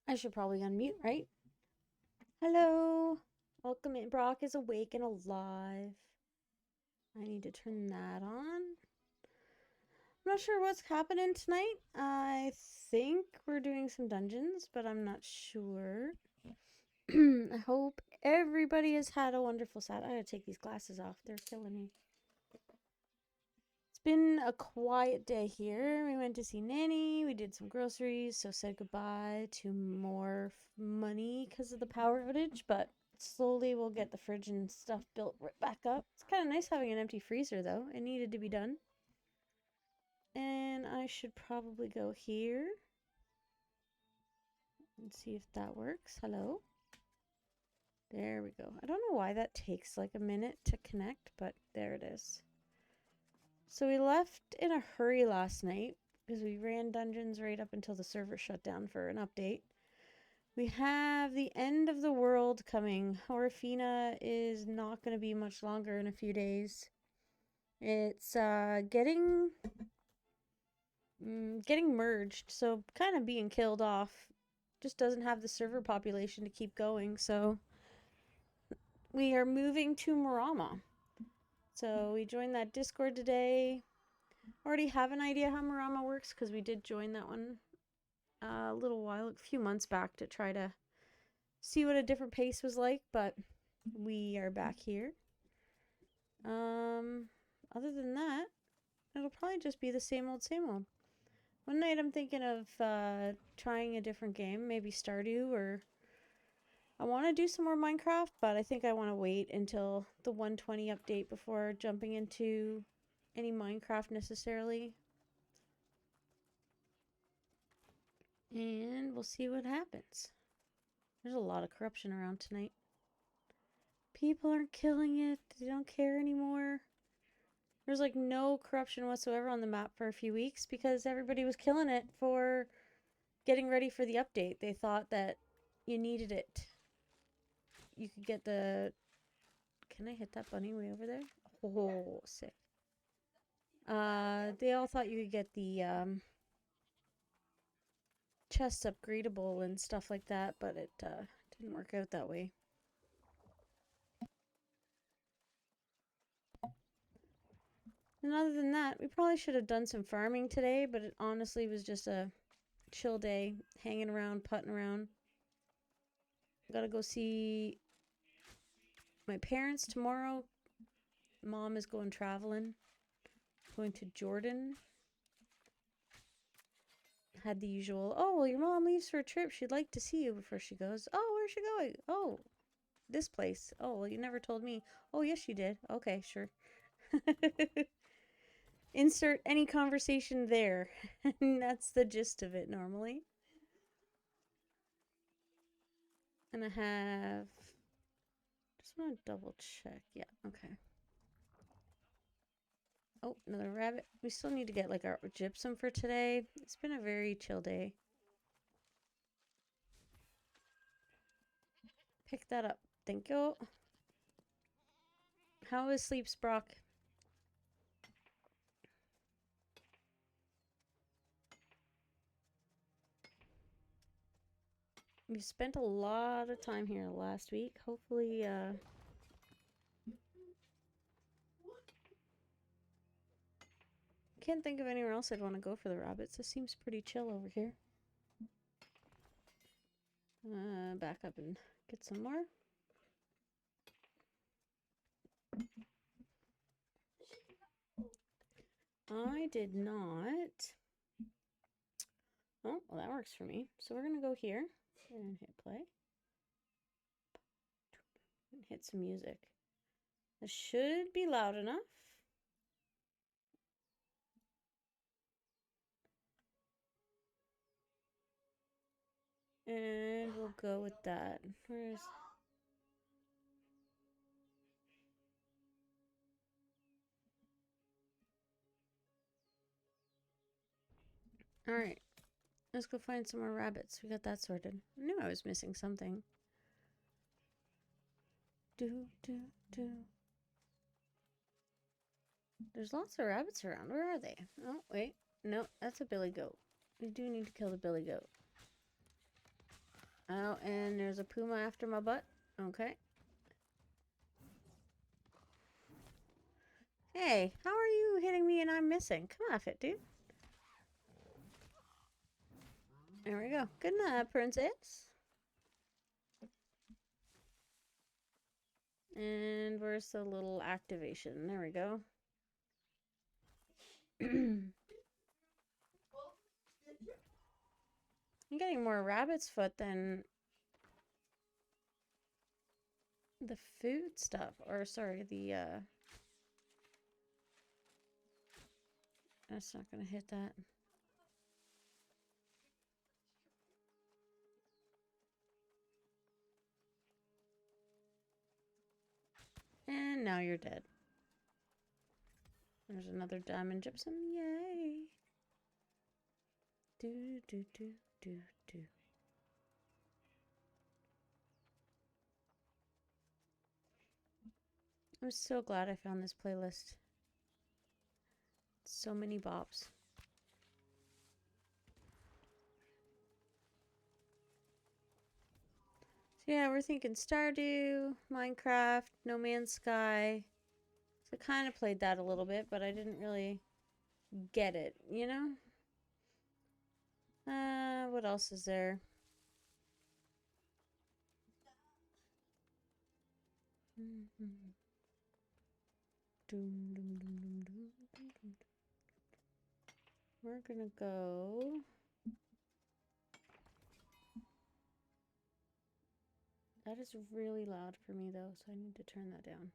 I should probably unmute, right? Hello. Welcome in. Brock is awake and alive. I need to turn that on. I'm not sure what's happening tonight. I think we're doing some dungeons, but I'm not sure. I hope everybody has had a wonderful Saturday. I gotta take these glasses off. They're killing me. It's been a quiet day here. We went to see Nanny. We did some groceries, so said goodbye to more money because of the power outage, but slowly we'll get the fridge and stuff built right back up. It's kind of nice having an empty freezer, though. It needed to be done. And I should probably go here and see if that works. Hello. There we go. I don't know why that takes like a minute to connect, but there it is. So we left in a hurry last night because we ran dungeons right up until the server shut down for an update. We have the end of the world coming. Orofena is not going to be much longer in a few days. It's getting merged, so kind of being killed off. Just doesn't have the server population to keep going, so we are moving to Marama. So we joined that Discord today. Already have an idea how Marama works because we did join that one a few months back to try to see what a different pace was like, but we are back here. Other than that, it'll probably just be the same old, same old. One night I'm thinking of trying a different game, maybe Stardew, or I want to do some more Minecraft, but I think I want to wait until the 120 update before jumping into any Minecraft necessarily. And we'll see what happens. There's a lot of corruption around tonight. People aren't killing it. They don't care anymore. There's like no corruption whatsoever on the map for a few weeks because everybody was killing it for getting ready for the update. They thought that you needed it. You could get the... Can I hit that bunny way over there? Oh, sick. They all thought you could get the chests upgradable and stuff like that, but it didn't work out that way. And other than that, we probably should have done some farming today, but it honestly was just a chill day, hanging around, putting around. Gotta go see my parents tomorrow. Mom is going traveling, going to Jordan. Had the usual, oh, well, your mom leaves for a trip. She'd like to see you before she goes. Oh, where's she going? Oh, this place. Oh, well, you never told me. Oh, yes, you did. Okay, sure. Insert any conversation there. And that's the gist of it normally. And I have... Just want to double check. Yeah, okay. Oh, another rabbit. We still need to get like our gypsum for today. It's been a very chill day. Pick that up. Thank you. How is sleeps, Brock? We've spent a lot of time here last week. Hopefully, can't think of anywhere else I'd want to go for the rabbits. This seems pretty chill over here. Back up and get some more. I did not. Oh, well, that works for me. So we're going to go here and hit play. And hit some music. It should be loud enough. And we'll go with that. Where's... Alright. Let's go find some more rabbits. We got that sorted. I knew I was missing something. There's lots of rabbits around. Where are they? Oh, wait. No, that's a billy goat. We do need to kill the billy goat. Oh, and there's a puma after my butt. Okay. Hey, how are you hitting me and I'm missing? Come off it, dude. There we go. Good night, princess. And where's the little activation? There we go. I'm getting more rabbit's foot than the food stuff. Or, sorry, the, that's not gonna hit that. And now you're dead. There's another diamond gypsum. Yay. Do, do, do, do, do. I'm so glad I found this playlist. So many bops. So yeah, we're thinking Stardew, Minecraft, No Man's Sky. So I kind of played that a little bit, but I didn't really get it, you know? What else is there? We're gonna go. That is really loud for me though, so I need to turn that down.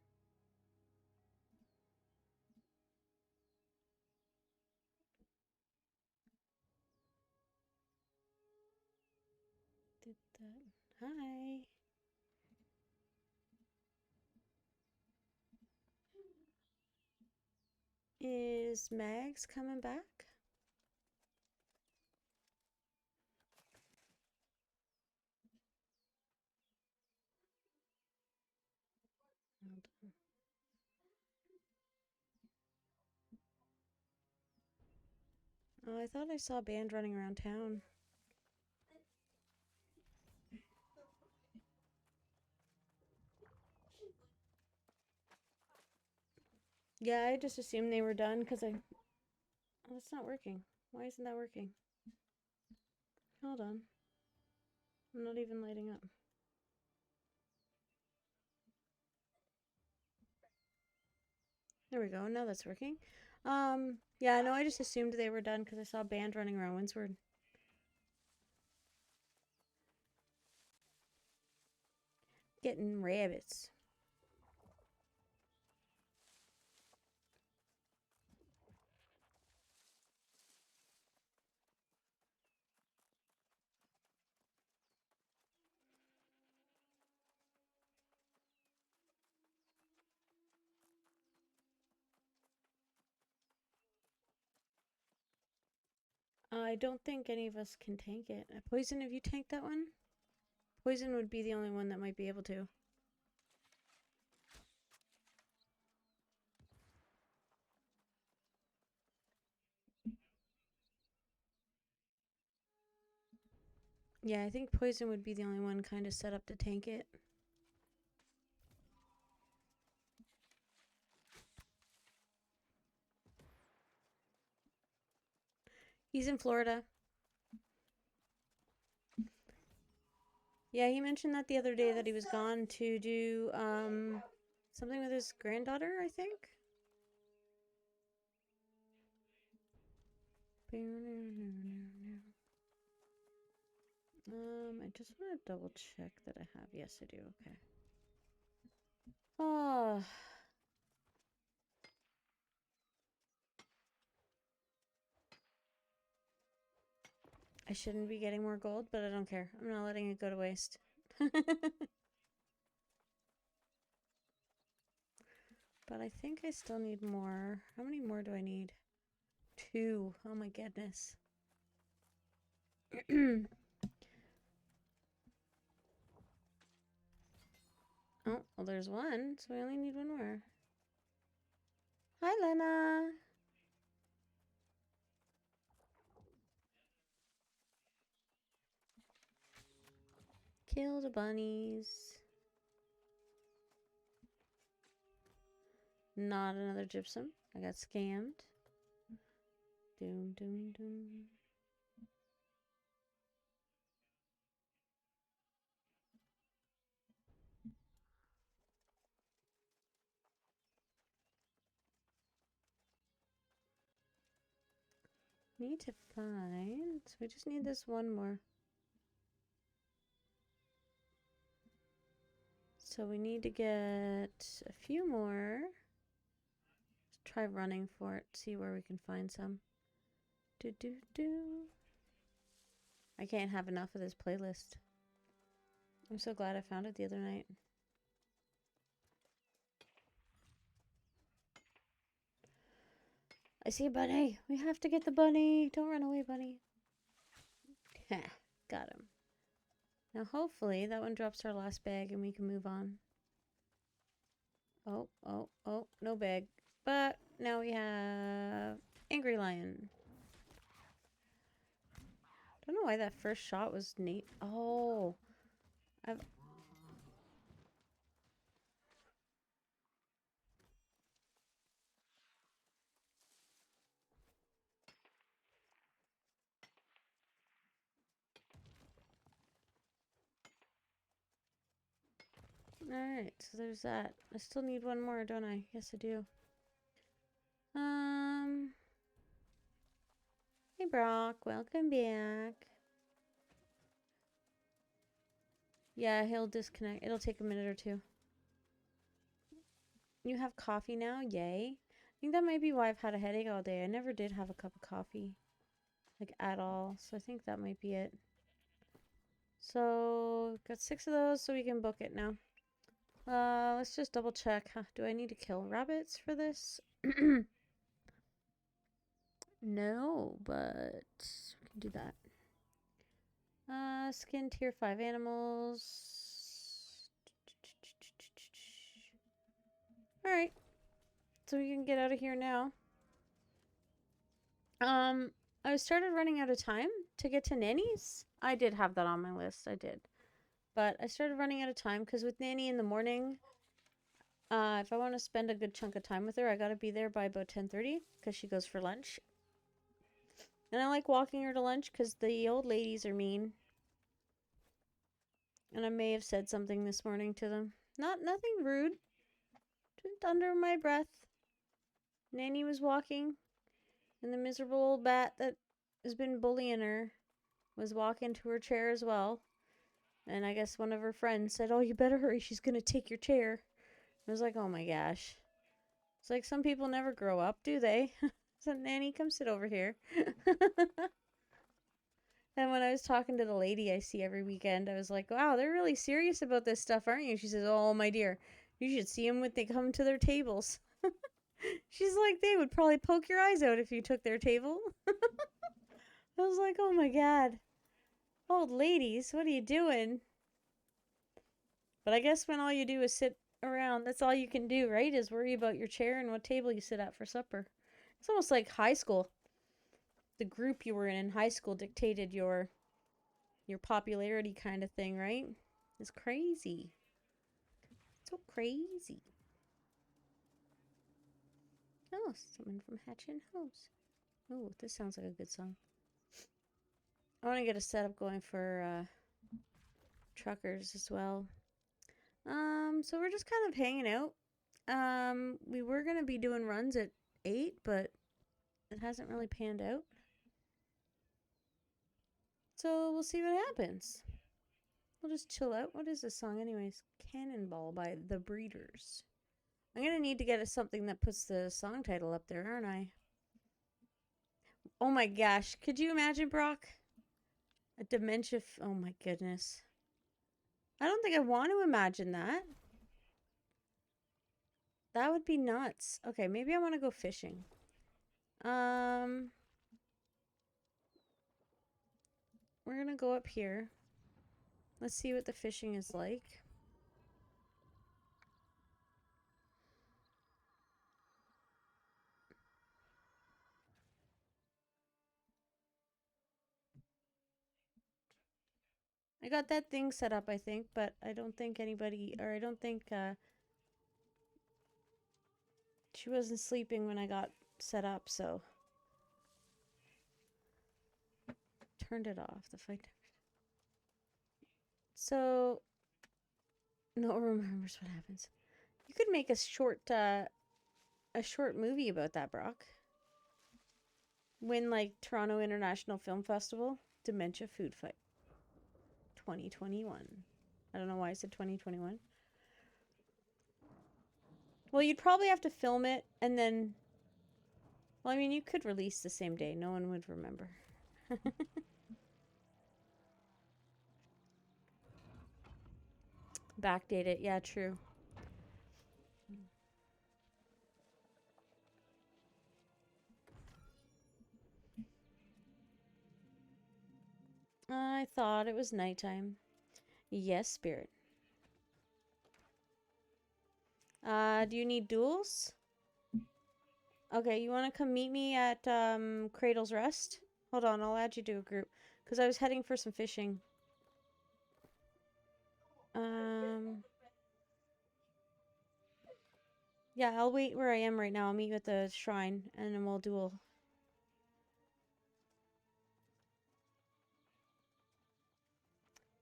Did that. Hi. Is Mags coming back? Hold on. Oh, I thought I saw a band running around town. Yeah, I just assumed they were done because I... Oh, it's not working. Why isn't that working? Hold on. I'm not even lighting up. There we go. Now that's working. Yeah, no, I just assumed they were done because I saw a band running around Windsward. Getting rabbits. I don't think any of us can tank it. Poison, have you tanked that one? Poison would be the only one that might be able to. Yeah, I think Poison would be the only one kind of set up to tank it. He's in Florida. Yeah, he mentioned that the other day that he was gone to do something with his granddaughter, I think. I just want to double check that I have. Yes, I do. Okay. Oh. I shouldn't be getting more gold, but I don't care. I'm not letting it go to waste. But I think I still need more. How many more do I need? 2. Oh my goodness. Oh, well, there's 1, so I only need 1 more. Hi, Lena. Kill the bunnies. Not another gypsum. I got scammed. Doom, doom, doom. Need to find. So we just need this one more. So we need to get a few more. Let's try running for it. See where we can find some. Do do do. I can't have enough of this playlist. I'm so glad I found it the other night. I see a bunny. We have to get the bunny. Don't run away, bunny. Got him. Now hopefully that one drops our last bag and we can move on. Oh, oh, oh, no bag. But now we have Angry Lion. Don't know why that first shot was neat. Oh, I've... Alright, so there's that. I still need one more, don't I? Yes, I do. Hey Brock, welcome back. Yeah, he'll disconnect. It'll take a minute or two. You have coffee now? Yay. I think that might be why I've had a headache all day. I never did have a cup of coffee. Like, at all. So I think that might be it. So, got 6 of those, so we can book it now. Let's just double check. Huh? Do I need to kill rabbits for this? No, but we can do that. Skin tier 5 animals. Alright. So we can get out of here now. I started running out of time to get to Nanny's. I did have that on my list. I did. But I started running out of time because with Nanny in the morning, if I want to spend a good chunk of time with her, I gotta be there by about 10:30 because she goes for lunch. And I like walking her to lunch because the old ladies are mean. And I may have said something this morning to them. Nothing rude. Just under my breath. Nanny was walking, and the miserable old bat that has been bullying her was walking to her chair as well. And I guess one of her friends said, "Oh, you better hurry. She's going to take your chair." I was like, oh my gosh. It's like some people never grow up, do they? So, Nanny, come sit over here. And when I was talking to the lady I see every weekend, I was like, wow, they're really serious about this stuff, aren't you? She says, oh, my dear, you should see them when they come to their tables. She's like, they would probably poke your eyes out if you took their table. I was like, oh my God. Old ladies, what are you doing? But I guess when all you do is sit around, that's all you can do, right? Is worry about your chair and what table you sit at for supper. It's almost like high school. The group you were in high school dictated your popularity kind of thing, right? It's crazy. So crazy. Oh, someone from Hatch and Hose. Oh, this sounds like a good song. I want to get a setup going for truckers as well. So we're just kind of hanging out. We were gonna be doing runs at 8, but it hasn't really panned out. So we'll see what happens. We'll just chill out. What is this song anyways? Cannonball by The Breeders. I'm gonna need to get something that puts the song title up there, aren't I? Oh my gosh. Could you imagine, Brock? A dementia... oh my goodness. I don't think I want to imagine that. That would be nuts. Okay, maybe I want to go fishing. We're gonna go up here. Let's see what the fishing is like. I got that thing set up, I think, but I don't think anybody, or I don't think she wasn't sleeping when I got set up, so turned it off. The fight. So no one remembers what happens. You could make a short movie about that, Brock. Win like Toronto International Film Festival, Dementia Food Fight, 2021. I don't know why I said 2021. Well, you'd probably have to film it and then. Well, I mean, you could release the same day. No one would remember. Backdate it. Yeah, true. I thought it was nighttime. Yes, Spirit. Do you need duels? Okay, you want to come meet me at Cradle's Rest? Hold on, I'll add you to a group. Because I was heading for some fishing. Yeah, I'll wait where I am right now. I'll meet you at the shrine, and then we'll duel.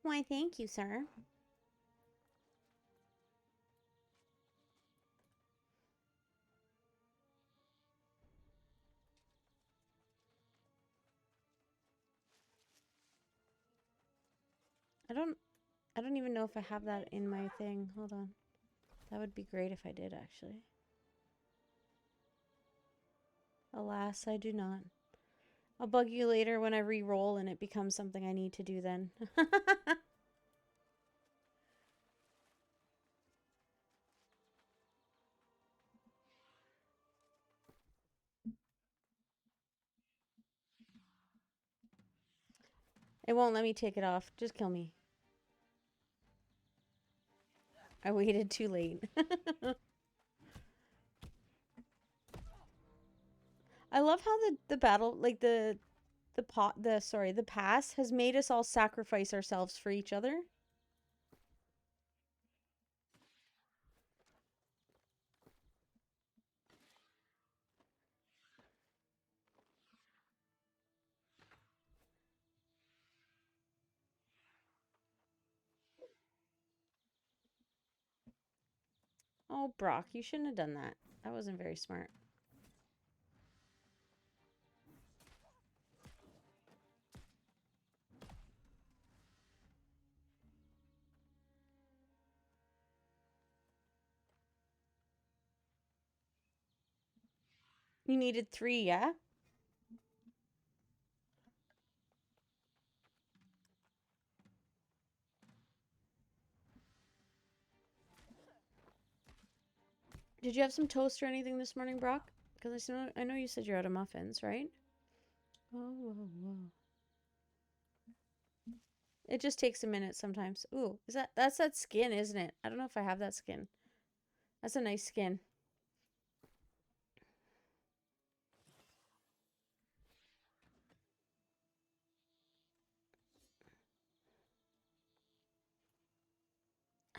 Why, thank you, sir. I don't even know if I have that in my thing. Hold on. That would be great if I did, actually. Alas, I do not. I'll bug you later when I re-roll and it becomes something I need to do then. It won't let me take it off. Just kill me. I waited too late. I love how the battle, like the pass has made us all sacrifice ourselves for each other. Oh, Brock, you shouldn't have done that. That wasn't very smart. You needed 3, yeah? Did you have some toast or anything this morning, Brock? Because I know you said you're out of muffins, right? Oh, whoa, whoa. It just takes a minute sometimes. Ooh, that's that skin, isn't it? I don't know if I have that skin. That's a nice skin.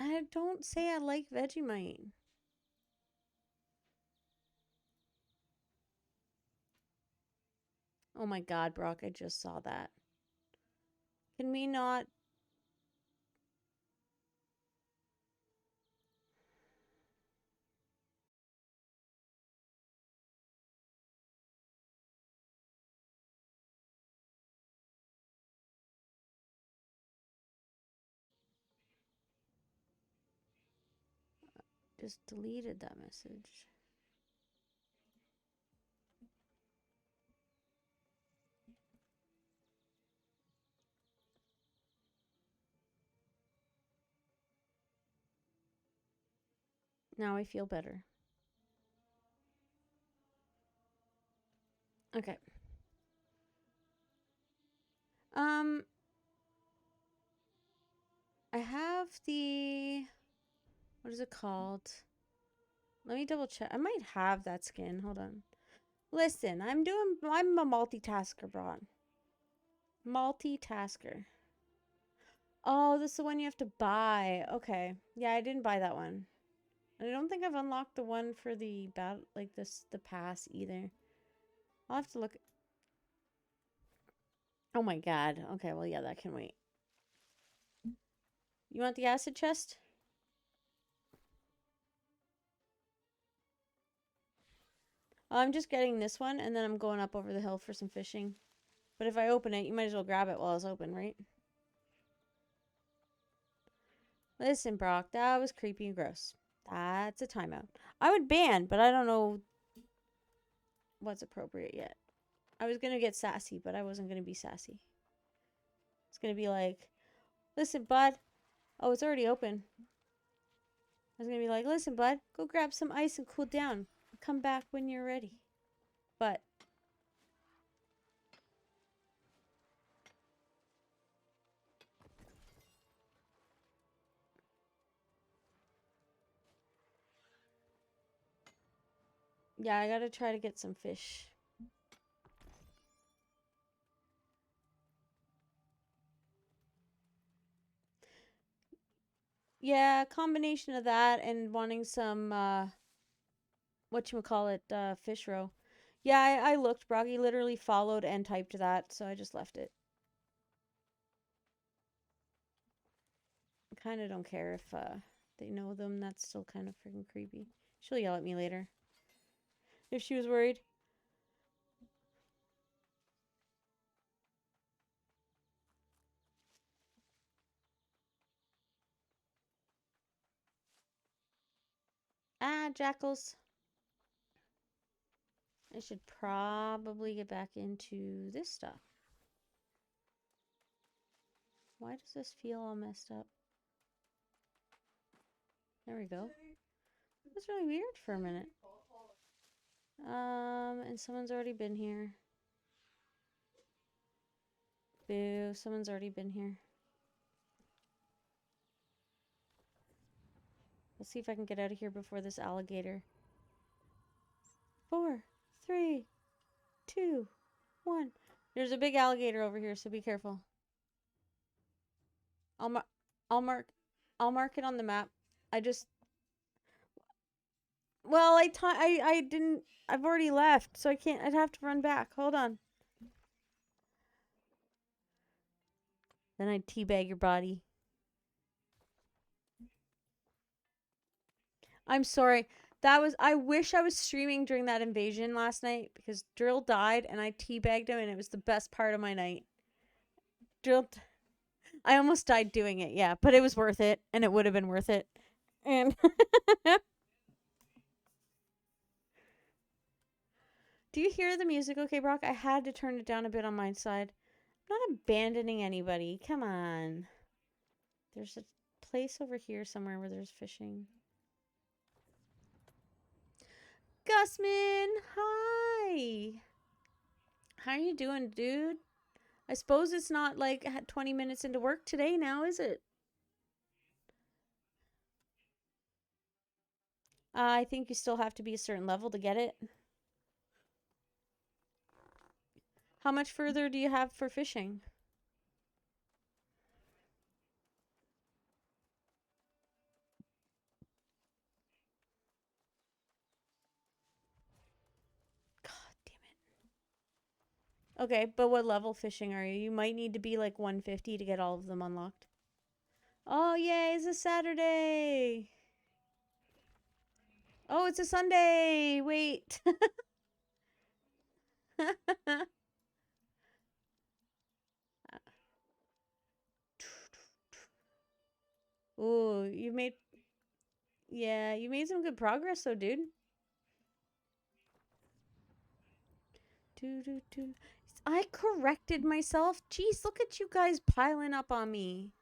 I don't say I like Vegemite. Oh my god, Brock, I just saw that. Can we not? Just deleted that message. Now I feel better. Okay. I have the, what is it called? Let me double check. I might have that skin. Hold on. Listen, I'm a multitasker, Braun. Multitasker. Oh, this is the one you have to buy. Okay. Yeah, I didn't buy that one. I don't think I've unlocked the one for the battle, like this, the pass either. I'll have to look. Oh my god. Okay, well, yeah, that can wait. You want the acid chest? I'm just getting this one, and then I'm going up over the hill for some fishing. But if I open it, you might as well grab it while it's open, right? Listen, Brock, that was creepy and gross. That's a timeout. I would ban, but I don't know what's appropriate yet. I was going to get sassy, but I wasn't going to be sassy. It's going to be like, listen, bud. Oh, it's already open. I was going to be like, listen, bud, go grab some ice and cool down. Come back when you're ready. But yeah, I got to try to get some fish. Yeah, combination of that and wanting some, whatchamacallit, fish roe. Yeah, I looked. Broggy literally followed and typed that, so I just left it. I kind of don't care if they know them. That's still kind of freaking creepy. She'll yell at me later. If she was worried. Ah, jackals. I should probably get back into this stuff. Why does this feel all messed up? There we go. It was really weird for a minute. And someone's already been here. Boo, someone's already been here. Let's see if I can get out of here before this alligator. 4, 3, 2, 1. There's a big alligator over here, so be careful. I'll mark it on the map. I just well, I didn't I've already left, so I can't I'd have to run back. Hold on. Then I'd teabag your body. I'm sorry. I wish I was streaming during that invasion last night because Drill died and I teabagged him and it was the best part of my night. I almost died doing it, yeah, but it was worth it and it would have been worth it. And do you hear the music okay, Brock? I had to turn it down a bit on my side. I'm not abandoning anybody. Come on. There's a place over here somewhere where there's fishing. Gusman, hi. How you doing, dude? I suppose it's not like 20 minutes into work today now, is it? I think you still have to be a certain level to get it. How much further do you have for fishing? God damn it. Okay, but what level fishing are you? You might need to be like 150 to get all of them unlocked. Oh, yay, it's a Saturday. Oh, it's a Sunday. Wait. Ooh, you made... Yeah, you made some good progress though, dude. I corrected myself. Jeez, look at you guys piling up on me.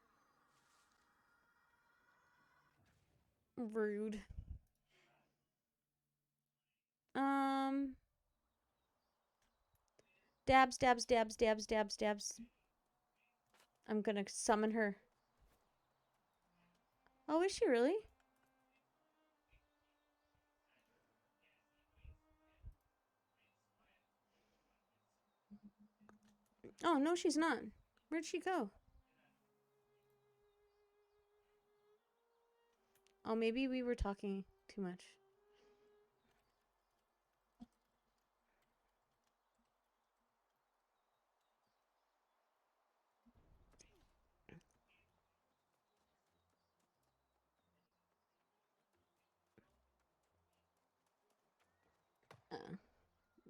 Rude. Dabs, dabs, dabs, dabs, dabs, dabs. I'm gonna summon her. Oh, is she really? Oh, no, she's not. Where'd she go? Oh, maybe we were talking too much.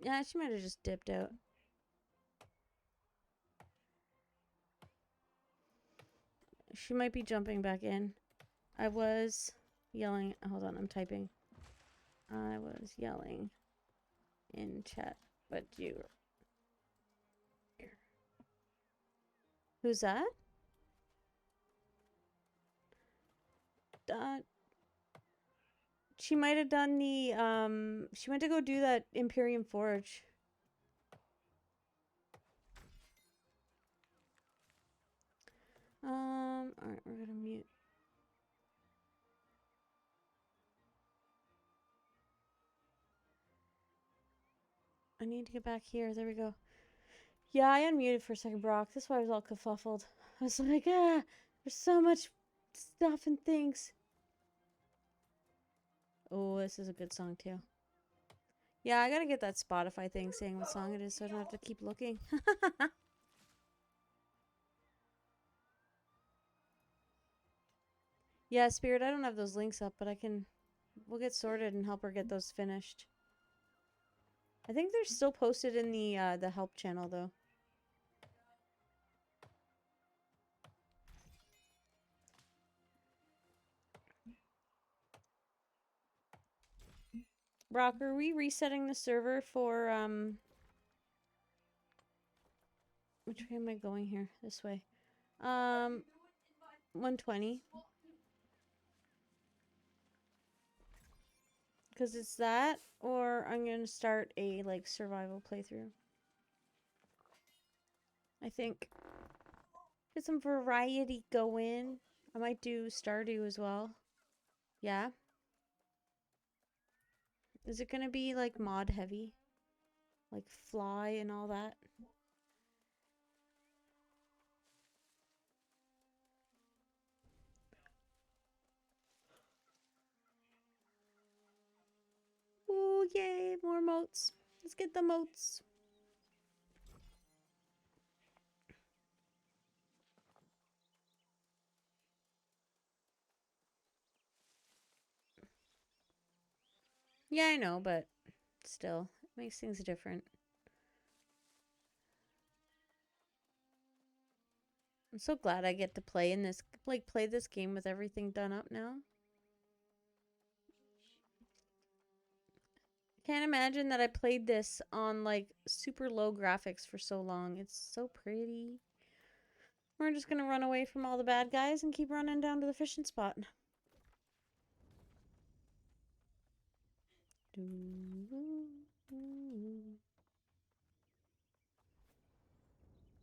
Yeah, she might have just dipped out. She might be jumping back in. I was yelling. Hold on, I'm typing. I was yelling in chat, but you. Who's that? She might have done the. She went to go do that Imperium Forge. Alright, we're gonna mute. I need to get back here. There we go. Yeah, I unmuted for a second, Brock. That's why I was all kerfuffled. I was like, there's so much stuff and things. Oh, this is a good song, too. Yeah, I gotta get that Spotify thing saying what song it is so I don't have to keep looking. Yeah, Spirit, I don't have those links up, but we'll get sorted and help her get those finished. I think they're still posted in the help channel, though. Brock, are we resetting the server for, which way am I going here? This way. 120. Because it's that, or I'm going to start a, like, survival playthrough. I think. Get some variety going. I might do Stardew as well. Yeah. Is it going to be, like, mod heavy? Like, fly and all that? Ooh, yay, more moats. Let's get the moats. Yeah, I know, but still, it makes things different. I'm so glad I get to play in this, like, play this game with everything done up now. Can't imagine that I played this on, like, super low graphics for so long. It's so pretty. We're just gonna run away from all the bad guys and keep running down to the fishing spot.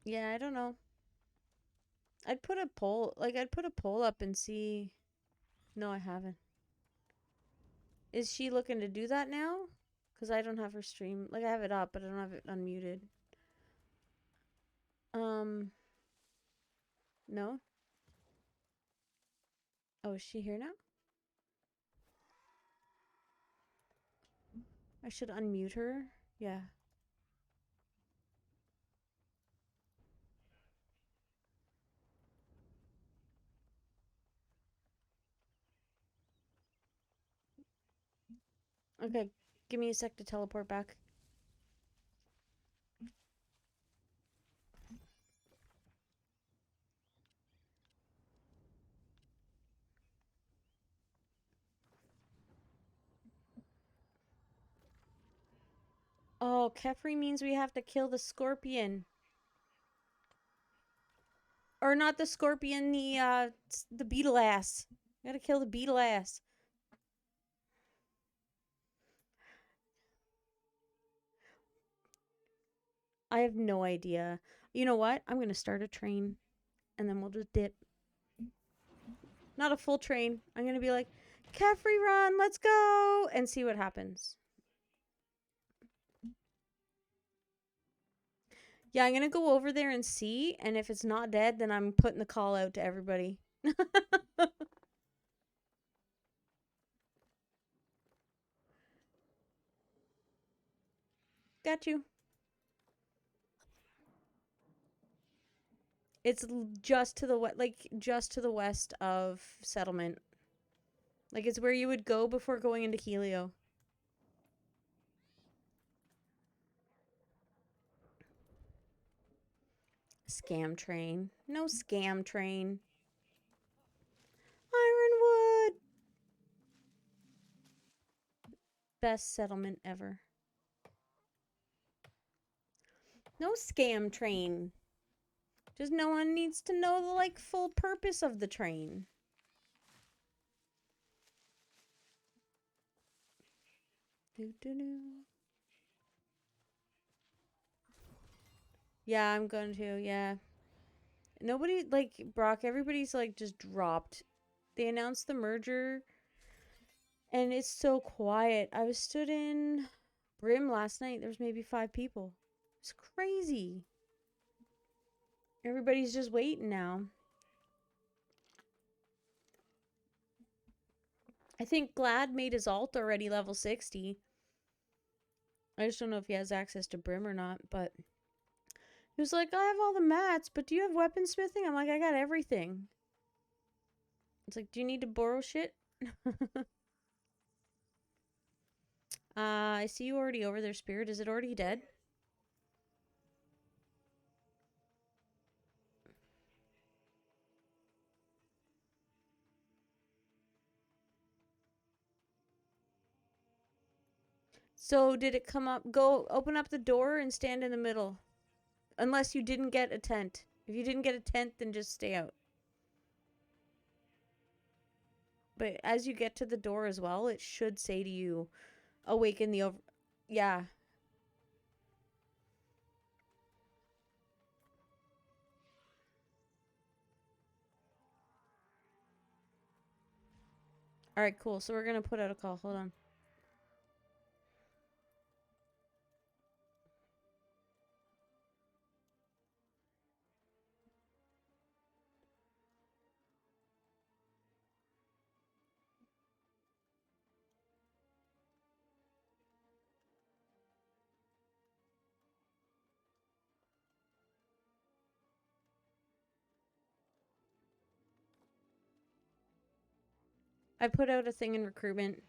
Yeah, I don't know. I'd put a poll up and see. No, I haven't. Is she looking to do that now? Because I don't have her stream. Like, I have it up, but I don't have it unmuted. No? Oh, is she here now? I should unmute her. Yeah. Okay, give me a sec to teleport back. Oh, Kefri means we have to kill the scorpion. Or not the scorpion, the beetle ass. We gotta kill the beetle ass. I have no idea. You know what? I'm gonna start a train, and then we'll just dip. Not a full train. I'm gonna be like, Kefri run, let's go, and see what happens. Yeah, I'm gonna go over there and see, and if it's not dead, then I'm putting the call out to everybody. got you. It's just to the just to the west of Settlement. Like, it's where you would go before going into Helio. Scam train. No scam train. Ironwood! Best settlement ever. No scam train. Just no one needs to know the, like, full purpose of the train. Doo-doo-doo. Yeah, I'm going to, yeah. Nobody, like, Brock, everybody's, like, just dropped. They announced the merger, and it's so quiet. I was stood in Brim last night. There was maybe 5 people. It's crazy. Everybody's just waiting now. I think Glad made his alt already level 60. I just don't know if he has access to Brim or not, but he was like, I have all the mats, but do you have weaponsmithing? I'm like, I got everything. It's like, do you need to borrow shit? I see you already over there, Spirit. Is it already dead? So did it come up? Go open up the door and stand in the middle. Unless you didn't get a tent. If you didn't get a tent, then just stay out. But as you get to the door as well, it should say to you, awaken the over... Yeah. Alright, cool. So we're gonna put out a call. Hold on. I put out a thing in recruitment.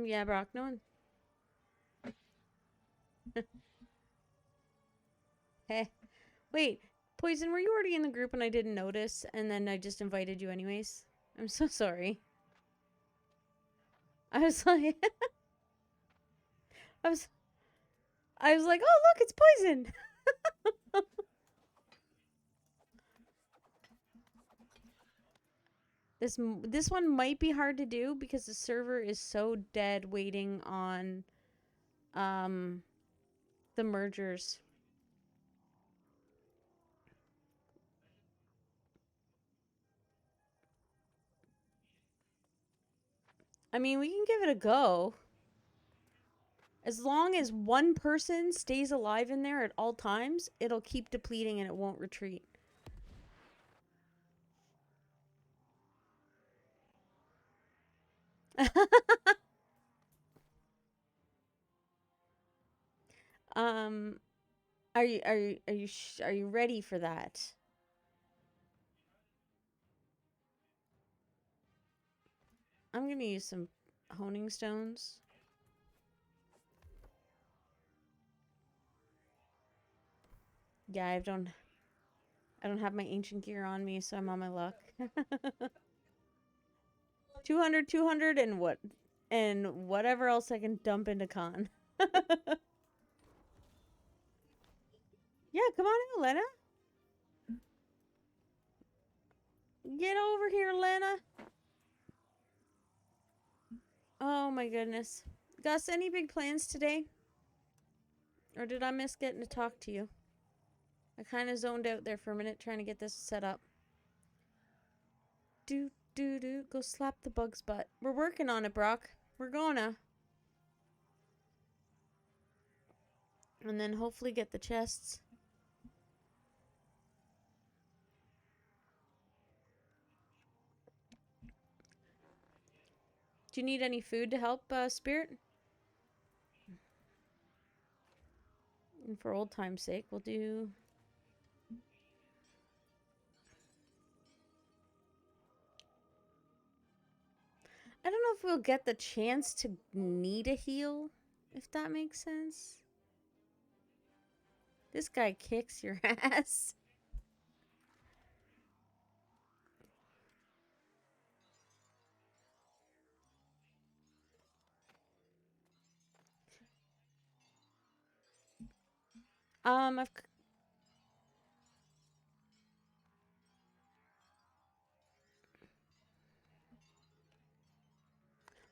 Yeah, Brock, no one. Hey. Wait, Poison, were you already in the group and I didn't notice, and then I just invited you anyways? I'm so sorry. I was like... I was like, oh, look, it's Poison! This one might be hard to do because the server is so dead waiting on the mergers. I mean, we can give it a go. As long as one person stays alive in there at all times, it'll keep depleting and it won't retreat. um, are you ready for that? I'm gonna use some honing stones. Yeah, I don't have my ancient gear on me, so I'm on my luck. 200, 200, and what? And whatever else I can dump into con. Yeah, come on in, Lena. Get over here, Lena. Oh my goodness. Gus, any big plans today? Or did I miss getting to talk to you? I kind of zoned out there for a minute trying to get this set up. Do. Go slap the bug's butt. We're working on it, Brock. We're gonna. And then hopefully get the chests. Do you need any food to help, Spirit? And for old time's sake, we'll do... I don't know if we'll get the chance to need a heal, if that makes sense. This guy kicks your ass. I've...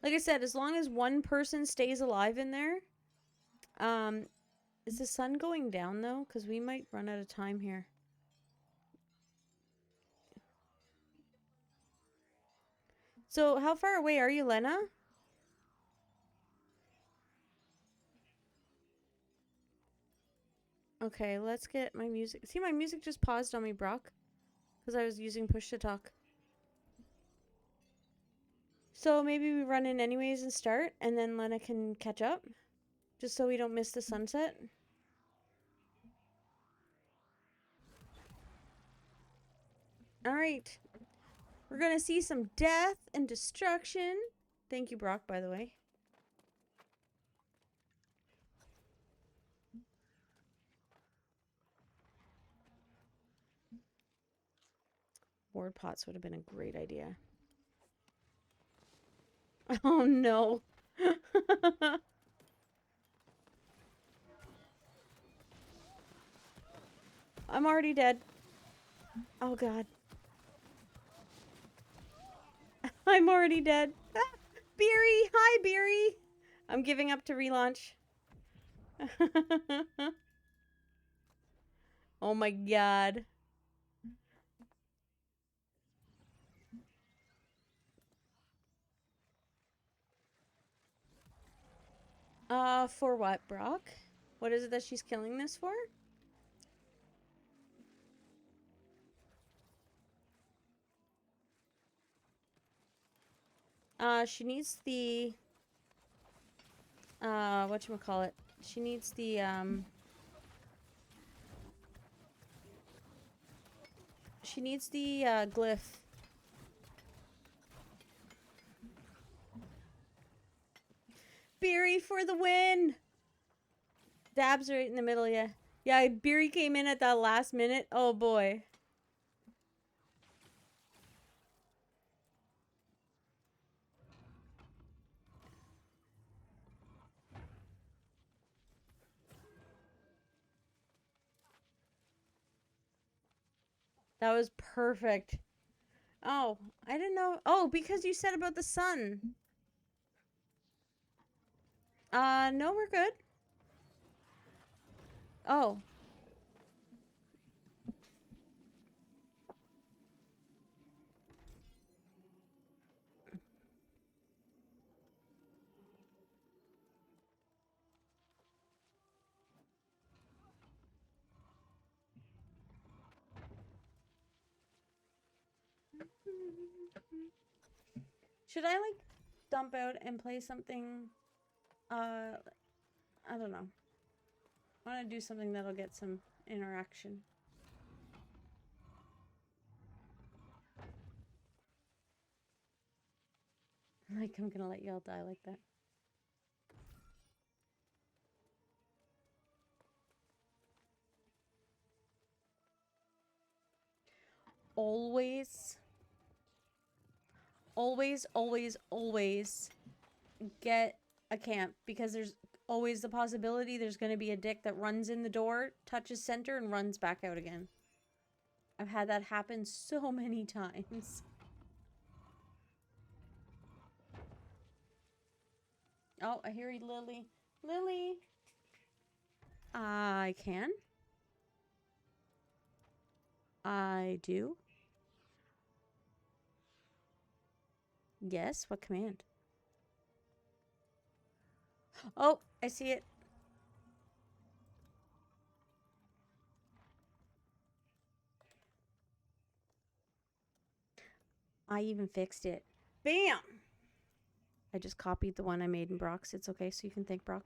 Like I said, as long as one person stays alive in there. Is the sun going down, though? Because we might run out of time here. So, how far away are you, Lena? Okay, let's get my music. See, my music just paused on me, Brock. Because I was using push to talk. So, maybe we run in anyways and start, and then Lena can catch up. Just so we don't miss the sunset. Alright. We're gonna see some death and destruction. Thank you, Brock, by the way. Ward pots would have been a great idea. Oh, no. I'm already dead. Oh, God. I'm already dead. Ah, Beery! Hi, Beery! I'm giving up to relaunch. Oh my god. For what, Brock? What is it that she's killing this for? She needs the... whatchamacallit? She needs the, She needs the, glyph. Beery for the win! Dabs right in the middle, yeah. Yeah, Beery came in at that last minute. Oh, boy. That was perfect. Oh, I didn't know. Oh, because you said about the sun. No, we're good. Oh. Should I, like, dump out and play something? I don't know. I want to do something that'll get some interaction. Like, I'm gonna let y'all die like that. Always, always, always, always get a camp, because there's always the possibility there's going to be a dick that runs in the door, touches center, and runs back out again. I've had that happen so many times. Oh, I hear you, Lily. Lily! I can. I do. Yes, what command? Oh, I see it. I even fixed it. Bam! I just copied the one I made in Brock's. It's okay, so you can thank Brock.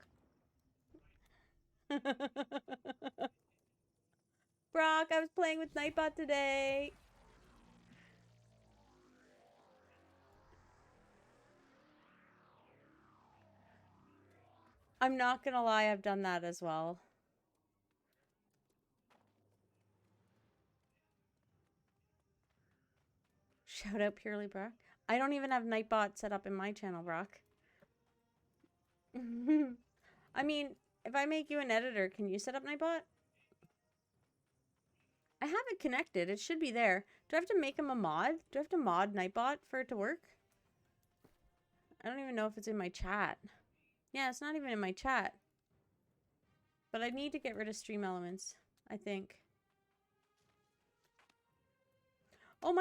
Brock, I was playing with Nightbot today. I'm not gonna lie, I've done that as well. Shout out purely Brock. I don't even have Nightbot set up in my channel, Brock. I mean, if I make you an editor, can you set up Nightbot? I have it connected. It should be there. Do I have to make him a mod? Do I have to mod Nightbot for it to work? I don't even know if it's in my chat. Yeah, it's not even in my chat. But I need to get rid of stream elements, I think. Oh,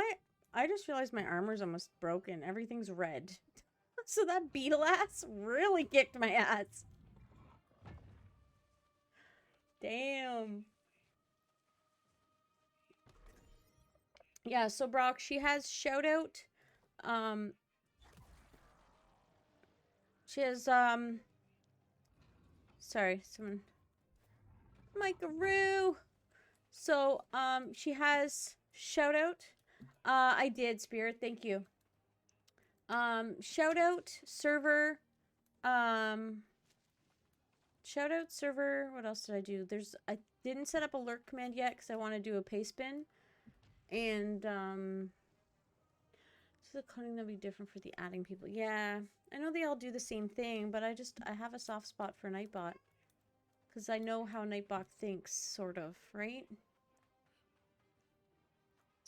I just realized my armor's almost broken. Everything's red. So that beetle ass really kicked my ass. Damn. Yeah, so Brock, she has shout out. She has, sorry, someone. Mickaroo. So, she has shout out. I did, Spirit, thank you. Shout out server. Shout out server. What else did I do? I didn't set up a lurk command yet because I want to do a paste bin. And, so the coding that'll be different for the adding people. Yeah, I know they all do the same thing, but I have a soft spot for Nightbot. Because I know how Nightbot thinks, sort of, right?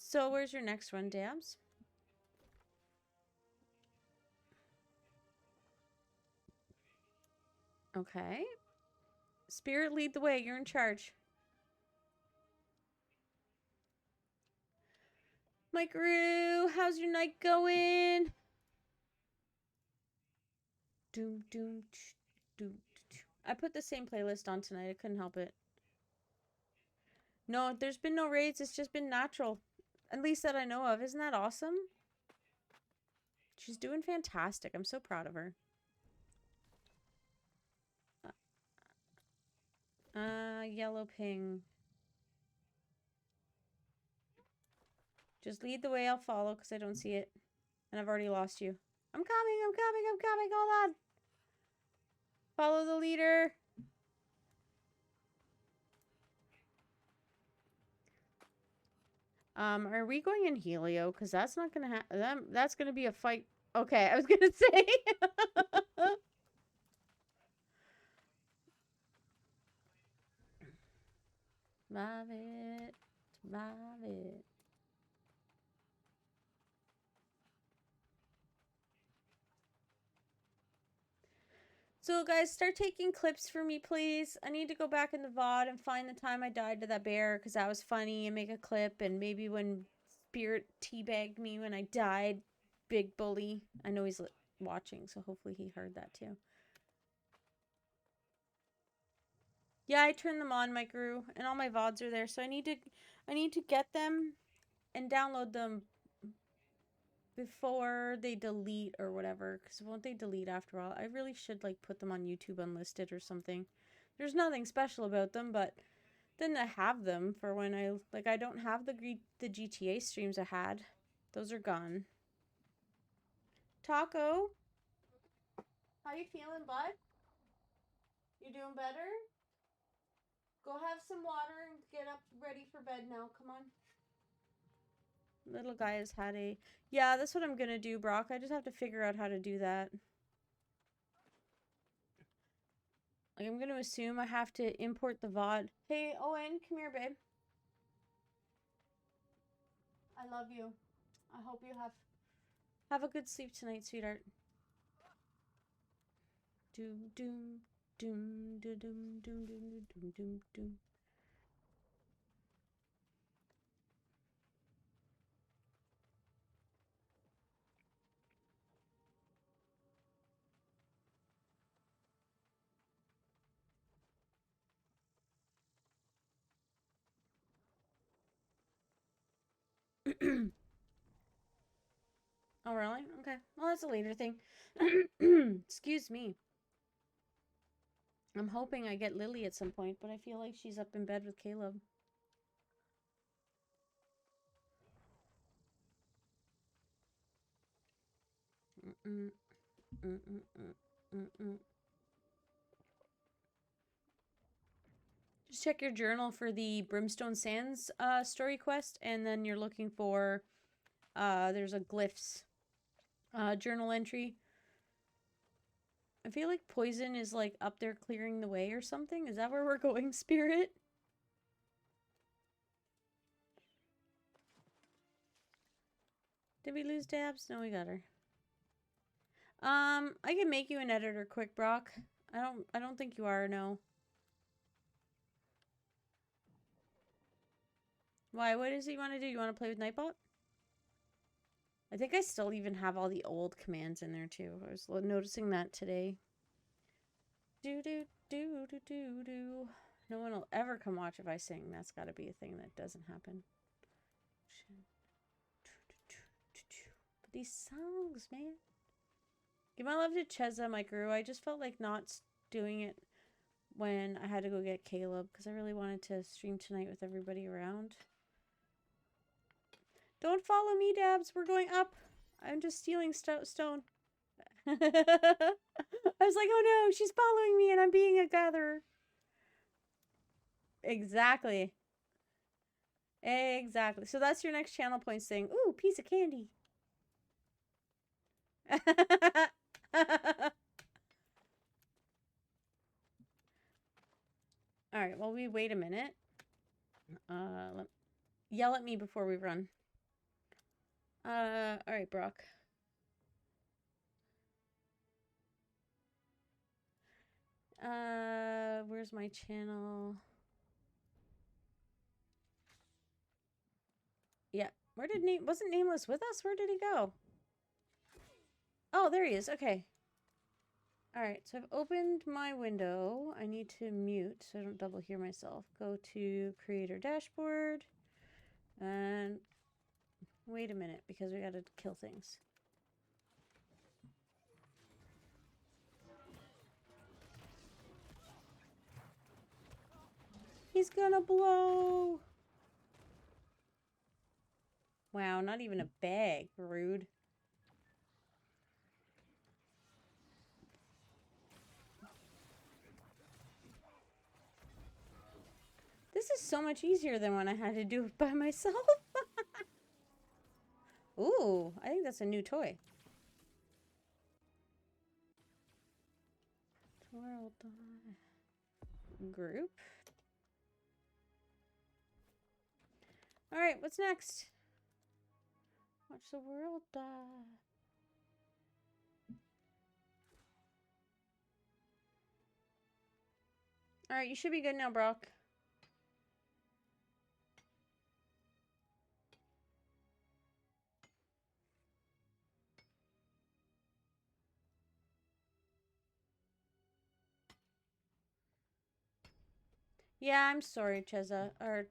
So where's your next one, Dabs? Okay. Spirit, lead the way. You're in charge. Mickaroo, how's your night going? Doom, doom, doom. I put the same playlist on tonight. I couldn't help it. No, there's been no raids. It's just been natural. At least that I know of. Isn't that awesome? She's doing fantastic. I'm so proud of her. Yellow ping. Just lead the way. I'll follow because I don't see it. And I've already lost you. I'm coming. I'm coming. I'm coming. Hold on. Follow the leader. Are we going in Helio? Because that's not gonna happen. That's gonna be a fight. Okay, I was gonna say. Love it. Love it. So guys, start taking clips for me, please. I need to go back in the VOD and find the time I died to that bear because that was funny and make a clip. And maybe when Spirit teabagged me when I died, big bully. I know he's watching, so hopefully he heard that too. Yeah, I turned them on, Mickaroo, and all my VODs are there. So I need to get them and download them before they delete or whatever, because won't they delete after all? I really should like put them on YouTube unlisted or something. There's nothing special about them, but then I have them for when I don't have the GTA streams I had. Those are gone. Taco, how you feeling, bud? You doing better? Go have some water and get up ready for bed now. Come on. Little guy has had a... Yeah, that's what I'm gonna do, Brock. I just have to figure out how to do that. Like, I'm gonna assume I have to import the VOD. Hey, Owen, come here, babe. I love you. I hope you have a good sleep tonight, sweetheart. Doom, doom, doom, doom, doom, doom, doom, doom, doom, doom. Oh, really? Okay. Well, that's a later thing. Excuse me. I'm hoping I get Lily at some point, but I feel like she's up in bed with Caleb. Mm-mm, mm-mm, mm-mm. Just check your journal for the Brimstone Sands story quest, and then you're looking for there's a glyphs journal entry. I feel like poison is like up there clearing the way or something. Is that where we're going, Spirit? Did we lose Dabs? No, we got her. I can make you an editor quick, Brock. I don't think you are, no. Why? What is it you want to do? You want to play with Nightbot? I think I still even have all the old commands in there too. I was noticing that today. Do do do do do do. No one will ever come watch if I sing. That's got to be a thing that doesn't happen. But these songs, man. Give my love to Cheza, my guru. I just felt like not doing it when I had to go get Caleb because I really wanted to stream tonight with everybody around. Don't follow me, Dabs. We're going up. I'm just stealing stone. I was like, oh no, she's following me and I'm being a gatherer. Exactly. Exactly. So that's your next channel points thing. Ooh, piece of candy. All right, well, we wait a minute. Yell at me before we run. All right, Brock. Where's my channel? Yeah. Where did wasn't Nameless with us? Where did he go? Oh, there he is. Okay. All right. So I've opened my window. I need to mute so I don't double hear myself. Go to Creator Dashboard. And wait a minute because we got to kill things. He's gonna blow. Wow, not even a bag. Rude. This is so much easier than when I had to do it by myself. Ooh, I think that's a new toy. World group. All right, what's next? Watch the world die. All right, you should be good now, Brock. Yeah, I'm sorry, Cheza. I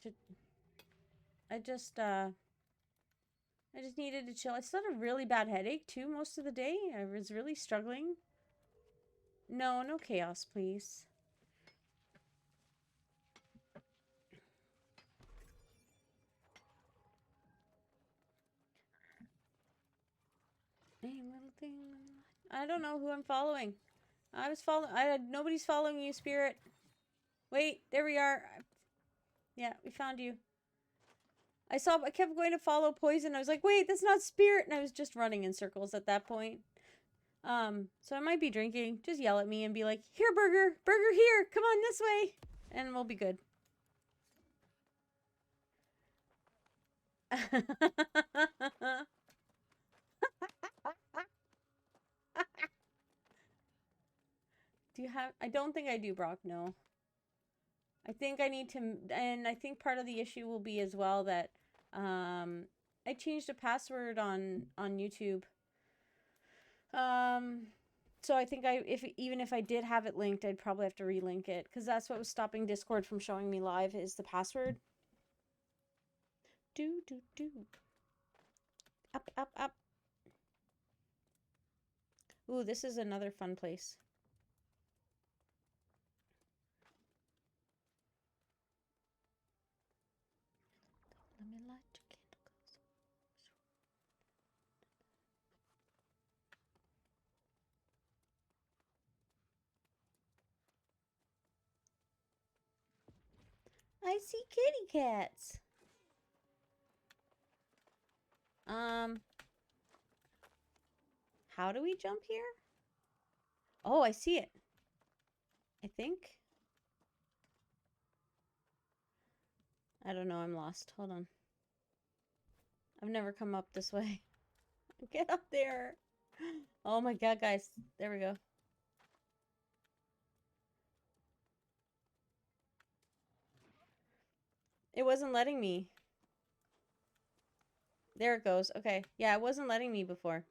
just needed to chill. I still had a really bad headache too most of the day. I was really struggling. No, no chaos, please. Hey, little thing. I don't know who I'm following. Nobody's following you, Spirit. Wait, there we are. Yeah, we found you. I kept going to follow Poison. I was like, wait, that's not Spirit. And I was just running in circles at that point. So I might be drinking. Just yell at me and be like, here, Burger. Burger, here. Come on this way. And we'll be good. Do you have... I don't think I do, Brock, no. I think I need to... And I think part of the issue will be as well that... I changed a password on YouTube. So I think even if I did have it linked, I'd probably have to relink it. Because that's what was stopping Discord from showing me live is the password. Do. Up, up, up. Ooh, this is another fun place. Let me light your candles. I see kitty cats. How do we jump here? Oh, I see it. I think. I don't know, I'm lost. Hold on. I've never come up this way. Get up there. Oh my god, guys. There we go. It wasn't letting me. There it goes. Okay. Yeah, it wasn't letting me before.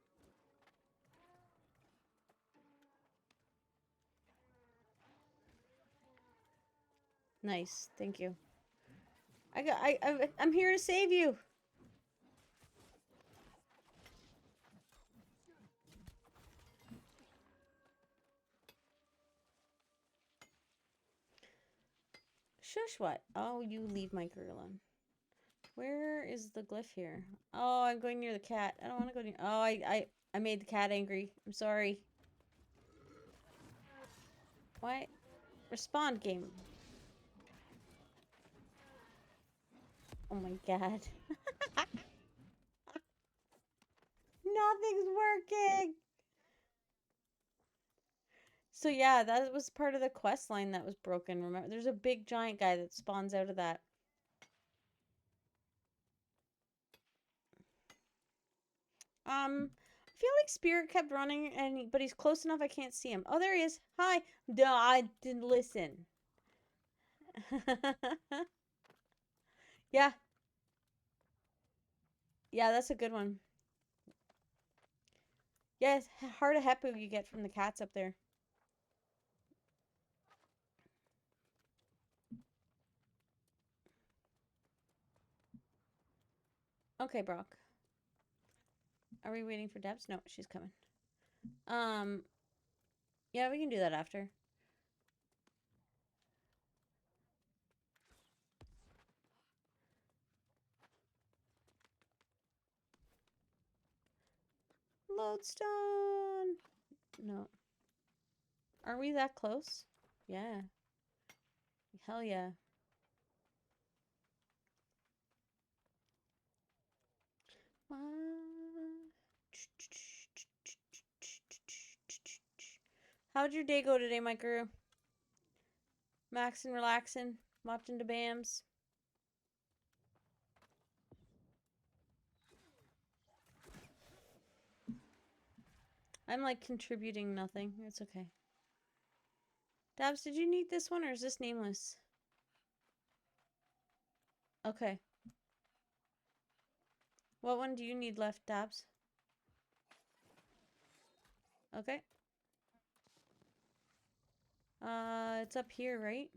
Nice. Thank you. I'm here to save you. Shush what? Oh, you leave my girl alone. Where is the glyph here? Oh, I'm going near the cat. I don't want to go near. Oh, I made the cat angry. I'm sorry. Why? Respond, game. Oh my god. Nothing's working. So yeah, that was part of the quest line that was broken. Remember, there's a big giant guy that spawns out of that. I feel like Spirit kept running, but he's close enough I can't see him. Oh, there he is. Hi. Duh, I didn't listen. Yeah. Yeah, that's a good one. Yes, heart of Hepu you get from the cats up there. Okay, Brock. Are we waiting for Debs? No, she's coming. Yeah, we can do that after. Lodestone! No. Are we that close? Yeah. Hell yeah. How'd your day go today, my guru? Maxing, relaxing, watching the BAMs. I'm like contributing nothing. It's okay. Dabs, did you need this one or is this nameless? Okay. What one do you need left, Dabs? Okay. It's up here, right?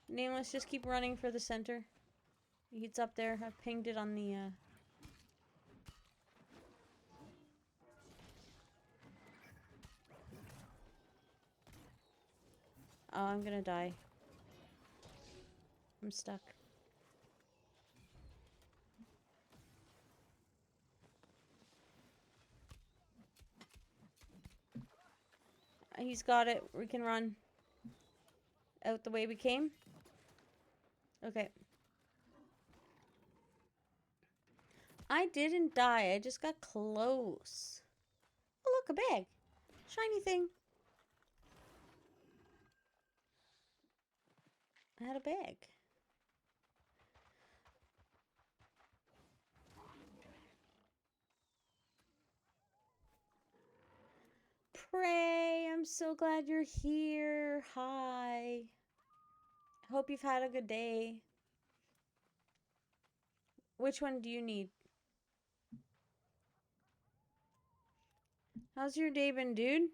Nameless, just keep running for the center. It's up there. I've pinged it on the, Oh, I'm gonna die. I'm stuck. He's got it. We can run. Out the way we came? Okay. I didn't die. I just got close. Oh, look, a bag. Shiny thing. I had a bag. Pray, I'm so glad you're here. Hi. Hope you've had a good day. Which one do you need? How's your day been, dude?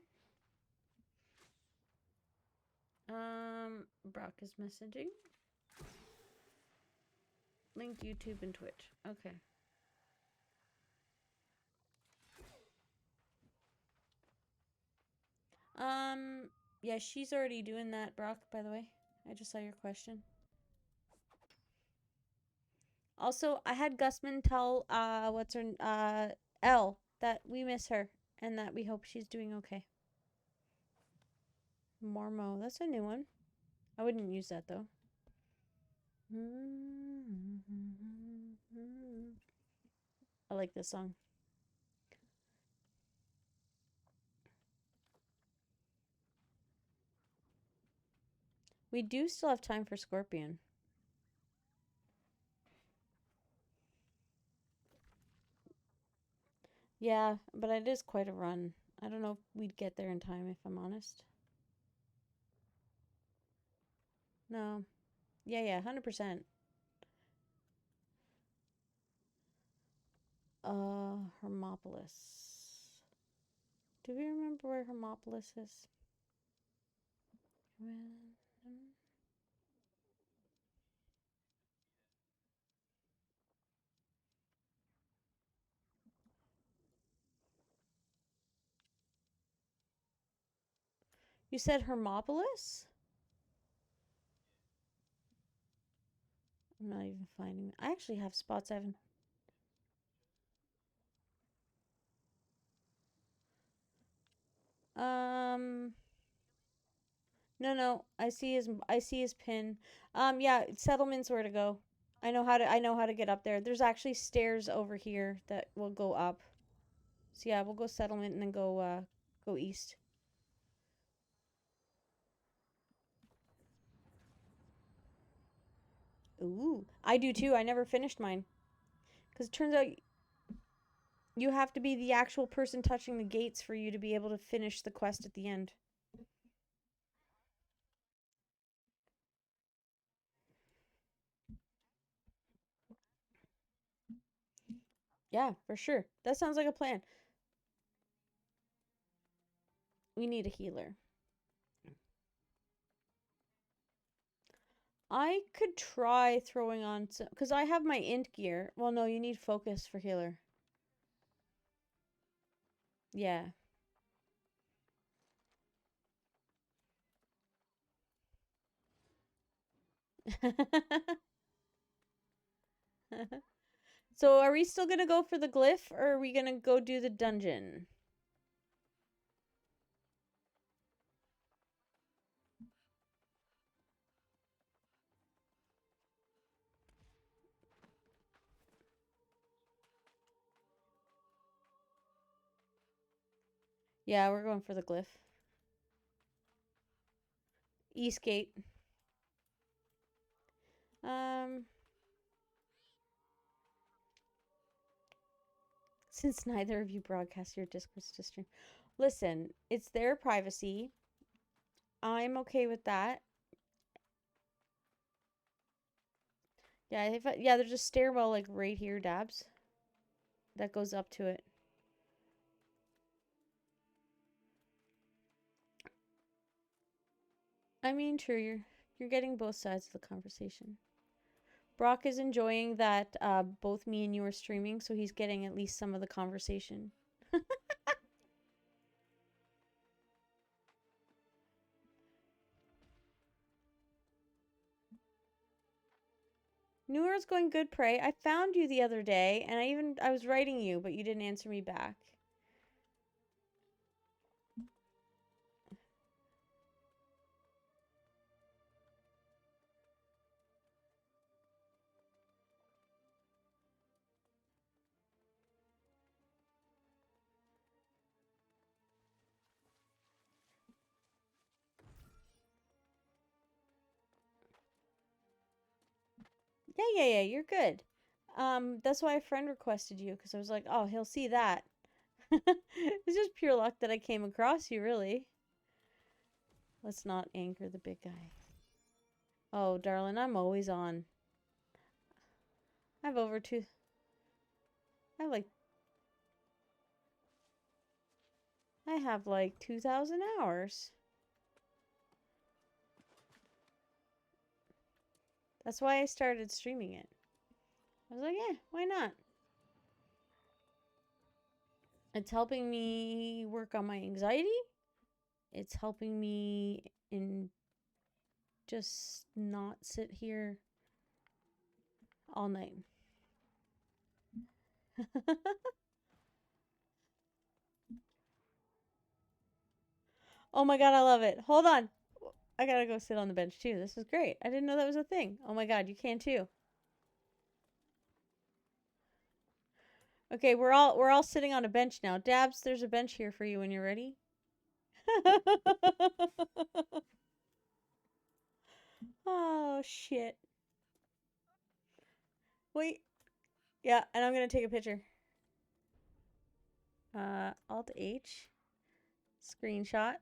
Brock is messaging. Link YouTube and Twitch. Okay. Yeah, she's already doing that, Brock, by the way. I just saw your question. Also, I had Gusman tell, what's her, Elle, that we miss her and that we hope she's doing okay. Mormo, that's a new one. I wouldn't use that, though. I like this song. We do still have time for Scorpion. Yeah, but it is quite a run. I don't know if we'd get there in time, if I'm honest. No. Yeah, 100%. Hermopolis. Do we remember where Hermopolis is? You said Hermopolis? I'm not even finding it. I actually have spot 7. No. I see his pin. Yeah, settlements where to go. I know how to get up there. There's actually stairs over here that will go up. So yeah, we'll go settlement and then go east. Ooh, I do too. I never finished mine. Cuz it turns out you have to be the actual person touching the gates for you to be able to finish the quest at the end. Yeah, for sure. That sounds like a plan. We need a healer. I could try throwing on some, because I have my int gear. Well, no, you need focus for healer. Yeah. So are we still gonna go for the glyph, or are we gonna go do the dungeon? Yeah, we're going for the glyph. Eastgate. Since neither of you broadcast your Discords to stream. Listen, it's their privacy. I'm okay with that. Yeah, there's a stairwell like right here, Dabs. That goes up to it. I mean, true, you're getting both sides of the conversation. Brock is enjoying that both me and you are streaming, so he's getting at least some of the conversation. New World's going good, Prey. I found you the other day, and I was writing you, but you didn't answer me back. Yeah, you're good. That's why a friend requested you, because I was like, oh, he'll see that. It's just pure luck that I came across you, really. Let's not anger the big guy. Oh, darling, I'm always on. I have over two. I have like. I have like 2,000 hours. That's why I started streaming it. I was like, yeah, why not? It's helping me work on my anxiety. it's helping me in just not sit here all night. Oh my god, I love it. Hold on. I gotta go sit on the bench too. This is great. I didn't know that was a thing. Oh my god, you can too. Okay, we're all sitting on a bench now. Dabs, there's a bench here for you when you're ready. Oh shit. Wait. Yeah, and I'm gonna take a picture. Alt H. Screenshot.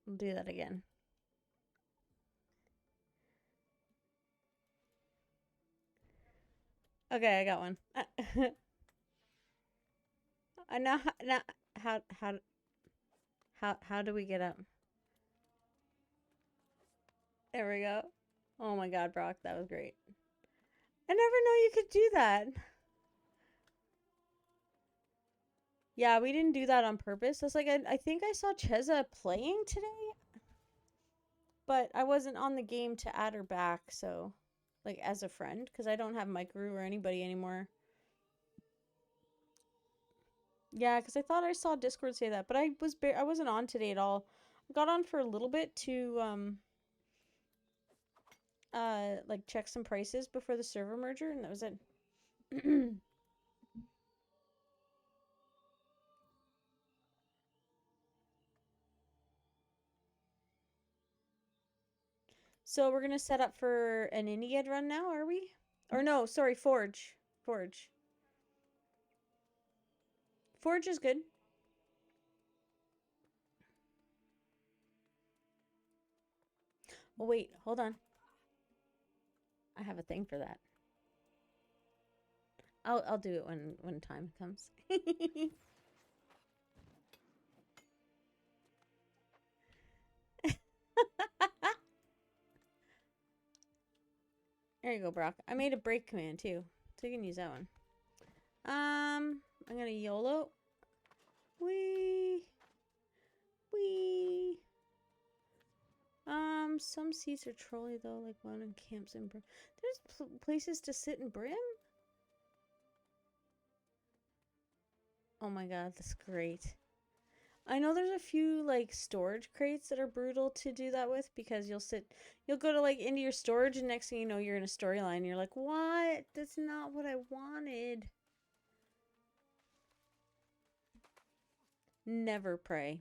We'll do that again. Okay, I got one. Now, how do we get up? There we go. Oh my god, Brock, that was great. I never know you could do that. Yeah, we didn't do that on purpose. That's like I think I saw Cheza playing today, but I wasn't on the game to add her back, so like as a friend, because I don't have Mike Rue or anybody anymore. Yeah, because I thought I saw Discord say that, but I wasn't on today at all. I got on for a little bit to like check some prices before the server merger, and that was it. So we're gonna set up for an Indiad run now, are we? Or no, sorry, Forge. Forge. Forge is good. Oh wait, hold on. I have a thing for that. I'll do it when time comes. There you go, Brock. I made a break command too, so you can use that one. I'm gonna YOLO. Wee. Some seats are trolly though, like one in camps in Brim. There's places to sit in Brim? Oh my god, that's great. I know there's a few like storage crates that are brutal to do that with because you'll go to like into your storage and next thing you know you're in a storyline and you're like, what? That's not what I wanted. Never pray.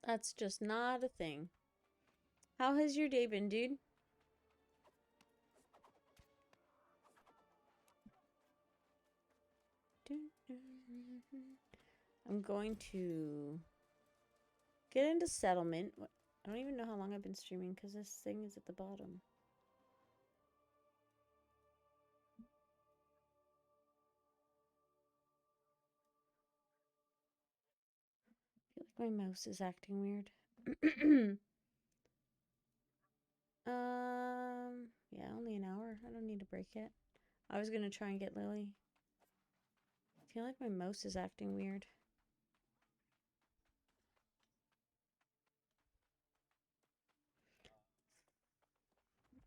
That's just not a thing. How has your day been, dude? I'm going to get into settlement. I don't even know how long I've been streaming because this thing is at the bottom. I feel like my mouse is acting weird. Yeah, only an hour. I don't need to break it. I was gonna try and get Lily. I feel like my mouse is acting weird.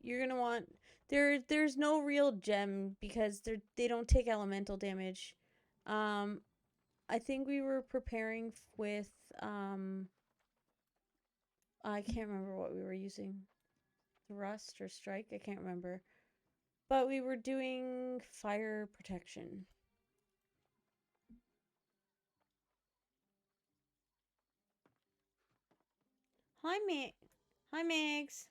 You're gonna want there's no real gem because they don't take elemental damage. I think we were preparing with I can't remember what we were using. Thrust or strike, I can't remember. But we were doing fire protection. Hi, Hi, Megs.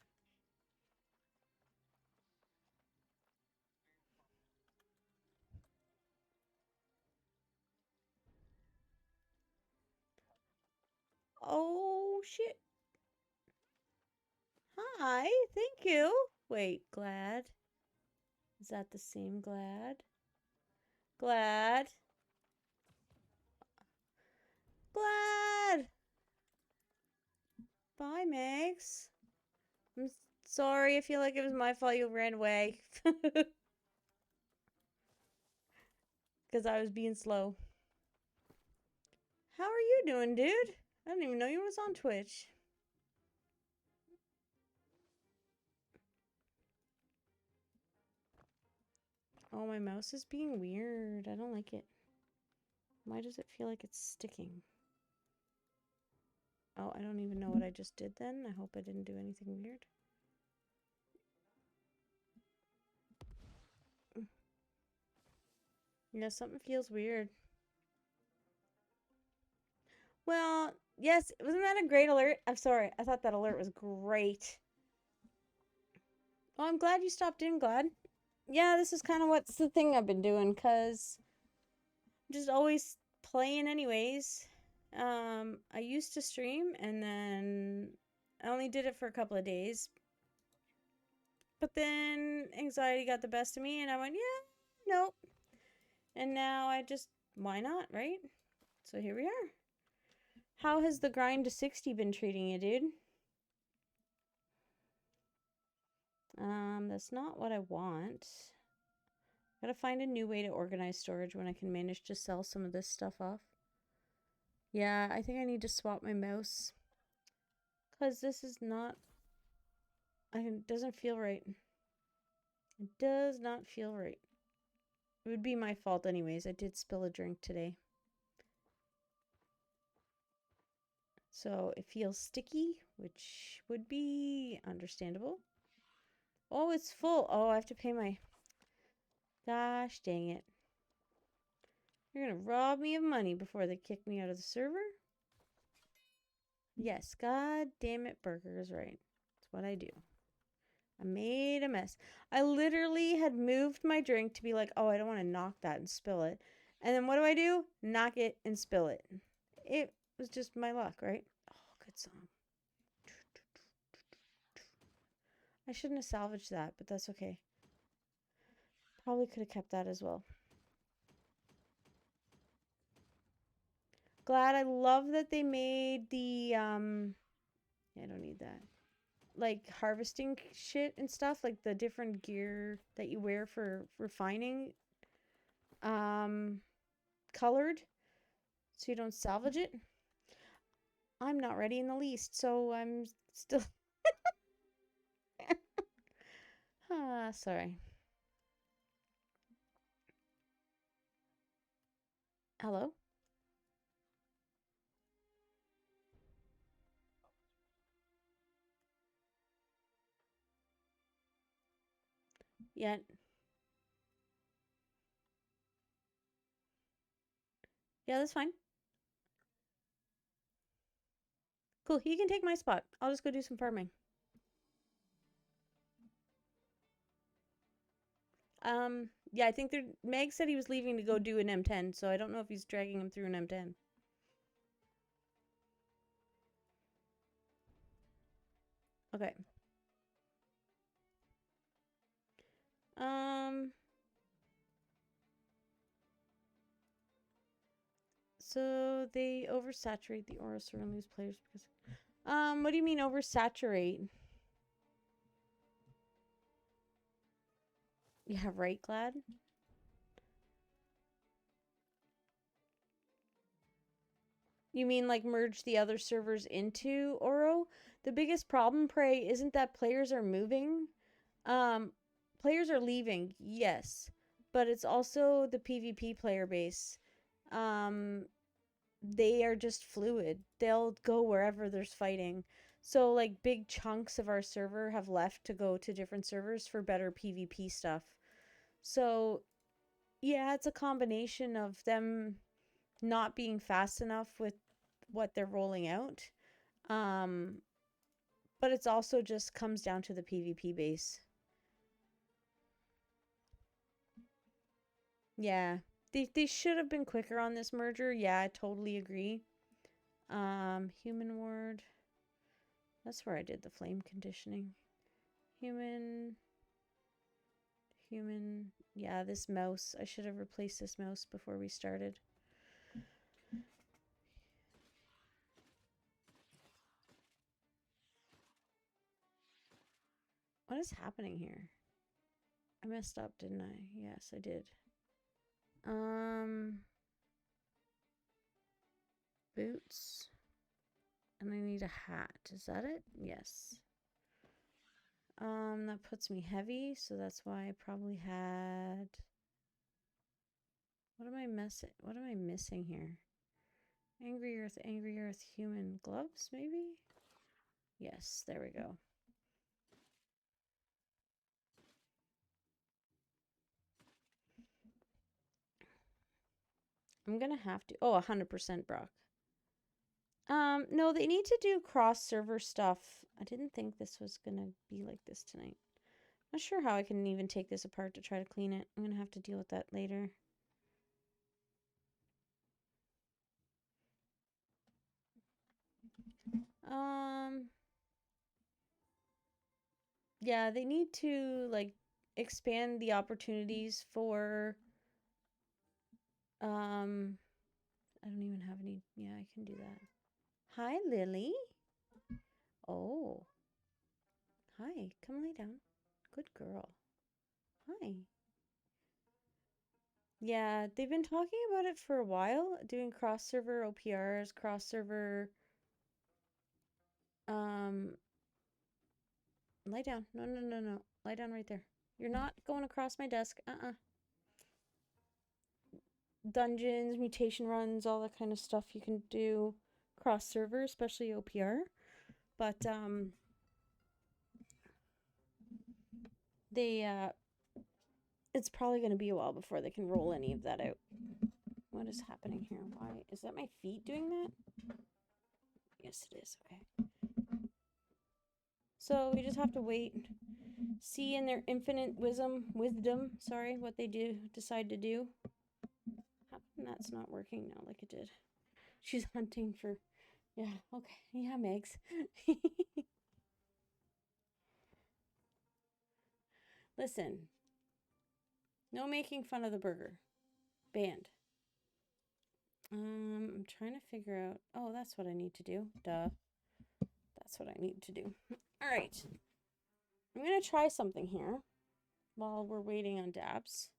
Oh, shit. Hi, thank you. Wait, Glad? Is that the same Glad? Glad? Glad! Bye, Megs. I'm Sorry, I feel like it was my fault you ran away. Because I was being slow. How are you doing, dude? I didn't even know you was on Twitch. Oh, my mouse is being weird. I don't like it. Why does it feel like it's sticking? Oh, I don't even know what I just did then. I hope I didn't do anything weird. Yeah, something feels weird. Well, yes, wasn't that a great alert? I'm sorry. I thought that alert was great. Oh, I'm glad you stopped in, Glad. Yeah, this is kind of what's the thing I've been doing, because I'm just always playing anyways. I used to stream, and then I only did it for a couple of days. But then anxiety got the best of me, and I went, yeah, nope. And now I just, why not, right? So here we are. How has the grind to 60 been treating you, dude? That's not what I want. Gotta find a new way to organize storage when I can manage to sell some of this stuff off. Yeah, I think I need to swap my mouse. Because this is not... It doesn't feel right. It does not feel right. It would be my fault anyways. I did spill a drink today. So it feels sticky, which would be understandable. Oh, it's full. Oh, I have to pay my... Gosh dang it. You're gonna rob me of money before they kick me out of the server? Yes, god damn it, Burger is right. That's what I do. I made a mess. I literally had moved my drink to be like, oh, I don't want to knock that and spill it. And then what do? Knock it and spill it. It was just my luck, right? Oh, good song. I shouldn't have salvaged that, but that's okay. Probably could have kept that as well. Glad. I love that they made the, I don't need that. Like harvesting shit and stuff, like the different gear that you wear for refining, colored, so you don't salvage it. I'm not ready in the least, so I'm still... sorry. Hello? Yeah. Yeah, that's fine. Cool, you can take my spot. I'll just go do some farming. Yeah, I think Meg said he was leaving to go do an M10, so I don't know if he's dragging him through an M10. Okay. So they oversaturate the aura and lose players because... what do you mean oversaturate? Yeah, right, Glad? You mean like merge the other servers into Oro? The biggest problem, Prey, isn't that players are moving. Players are leaving, yes. But it's also the PvP player base. They are just fluid. They'll go wherever there's fighting. So like big chunks of our server have left to go to different servers for better PvP stuff. So yeah, it's a combination of them not being fast enough with what they're rolling out. But it's also just comes down to the PvP base. Yeah. They should have been quicker on this merger. Yeah, I totally agree. Human ward. That's where I did the flame conditioning. Human. Yeah, this mouse. I should have replaced this mouse before we started. What is happening here? I messed up, didn't I? Yes, I did. Boots. And I need a hat. Is that it? Yes. That puts me heavy, so that's why I probably had... What am I missing here? Angry Earth, human gloves, maybe? Yes, there we go. I'm gonna have to... Oh, 100% Brock. No, they need to do cross-server stuff. I didn't think this was gonna be like this tonight. Not sure how I can even take this apart to try to clean it. I'm gonna have to deal with that later. Yeah, they need to, like, expand the opportunities for, I don't even have any, yeah, I can do that. Hi, Lily. Oh. Hi, come lay down. Good girl. Hi. Yeah, they've been talking about it for a while, doing cross-server OPRs, cross-server, lie down. No, no, no, no. Lie down right there. You're not going across my desk. Dungeons, mutation runs, all that kind of stuff you can do cross-server, especially OPR. But, it's probably going to be a while before they can roll any of that out. What is happening here? Why? Is that my feet doing that? Yes, it is. Okay. So we just have to wait, see in their infinite wisdom, what they decide to do. How come that's not working now like it did? She's hunting for, yeah, okay. Yeah, Megs. Listen, no making fun of the burger. Banned. I'm trying to figure out, oh, that's what I need to do. Duh. That's what I need to do. All right. I'm going to try something here while we're waiting on Dabs.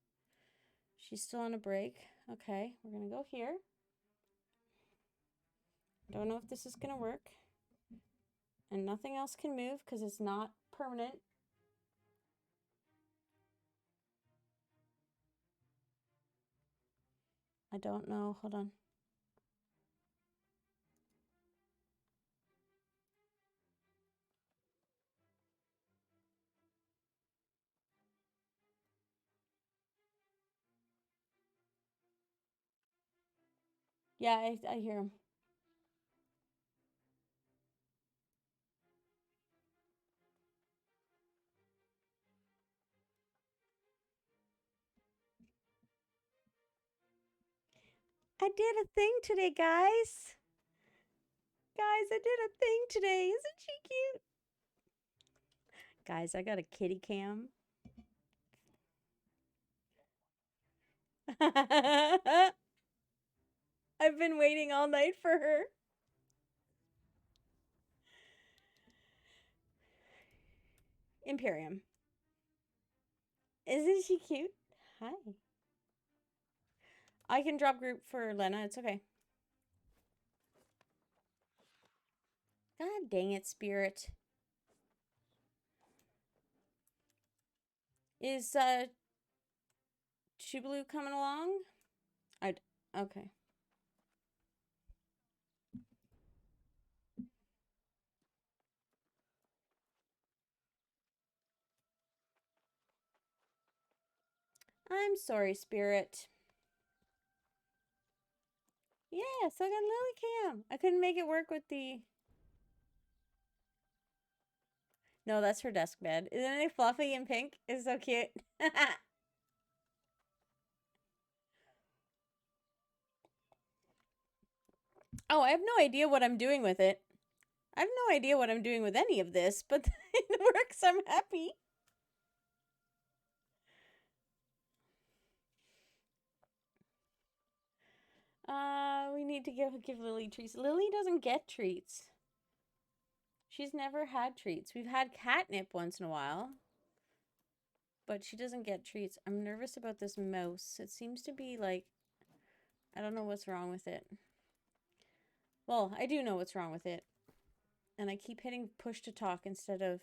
She's still on a break. Okay, we're going to go here. Don't know if this is going to work. And nothing else can move because it's not permanent. I don't know. Hold on. Yeah, I hear him. I did a thing today, guys. Guys, I did a thing today. Isn't she cute? Guys, I got a kitty cam. I've been waiting all night for her. Imperium. Isn't she cute? Hi. I can drop group for Lena. It's okay. God dang it, Spirit. Is Chubaloo coming along? Okay. I'm sorry, Spirit. Yeah, so I got Lily Cam. I couldn't make it work with the... No, that's her desk bed. Isn't it fluffy and pink? It's so cute. Oh, I have no idea what I'm doing with it. I have no idea what I'm doing with any of this, but it works. I'm happy. We need to give Lily treats. Lily doesn't get treats. She's never had treats. We've had catnip once in a while. but she doesn't get treats. I'm nervous about this mouse. It seems to be like, I don't know what's wrong with it. Well, I do know what's wrong with it. And I keep hitting push to talk instead of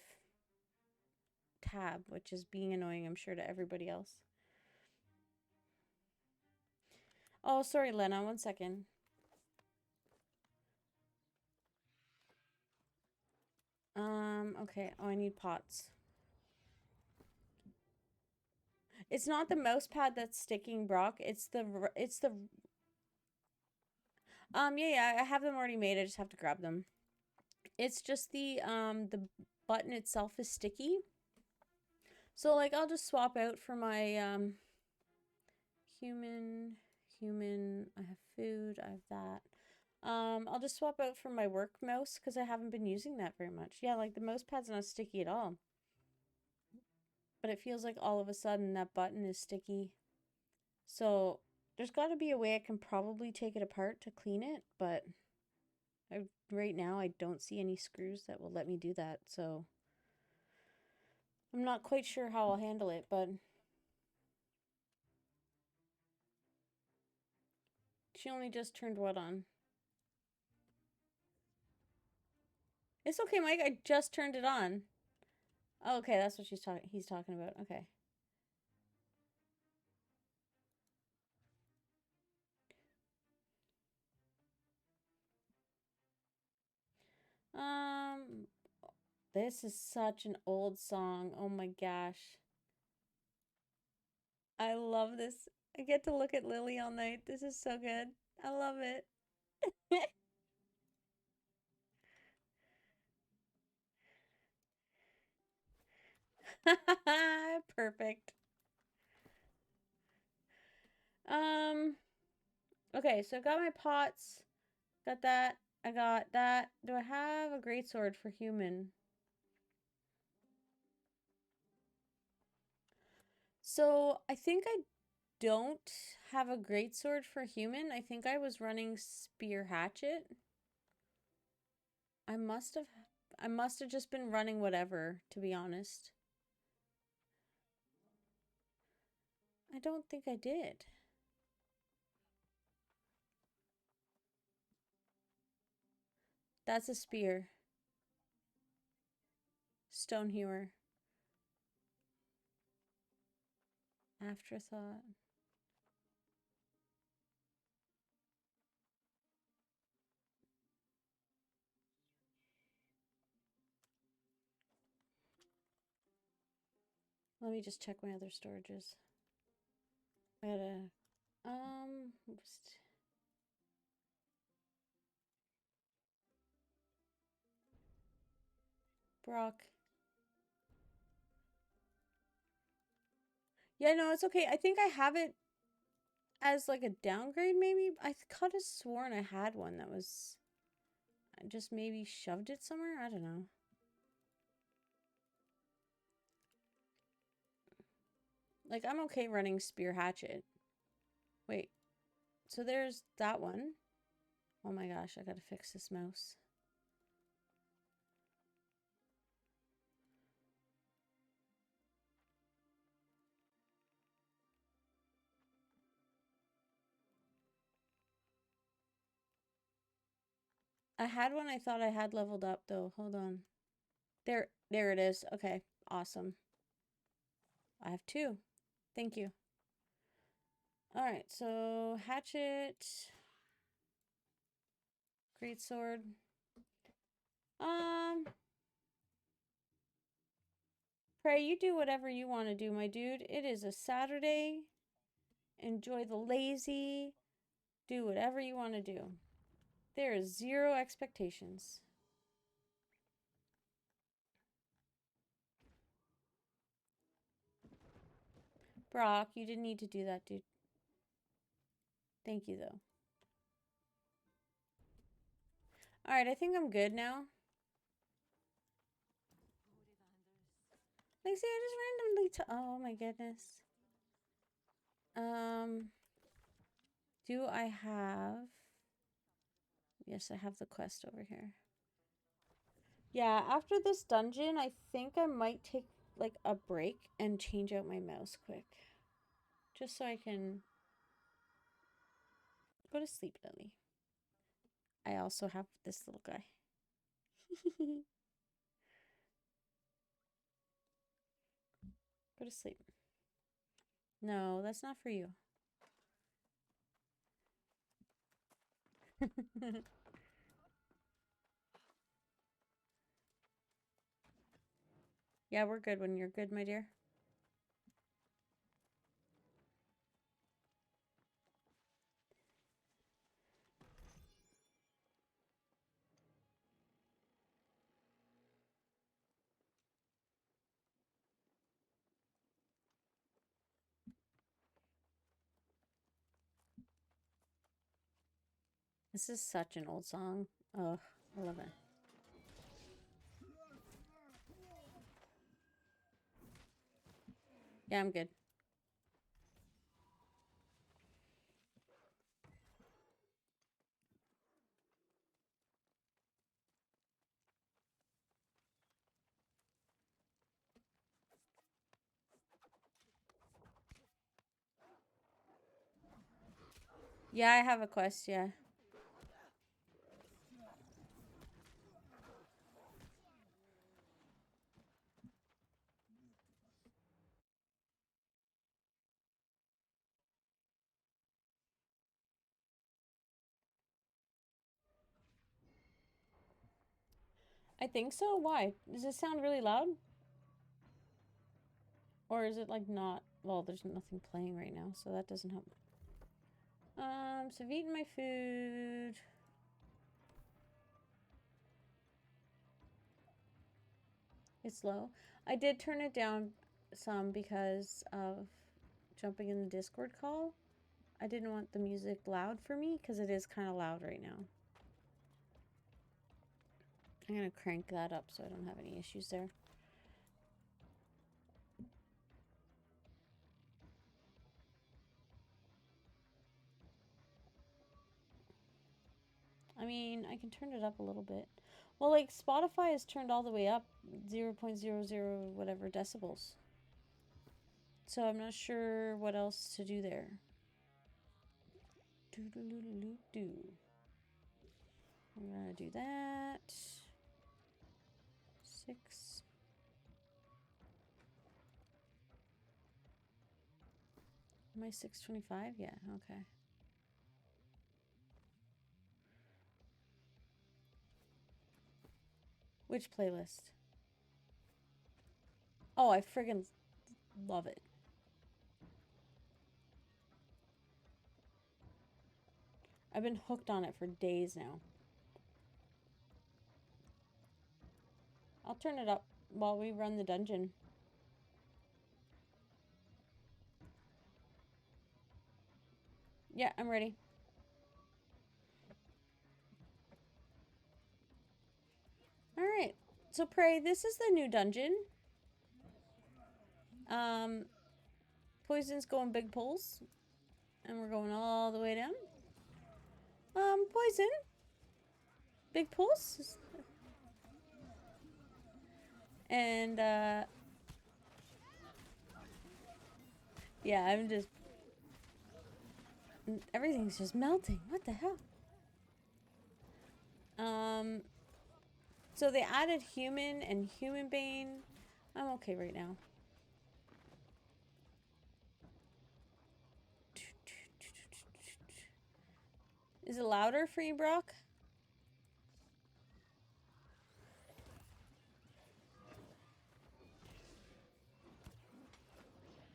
tab, which is being annoying, I'm sure, to everybody else. Oh, sorry, Lena. 1 second. Okay. Oh, I need pots. It's not the mouse pad that's sticking, Brock. It's the yeah, I have them already made. I just have to grab them. It's just the button itself is sticky. So like I'll just swap out for my human, I have food, I have that. I'll just swap out for my work mouse because I haven't been using that very much. Yeah, like the mouse pad's not sticky at all. But it feels like all of a sudden that button is sticky. So there's got to be a way I can probably take it apart to clean it, but right now I don't see any screws that will let me do that. So I'm not quite sure how I'll handle it, but she only just turned what on? It's okay, Mike. I just turned it on. Oh, okay, that's what he's talking about. Okay. This is such an old song. Oh my gosh. I love this. I get to look at Lily all night. This is so good. I love it. Perfect. Okay, so I got my pots. Got that. I got that. Do I have a greatsword for human? So I think I don't have a greatsword for human. I think I was running spear hatchet. I must have just been running whatever, to be honest. I don't think I did. That's a spear. Stone hewer. Afterthought. Let me just check my other storages. I gotta oops. Brock. Yeah, no, it's okay. I think I have it as like a downgrade, maybe. I could have sworn I had one that was. I just maybe shoved it somewhere. I don't know. Like, I'm okay running spear hatchet. Wait. So there's that one. Oh my gosh, I gotta fix this mouse. I had one I thought I had leveled up though. Hold on. There it is. Okay, awesome. I have two. Thank you. All right, so hatchet, greatsword. Pray you do whatever you want to do, my dude. It is a Saturday. Enjoy the lazy. Do whatever you want to do. There is zero expectations. Brock, you didn't need to do that, dude. Thank you, though. Alright, I think I'm good now. Like, see, I just randomly oh my goodness. Do I have... Yes, I have the quest over here. Yeah, after this dungeon, I think I might take... like a break and change out my mouse quick. Just so I can go to sleep, Lily. I also have this little guy. Go to sleep. No, that's not for you. Yeah, we're good when you're good, my dear. This is such an old song. Oh, I love it. Yeah, I'm good. Yeah, I have a quest, yeah. I think so. Why? Does it sound really loud? Or is it like not? Well, there's nothing playing right now, so that doesn't help. So I've eaten my food. It's low. I did turn it down some because of jumping in the Discord call. I didn't want the music loud for me because it is kind of loud right now. I'm going to crank that up so I don't have any issues there. I mean, I can turn it up a little bit. Well, like Spotify is turned all the way up 0.00 whatever decibels. So I'm not sure what else to do there. Do. I'm gonna do that. 6. Am I 625? Yeah, okay. Which playlist? Oh, I friggin' love it. I've been hooked on it for days now. I'll turn it up while we run the dungeon. Yeah, I'm ready. Alright. So Prey, this is the new dungeon. Poison's going big pulls. And we're going all the way down. Poison. Big pulls. And, yeah, I'm just... Everything's just melting. What the hell? So they added human and human bane. I'm okay right now. Is it louder for you, Brock?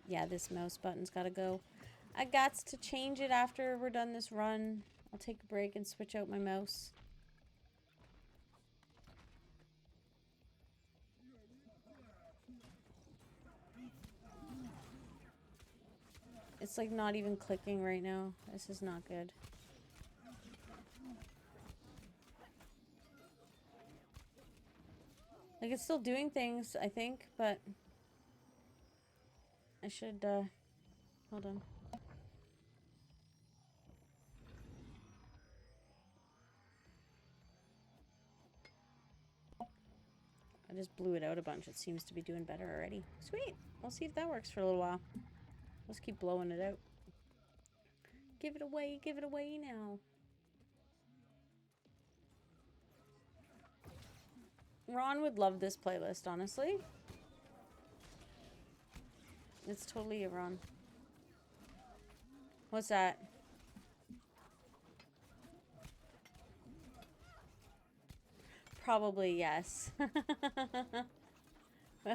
Yeah, this mouse button's gotta go. I got to change it after we're done this run. I'll take a break and switch out my mouse. It's like not even clicking right now. This is not good. Like it's still doing things, I think, but I should, hold on. I just blew it out a bunch. It seems to be doing better already. Sweet. We'll see if that works for a little while. Let's keep blowing it out. Give it away now. Ron would love this playlist, honestly. It's totally a Ron. What's that? Probably yes.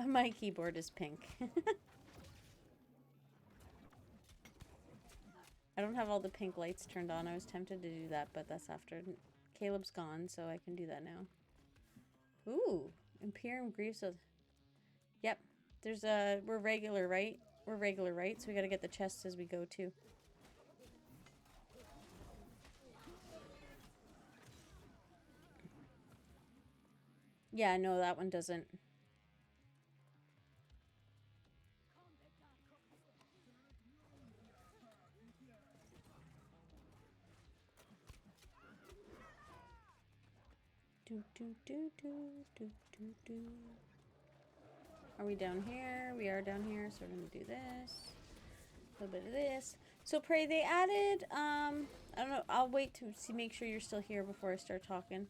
My keyboard is pink. I don't have all the pink lights turned on. I was tempted to do that, but that's after Caleb's gone, so I can do that now. Ooh, Imperium Greaves. Yep, there's a. We're regular, right? We're regular, right? So we gotta get the chests as we go too. Yeah, no, that one doesn't. Are we down here? We are down here, so we're gonna do this. A little bit of this. So pray they added, I don't know, I'll wait to see, make sure you're still here before I start talking.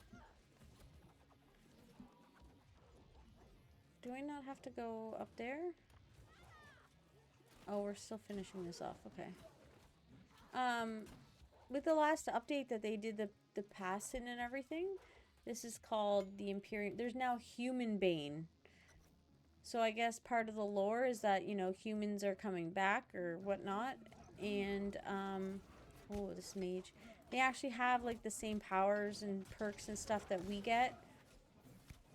Do I not have to go up there? Oh, we're still finishing this off, okay. With the last update that they did the passing and everything, this is called the Imperium. There's now Human Bane. So I guess part of the lore is that, you know, humans are coming back or whatnot. And, oh, this mage. They actually have, like, the same powers and perks and stuff that we get.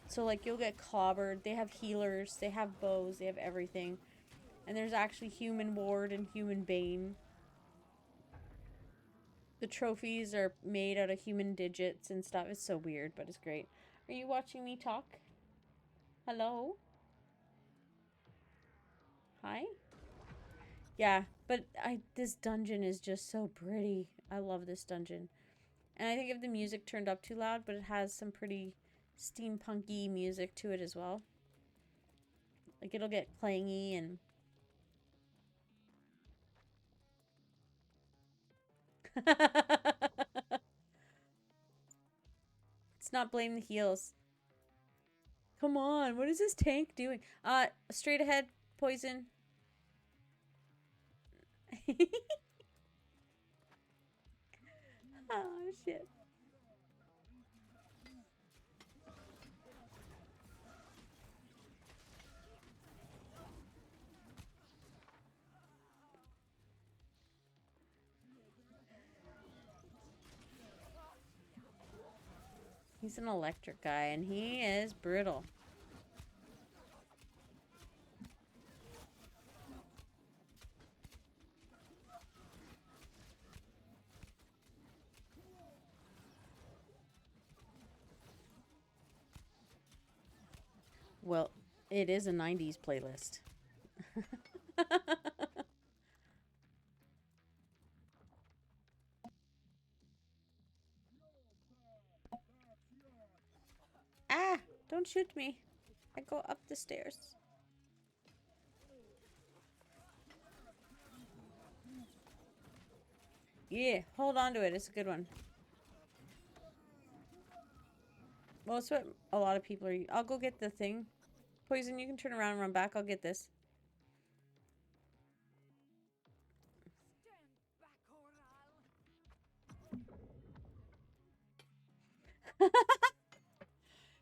So, like, you'll get clobbered. They have healers. They have bows. They have everything. And there's actually Human Ward and Human Bane. The trophies are made out of human digits and stuff. It's so weird, but it's great. Are you watching me talk? Hello? Hi? Yeah, but this dungeon is just so pretty. I love this dungeon. And I think if the music turned up too loud, but it has some pretty steampunky music to it as well. Like, it'll get clangy and... It's not blame the heals. Come on, what is this tank doing? Straight ahead, poison. Oh, shit. He's an electric guy, and he is brittle. Well, it is a 90s playlist. Ah! Don't shoot me. I go up the stairs. Yeah, hold on to it. It's a good one. Well, it's what a lot of people are... I'll go get the thing. Poison, you can turn around and run back. I'll get this.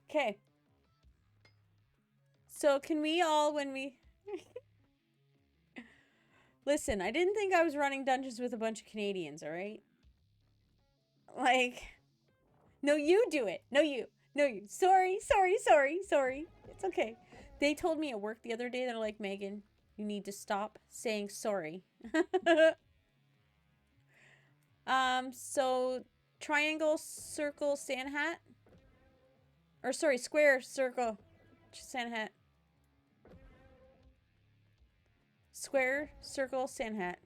Okay. So can we all, when we... Listen, I didn't think I was running dungeons with a bunch of Canadians, alright? Like... No, you do it. No, you. No, you. Sorry. It's okay. They told me at work the other day, they're like, Megan, you need to stop saying sorry. So triangle, circle, sand hat. Or sorry, square, circle, sand hat. Square, circle, sand hat.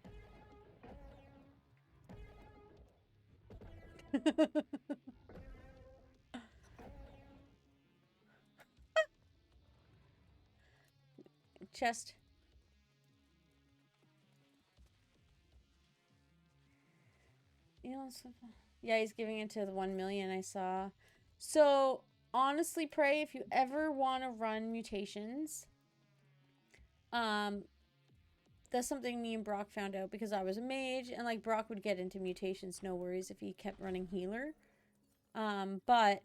chest. You know, yeah, he's giving it to the 1 million I saw. So, honestly, Prey, if you ever want to run mutations, that's something me and Brock found out because I was a mage, and like Brock would get into mutations, no worries if he kept running healer. But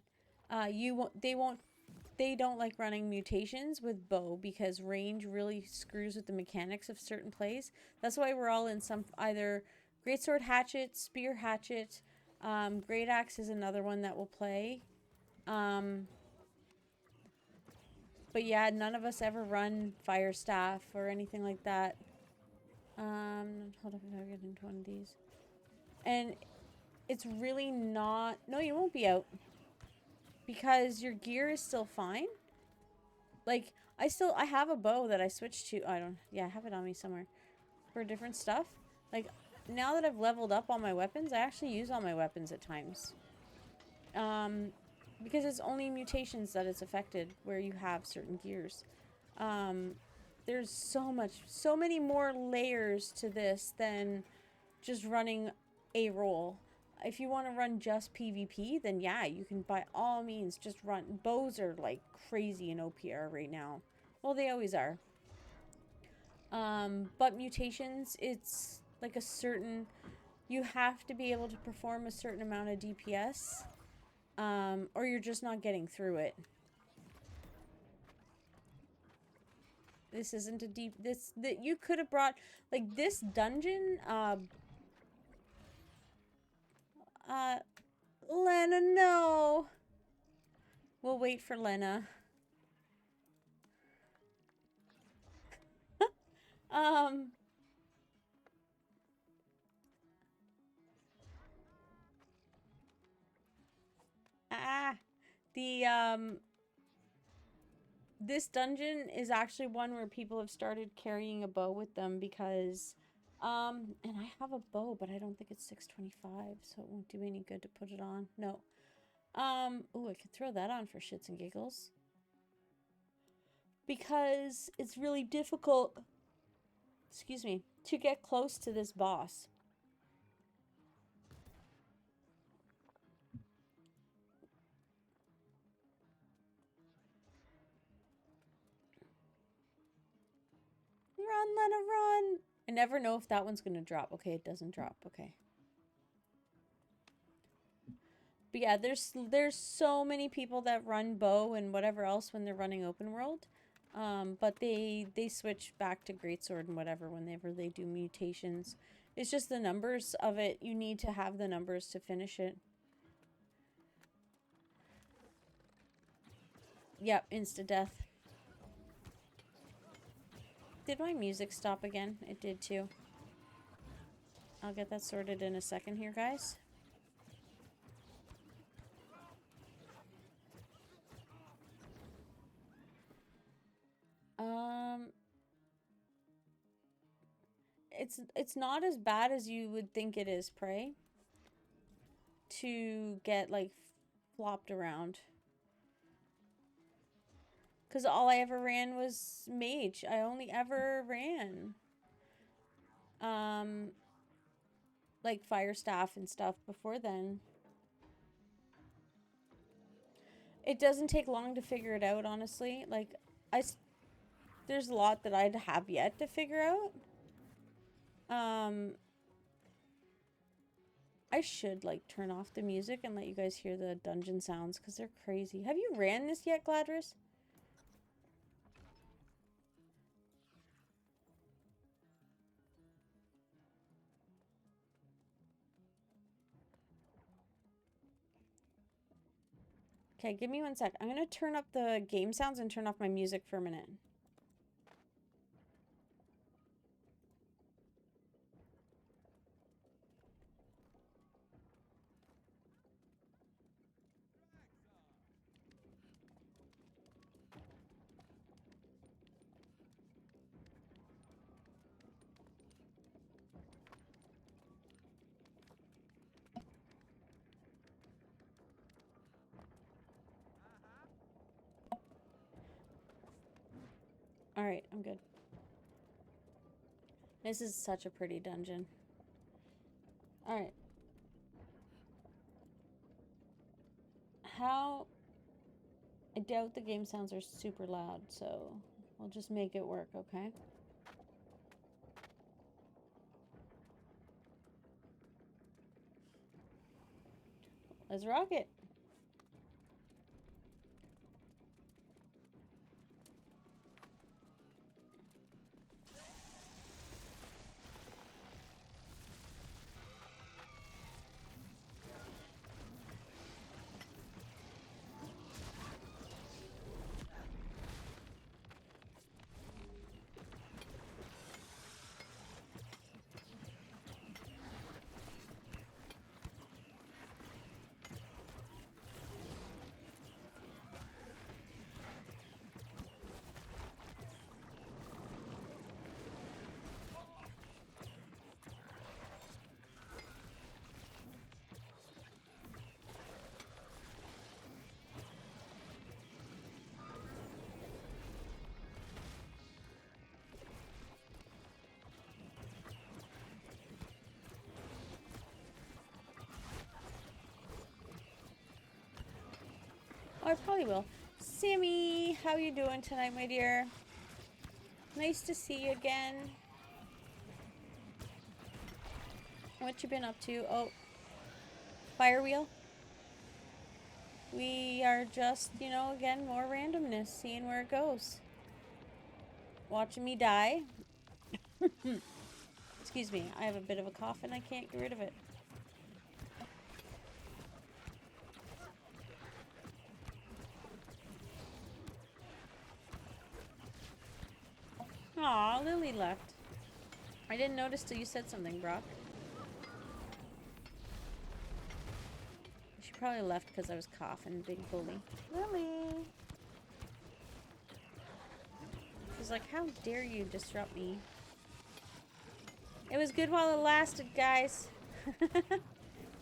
they don't like running mutations with bow because range really screws with the mechanics of certain plays. That's why we're all in some either greatsword hatchet, spear hatchet. Great axe is another one that will play. But yeah, none of us ever run fire staff or anything like that. Hold up if I get into one of these. And it's really not... No, you won't be out. Because your gear is still fine. Like, I have a bow that I switched to... I have it on me somewhere. For different stuff. Like, now that I've leveled up all my weapons, I actually use all my weapons at times. Because it's only mutations that it's affected where you have certain gears. There's so many more layers to this than just running a roll. If you want to run just PvP, then yeah, you can by all means just run. Bows are like crazy in OPR right now. Well, they always are. But mutations, it's like a certain... You have to be able to perform a certain amount of DPS. Or you're just not getting through it. This isn't a deep... That you could have brought... Like, this dungeon, Lena, no! We'll wait for Lena. This dungeon is actually one where people have started carrying a bow with them because, and I have a bow, but I don't think it's 625, so it won't do any good to put it on. No. Oh, I could throw that on for shits and giggles. Because it's really difficult, excuse me, to get close to this boss. Run, Lena, run! I never know if that one's gonna drop. Okay, it doesn't drop. Okay. But yeah, there's so many people that run bow and whatever else when they're running open world. But they switch back to greatsword and whatever whenever they do mutations. It's just the numbers of it. You need to have the numbers to finish it. Yep, insta-death. Did my music stop again? It did too. I'll get that sorted in a second here, guys. It's not as bad as you would think it is, Prey. To get, like, flopped around. Because all I ever ran was mage. I only ever ran like fire staff and stuff before then. It doesn't take long to figure it out, honestly. Like, there's a lot that I'd have yet to figure out. I should, like, turn off the music and let you guys hear the dungeon sounds, because they're crazy. Have you ran this yet, Gladris? Okay, give me 1 sec. I'm going to turn up the game sounds and turn off my music for a minute. Alright, I'm good. This is such a pretty dungeon. Alright. How... I doubt the game sounds are super loud, so I'll just make it work, okay? Let's rock it. Oh, I probably will. Sammy, how you doing tonight, my dear? Nice to see you again. What you been up to? Oh, fire wheel. We are just, you know, again, more randomness, seeing where it goes. Watching me die. Excuse me, I have a bit of a cough and I can't get rid of it. Aw, Lily left. I didn't notice till you said something, Brock. She probably left because I was coughing, big bully. Lily! She's like, how dare you disrupt me? It was good while it lasted, guys.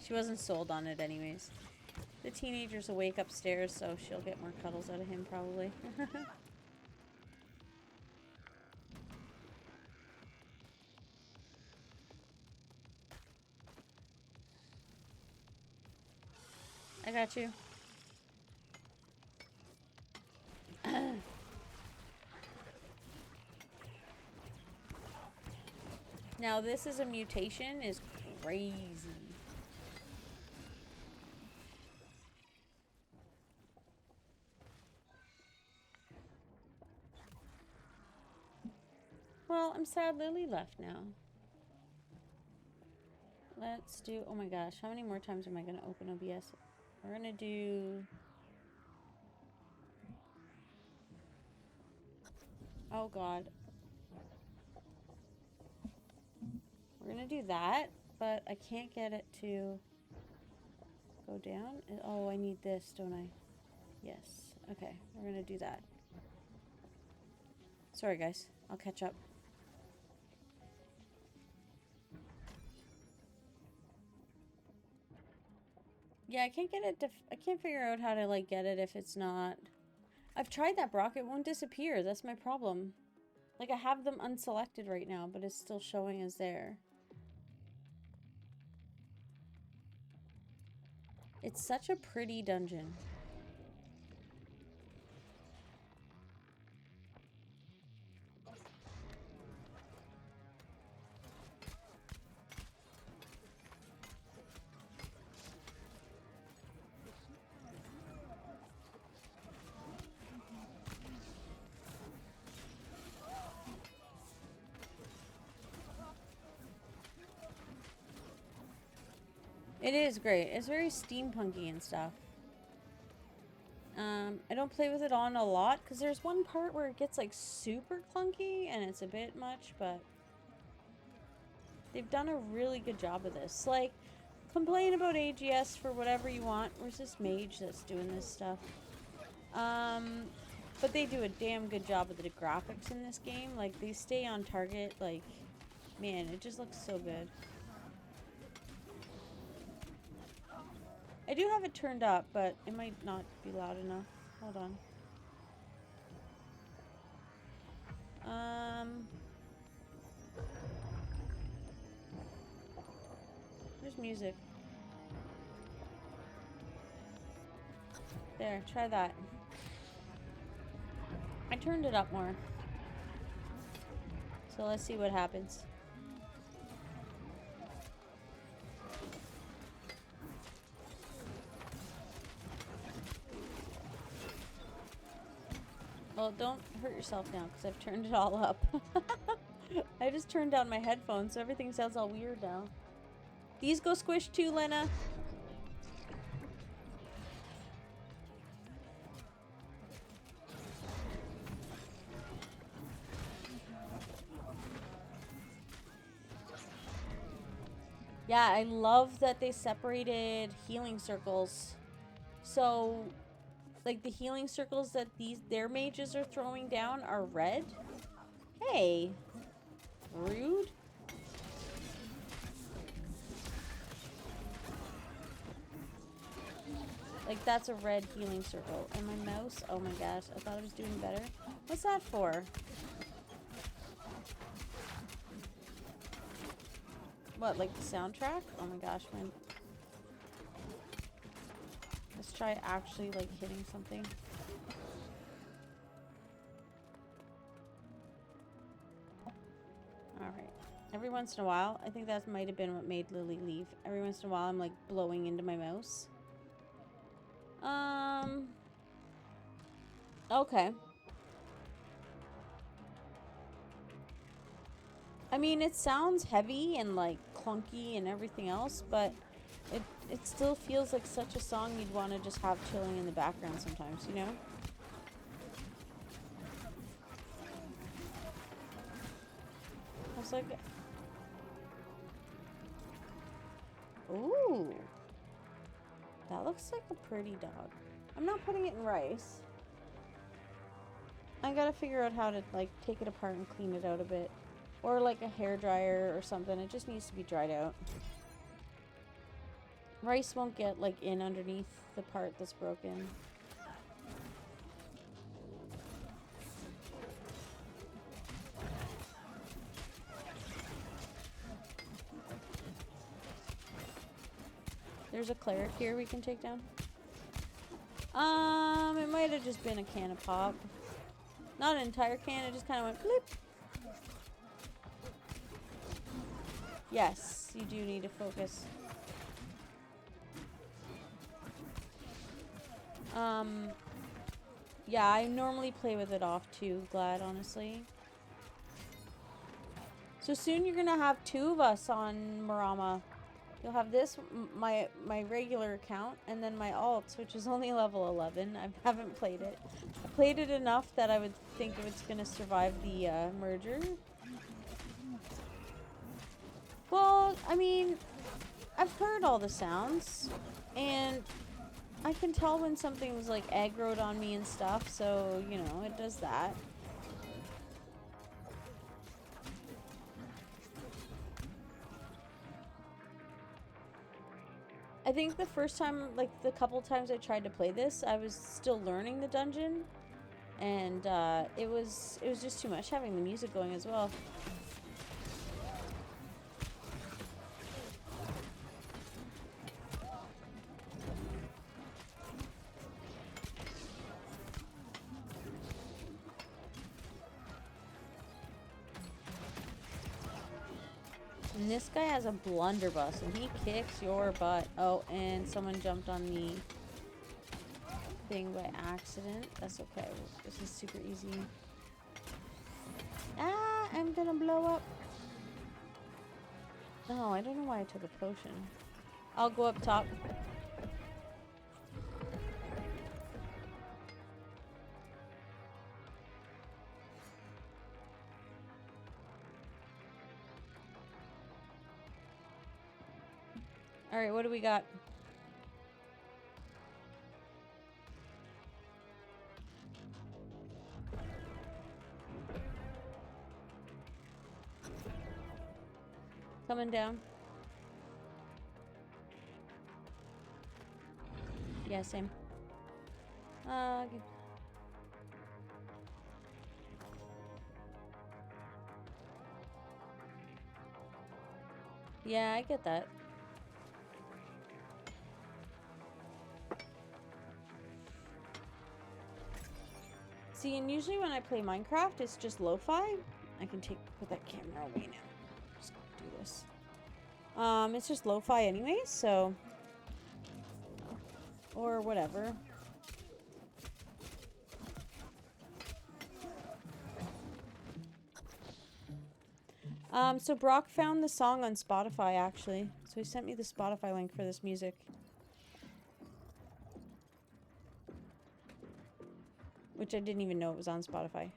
She wasn't sold on it anyways. The teenager's awake upstairs, so she'll get more cuddles out of him probably. I got you. Now this is a mutation is crazy. Well, I'm sad Lily left now. Let's do, oh my gosh, how many more times am I going to open OBS? We're going to do, oh god. We're going to do that, but I can't get it to go down. Oh, I need this, don't I? Yes. Okay, we're going to do that. Sorry guys, I'll catch up. Yeah, I can't get it to, I can't figure out how to like get it if it's not. I've tried that, Brock. It won't disappear. That's my problem. Like I have them unselected right now, but it's still showing as there. It's such a pretty dungeon. It is great. It's very steampunky and stuff. I don't play with it on a lot because there's one part where it gets like super clunky and it's a bit much, but they've done a really good job of this. Like, complain about AGS for whatever you want. Where's this mage that's doing this stuff? But they do a damn good job of the graphics in this game. Like, they stay on target. Like, man, it just looks so good. I do have it turned up, but it might not be loud enough. Hold on. Where's music? There, try that. I turned it up more. So let's see what happens. Well, don't hurt yourself now, because I've turned it all up. I just turned down my headphones, so everything sounds all weird now. These go squish too, Lena. Yeah, I love that they separated healing circles. So, like, the healing circles that their mages are throwing down are red. Hey. Rude. Like, that's a red healing circle. And my mouse, oh my gosh, I thought I was doing better. What's that for? What, like the soundtrack? Oh my gosh, man. Let's try actually, like, hitting something. Alright. Every once in a while, I think that might have been what made Lily leave. Every once in a while, I'm, like, blowing into my mouse. Okay. I mean, it sounds heavy and, like, clunky and everything else, but it still feels like such a song you'd want to just have chilling in the background sometimes, you know? I was like... Ooh. That looks like a pretty dog. I'm not putting it in rice. I gotta figure out how to, like, take it apart and clean it out a bit. Or, like, a hairdryer or something. It just needs to be dried out. Rice won't get, like, in underneath the part that's broken. There's a cleric here we can take down. It might have just been a can of pop. Not an entire can, it just kind of went blip. Yes, you do need to focus. Yeah, I normally play with it off too, Glad, honestly. So soon you're gonna have two of us on Marama. You'll have this, my regular account, and then my alt, which is only level 11. I haven't played it. I played it enough that I would think it's gonna survive the merger. Well, I mean, I've heard all the sounds, and I can tell when something's like aggroed on me and stuff, so, you know, it does that. I think the first time, like the couple times I tried to play this, I was still learning the dungeon, and it was just too much having the music going as well. And this guy has a blunderbuss, and he kicks your butt. Oh, and someone jumped on the thing by accident. That's okay. This is super easy. Ah, I'm gonna blow up. Oh, I don't know why I took a potion. I'll go up top. Alright, what do we got? Coming down. Yeah, same. Okay. Yeah, I get that. See, and usually when I play Minecraft, it's just lo-fi. I can put that camera away now. Just do this. It's just lo-fi anyway, so... Or whatever. So Brock found the song on Spotify, actually. So he sent me the Spotify link for this music. Which I didn't even know it was on Spotify.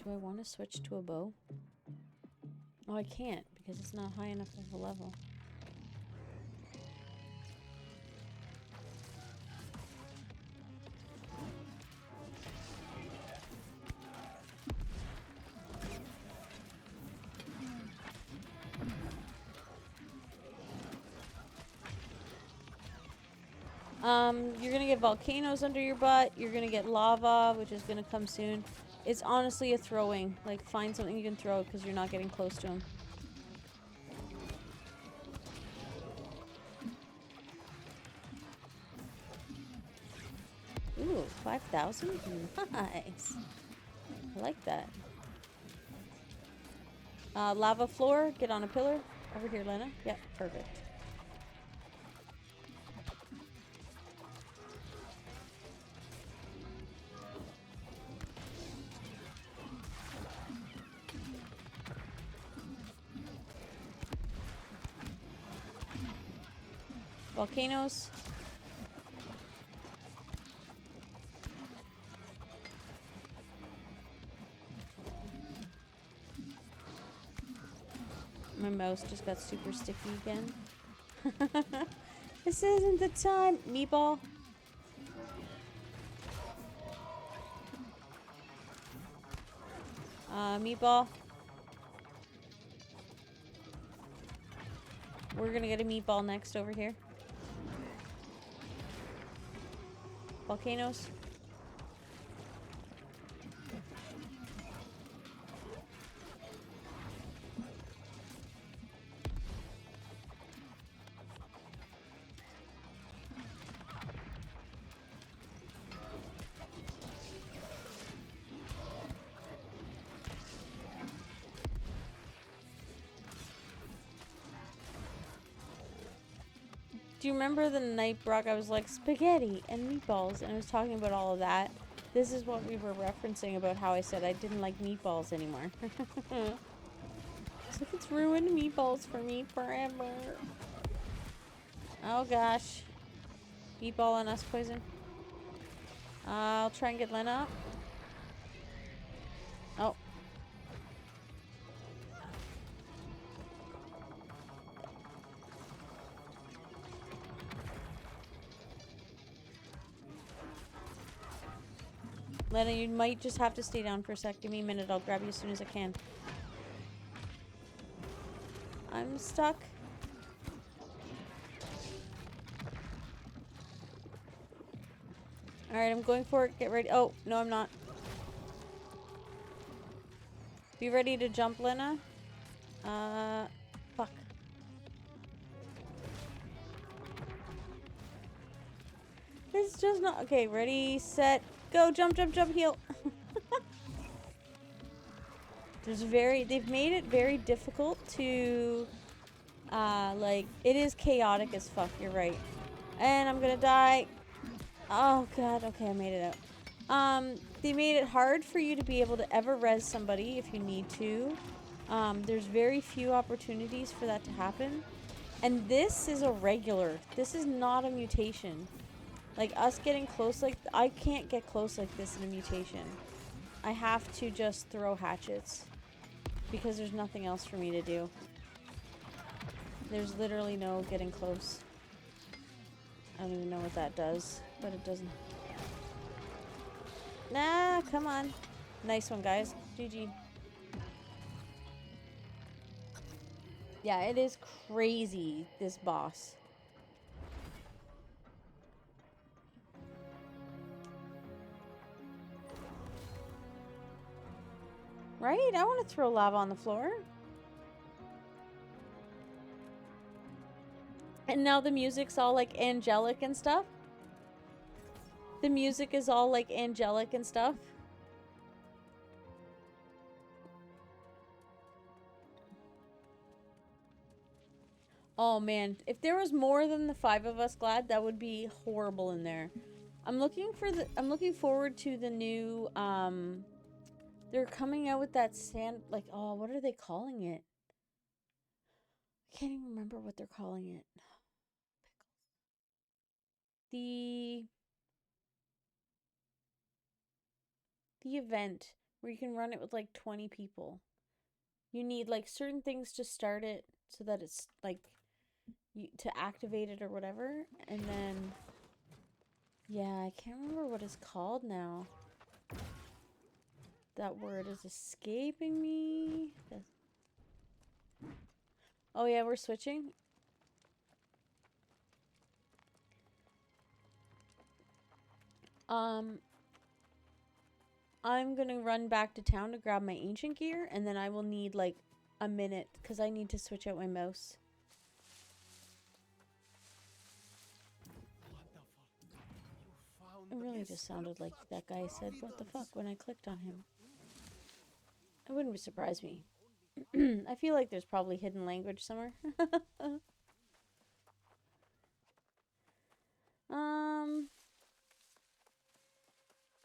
Do I want to switch to a bow? Oh, I can't because it's not high enough of a level. You're gonna get volcanoes under your butt. You're gonna get lava, which is gonna come soon. It's honestly a throwing. Like, find something you can throw because you're not getting close to them. Ooh, 5,000? Nice. I like that. Lava floor, get on a pillar. Over here, Lena. Yep, perfect. Volcanoes. My mouse just got super sticky again. This isn't the time. Meatball. Meatball. We're gonna get a meatball next over here. Volcanoes. Do you remember the night, Brock, I was like, spaghetti and meatballs, and I was talking about all of that? This is what we were referencing about how I said I didn't like meatballs anymore. It's like, it's ruined meatballs for me forever. Oh gosh. Meatball on us poison. I'll try and get Lena up. Oh. Lena, you might just have to stay down for a sec. Give me a minute. I'll grab you as soon as I can. I'm stuck. Alright, I'm going for it. Get ready. Oh, no, I'm not. Be ready to jump, Lena. Fuck. It's just not... Okay, ready, set, go. Jump, jump, jump, heal. They've made it very difficult to, like, it is chaotic as fuck, you're right. And I'm gonna die. Oh, God, okay, I made it out. They made it hard for you to be able to ever res somebody if you need to. There's very few opportunities for that to happen. And this is a regular. This is not a mutation. Like, us getting close, like, I can't get close like this in a mutation. I have to just throw hatchets. Because there's nothing else for me to do. There's literally no getting close. I don't even know what that does, but it doesn't. Nah, come on. Nice one, guys. GG. Yeah, it is crazy, this boss. Right? I want to throw lava on the floor. And now the music's all like angelic and stuff. The music is all like angelic and stuff. Oh man, if there was more than the 5 of us, Glad, that would be horrible in there. I'm looking forward to the new they're coming out with that sand, like, oh, what are they calling it? I can't even remember what they're calling it. The event where you can run it with like 20 people. You need like certain things to start it so that it's like to activate it or whatever, and then yeah, I can't remember what it's called now. That word is escaping me. Oh yeah, we're switching. I'm gonna run back to town to grab my ancient gear, and then I will need like a minute because I need to switch out my mouse. It really just sounded like that guy said, "What the fuck," when I clicked on him. It wouldn't surprise me. I feel like there's probably hidden language somewhere.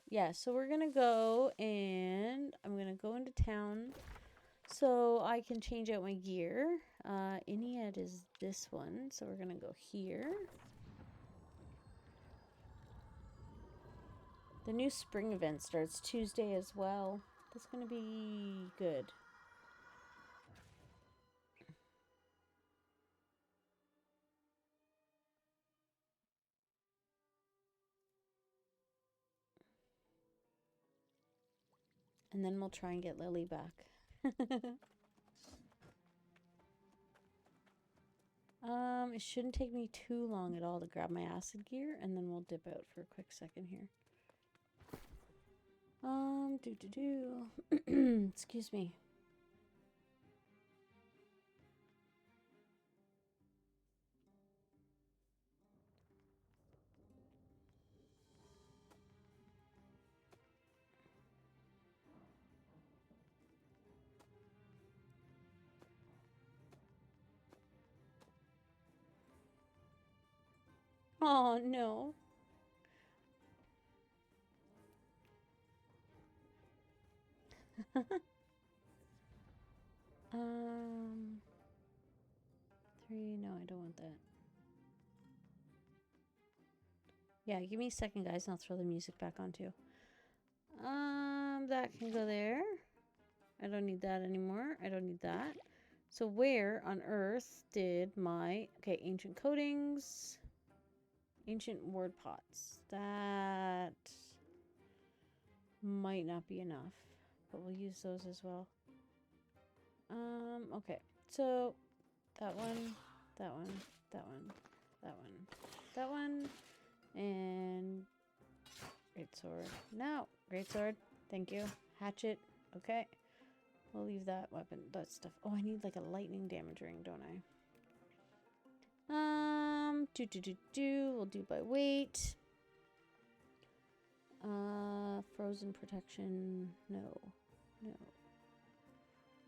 Yeah, so we're gonna go and I'm gonna go into town so I can change out my gear. Iniad is this one, so we're gonna go here. The new spring event starts Tuesday as well. That's gonna be good. And then we'll try and get Lily back. It shouldn't take me too long at all to grab my acid gear, and then we'll dip out for a quick second here. Excuse me. Oh, no. Three, no, I don't want that. Yeah, give me a second, guys, and I'll throw the music back on, too. That can go there. I don't need that anymore. I don't need that. So where on earth did my... Okay, ancient coatings... Ancient ward pots. That might not be enough, but we'll use those as well. Okay. So that one, that one, that one, that one, that one, and great sword. No, great sword. Thank you. Hatchet. Okay. We'll leave that weapon, that stuff. Oh, I need like a lightning damage ring, don't I? We'll do by weight. Frozen protection. No. No.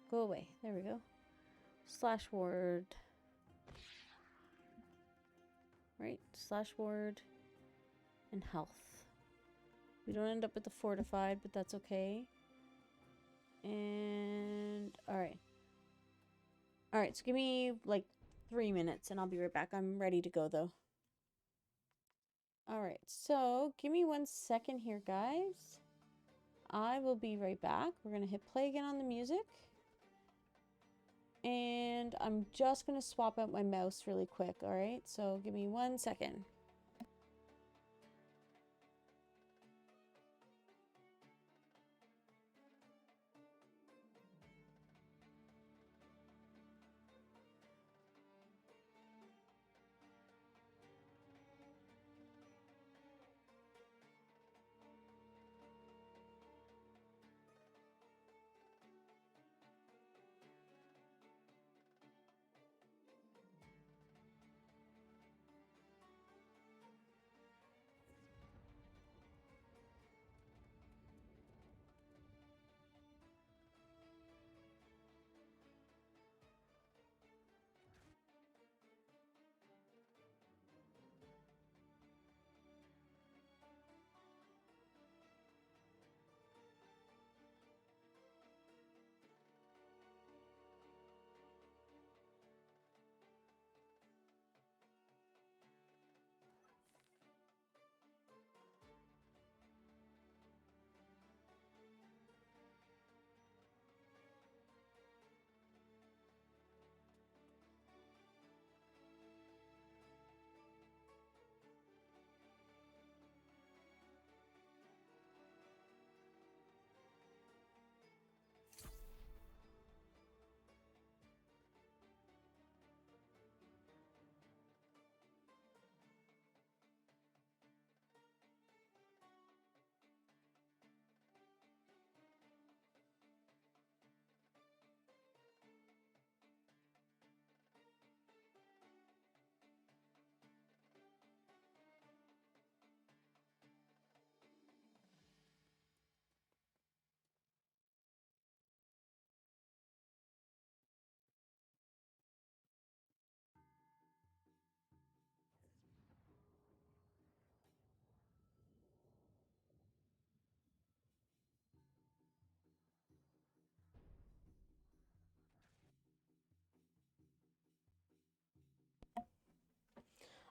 Go away. There we go. Slash ward. Right? Slash ward. And health. We don't end up with the fortified, but that's okay. And... Alright. Alright, so give me like 3 minutes and I'll be right back. I'm ready to go though. Alright, so give me 1 second here, guys. I will be right back. We're going to hit play again on the music. And I'm just going to swap out my mouse really quick, alright? So give me 1 second.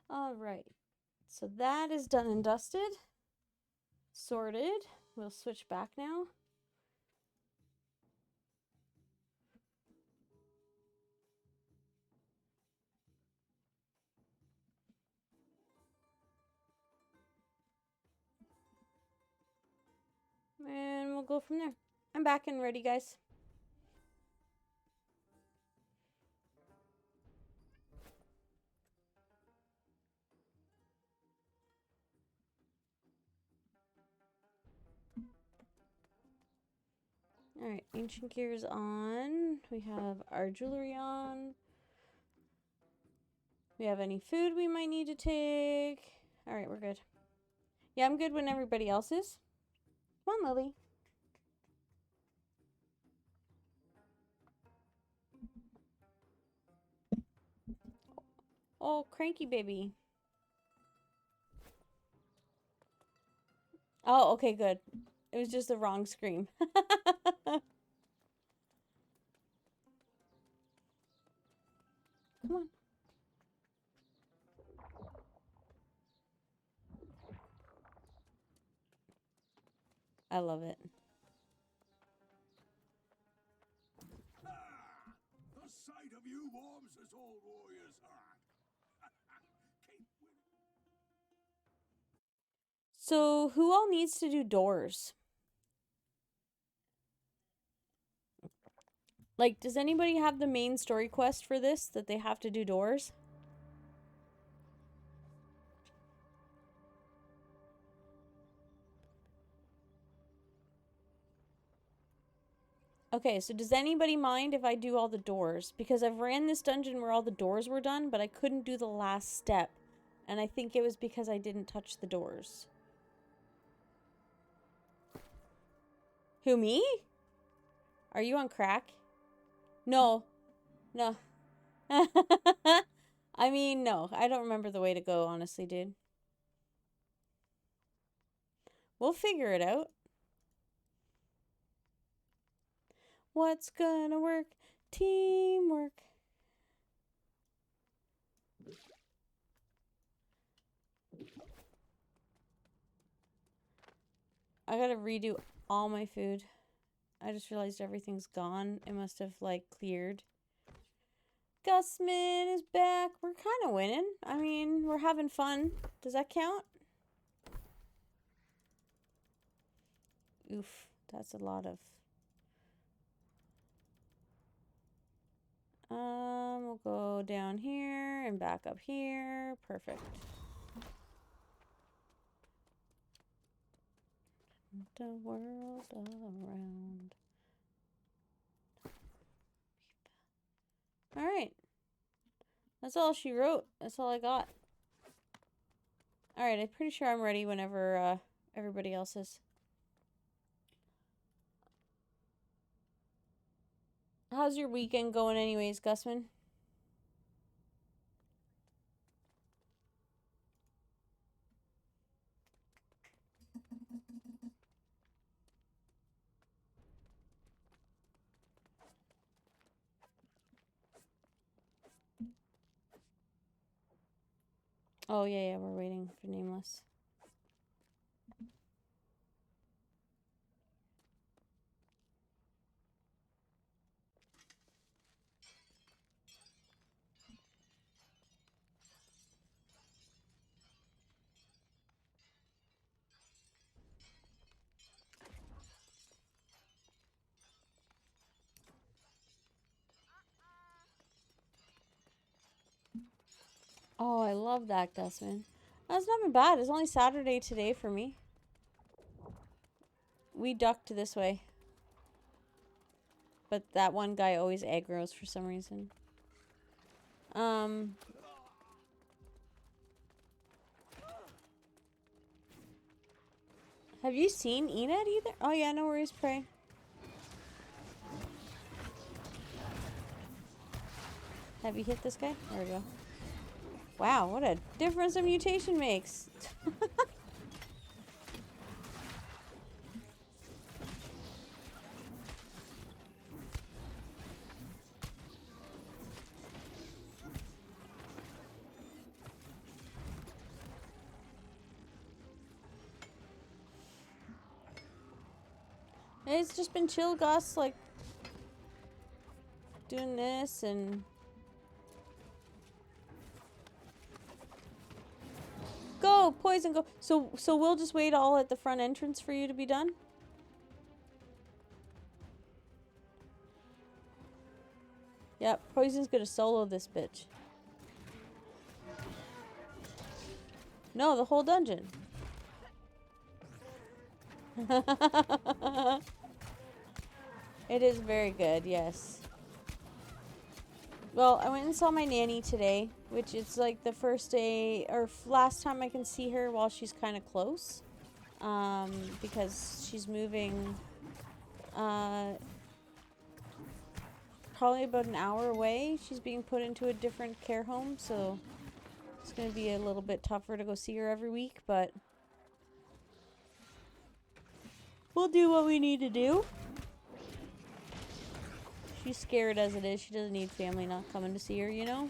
All right. So that is done and dusted. Sorted. We'll switch back now. And we'll go from there. I'm back and ready, guys. Alright, ancient gear is on. We have our jewelry on. We have any food we might need to take. Alright, we're good. Yeah, I'm good when everybody else is. Come on, Lily. Oh, cranky baby. Oh, okay, good. It was just the wrong scream. Come on. I love it. The sight of you warms this old warrior's heart. So, who all needs to do doors? Like, does anybody have the main story quest for this, that they have to do doors? Okay, so does anybody mind if I do all the doors? Because I've ran this dungeon where all the doors were done, but I couldn't do the last step. And I think it was because I didn't touch the doors. Who, me? Are you on crack? No. No. I mean, no. I don't remember the way to go, honestly, dude. We'll figure it out. What's gonna work? Teamwork. I gotta redo all my food. I just realized everything's gone. It must have, like, cleared. Gusman is back. We're kind of winning. I mean, we're having fun. Does that count? Oof, that's a lot of... We'll go down here and back up here. Perfect. The world around. Alright. That's all she wrote. That's all I got. Alright, I'm pretty sure I'm ready whenever everybody else is. How's your weekend going anyways, Gusman? Oh, yeah, we're waiting for Nameless. Oh, I love that, Gusman. That's not been bad. It's only Saturday today for me. We ducked this way. But that one guy always aggroes for some reason. Have you seen Enid either? Oh yeah, no worries, Prey. Have you hit this guy? There we go. Wow, what a difference a mutation makes. It's just been chill, Gus, like doing this and go, poison, go. So we'll just wait all at the front entrance for you to be done? Yep, poison's gonna solo this bitch. No, the whole dungeon. It is very good, yes. Well, I went and saw my nanny today, which is like the first day or last time I can see her while she's kind of close. Because she's moving probably about an hour away. She's being put into a different care home, so it's going to be a little bit tougher to go see her every week, but we'll do what we need to do. She's scared as it is. She doesn't need family not coming to see her, you know?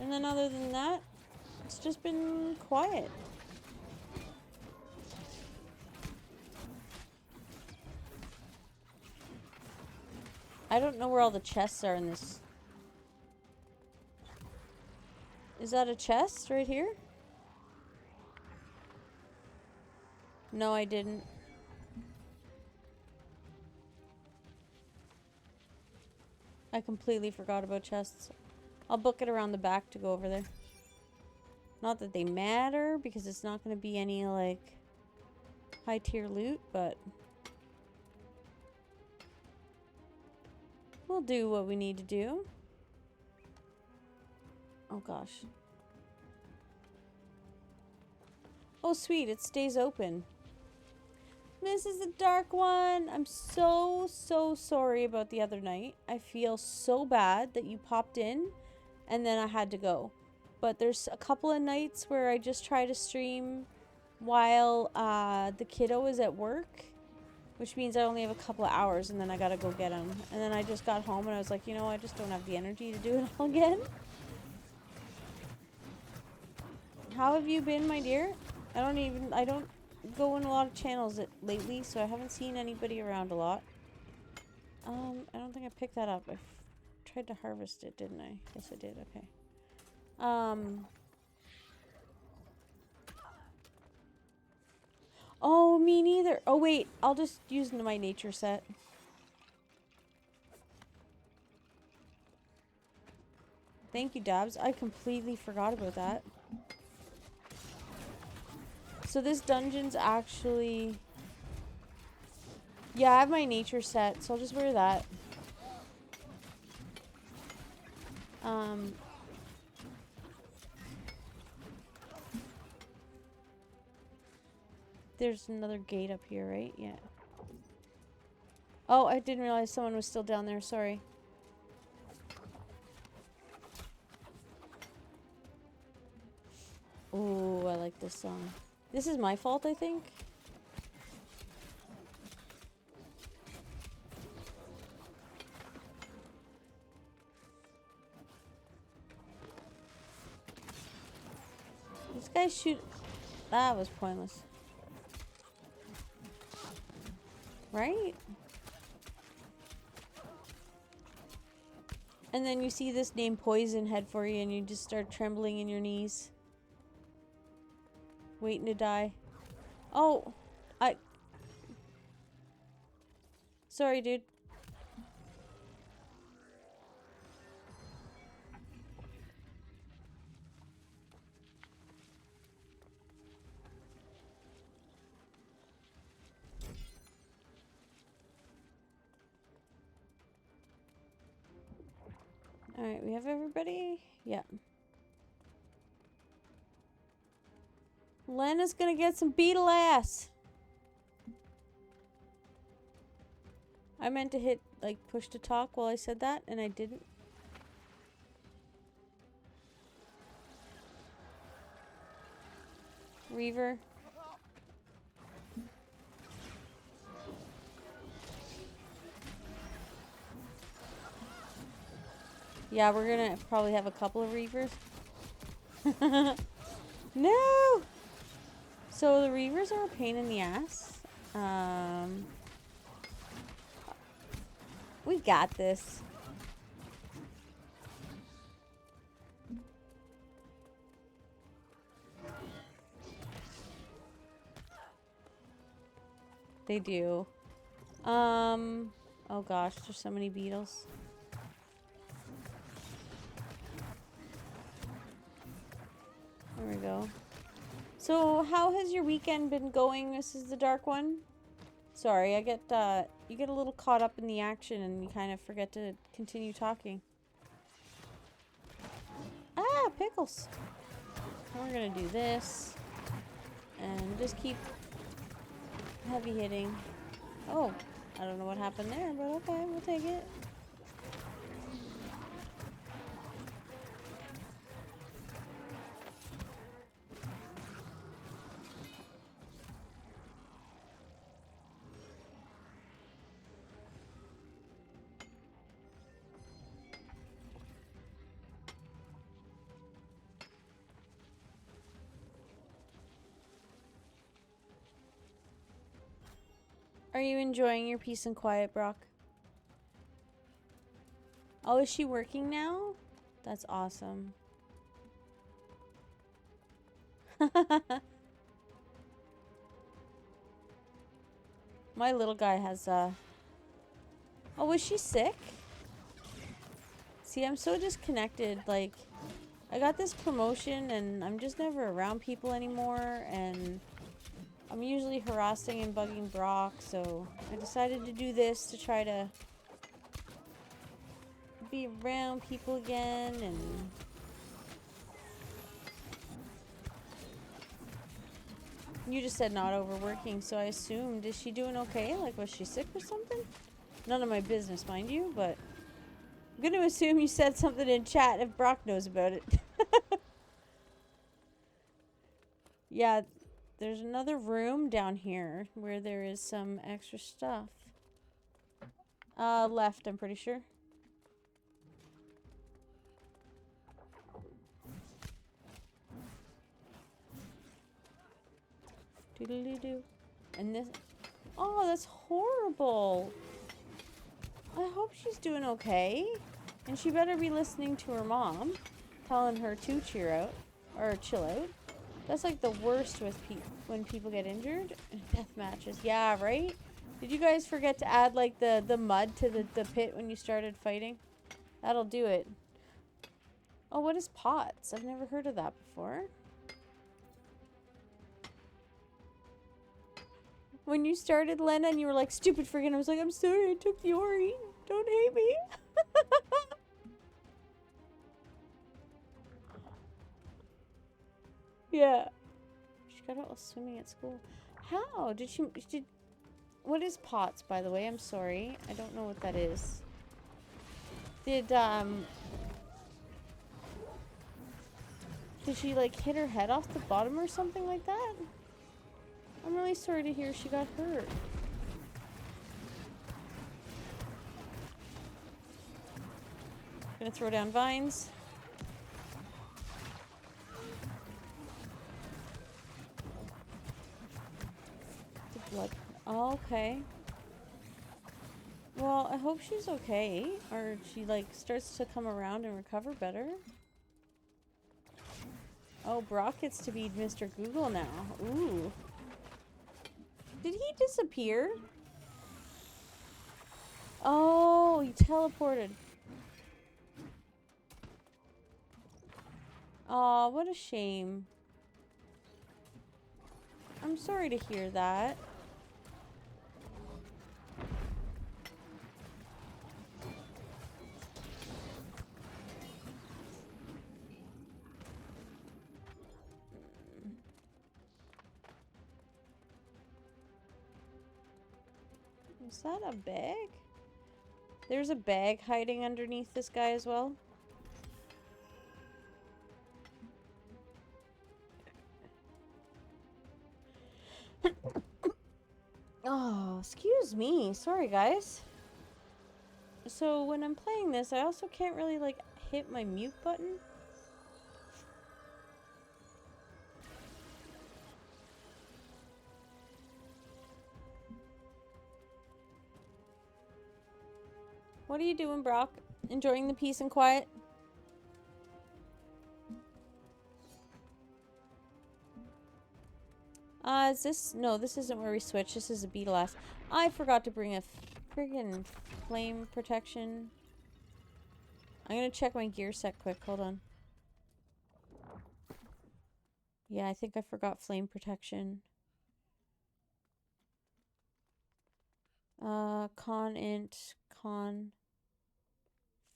And then other than that, it's just been quiet. I don't know where all the chests are in this. Is that a chest right here? No, I didn't. I completely forgot about chests. I'll book it around the back to go over there. Not that they matter, because it's not going to be any, like, high tier loot, but we'll do what we need to do. Oh, gosh. Oh, sweet. It stays open. This is the dark one. I'm so sorry about the other night. I feel so bad that you popped in and then I had to go. But there's a couple of nights where I just try to stream while the kiddo is at work, which means I only have a couple of hours and then I gotta go get him. And then I just got home and I was like, you know, I just don't have the energy to do it all again. How have you been, my dear? I don't go in a lot of channels lately, so I haven't seen anybody around a lot. I don't think I picked that up. I tried to harvest it, didn't I? Yes, I did. Okay. Oh, me neither. Oh, wait. I'll just use my nature set. Thank you, Dabs. I completely forgot about that. So this dungeon's actually... Yeah, I have my nature set, so I'll just wear that. There's another gate up here, right? Yeah. Oh, I didn't realize someone was still down there. Sorry. Ooh, I like this song. This is my fault, I think. This guy shoot... That was pointless. Right? And then you see this name Poison head for you and you just start trembling in your knees. Waiting to die. Oh! Sorry, dude. Alright, we have everybody? Yeah. Lena's gonna get some beetle ass! I meant to hit, like, push to talk while I said that, and I didn't. Reaver. Yeah, we're gonna probably have a couple of Reavers. No! So the Reavers are a pain in the ass. We got this. They do. Oh gosh, there's so many beetles. There we go. So, how has your weekend been going? This is the dark one. Sorry, I get you get a little caught up in the action and you kind of forget to continue talking. Ah, pickles. And we're gonna do this and just keep heavy hitting. Oh, I don't know what happened there, but okay, we'll take it. Are you enjoying your peace and quiet, Brock? Oh, is she working now? That's awesome. My little guy has, Oh, was she sick? See, I'm so disconnected. Like, I got this promotion and I'm just never around people anymore. And I'm usually harassing and bugging Brock. So I decided to do this to try to be around people again. And you just said not overworking. So I assumed, is she doing okay? Like, was she sick or something? None of my business, mind you, but I'm going to assume you said something in chat if Brock knows about it. Yeah, there's another room down here where there is some extra stuff. Left, I'm pretty sure. Doodly-doo. And this... Oh, that's horrible. I hope she's doing okay. And she better be listening to her mom, telling her to cheer out. Or chill out. That's like the worst with when people get injured. Death matches. Yeah, right? Did you guys forget to add like the mud to the pit when you started fighting? That'll do it. Oh, what is pots? I've never heard of that before. When you started, Lena, and you were like, stupid friggin', I was like, I'm sorry, I took the Ori. Don't hate me. Yeah. She got out while swimming at school. How? Did she... What is pots, by the way? I'm sorry. I don't know what that is. Did she, like, hit her head off the bottom or something like that? I'm really sorry to hear she got hurt. Gonna throw down vines. The blood. Oh, okay. Well, I hope she's okay. Or she, like, starts to come around and recover better. Oh, Brock gets to be Mr. Google now. Ooh. Did he disappear? Oh, he teleported. Aw, what a shame. I'm sorry to hear that. Is that a bag? There's a bag hiding underneath this guy as well. Oh, excuse me. Sorry, guys. So when I'm playing this, I also can't really, like, hit my mute button. What are you doing, Brock? Enjoying the peace and quiet? Is this... No, this isn't where we switch. This is a beetle ass. I forgot to bring a friggin' flame protection. I'm gonna check my gear set quick. Hold on. Yeah, I think I forgot flame protection. Con int, con,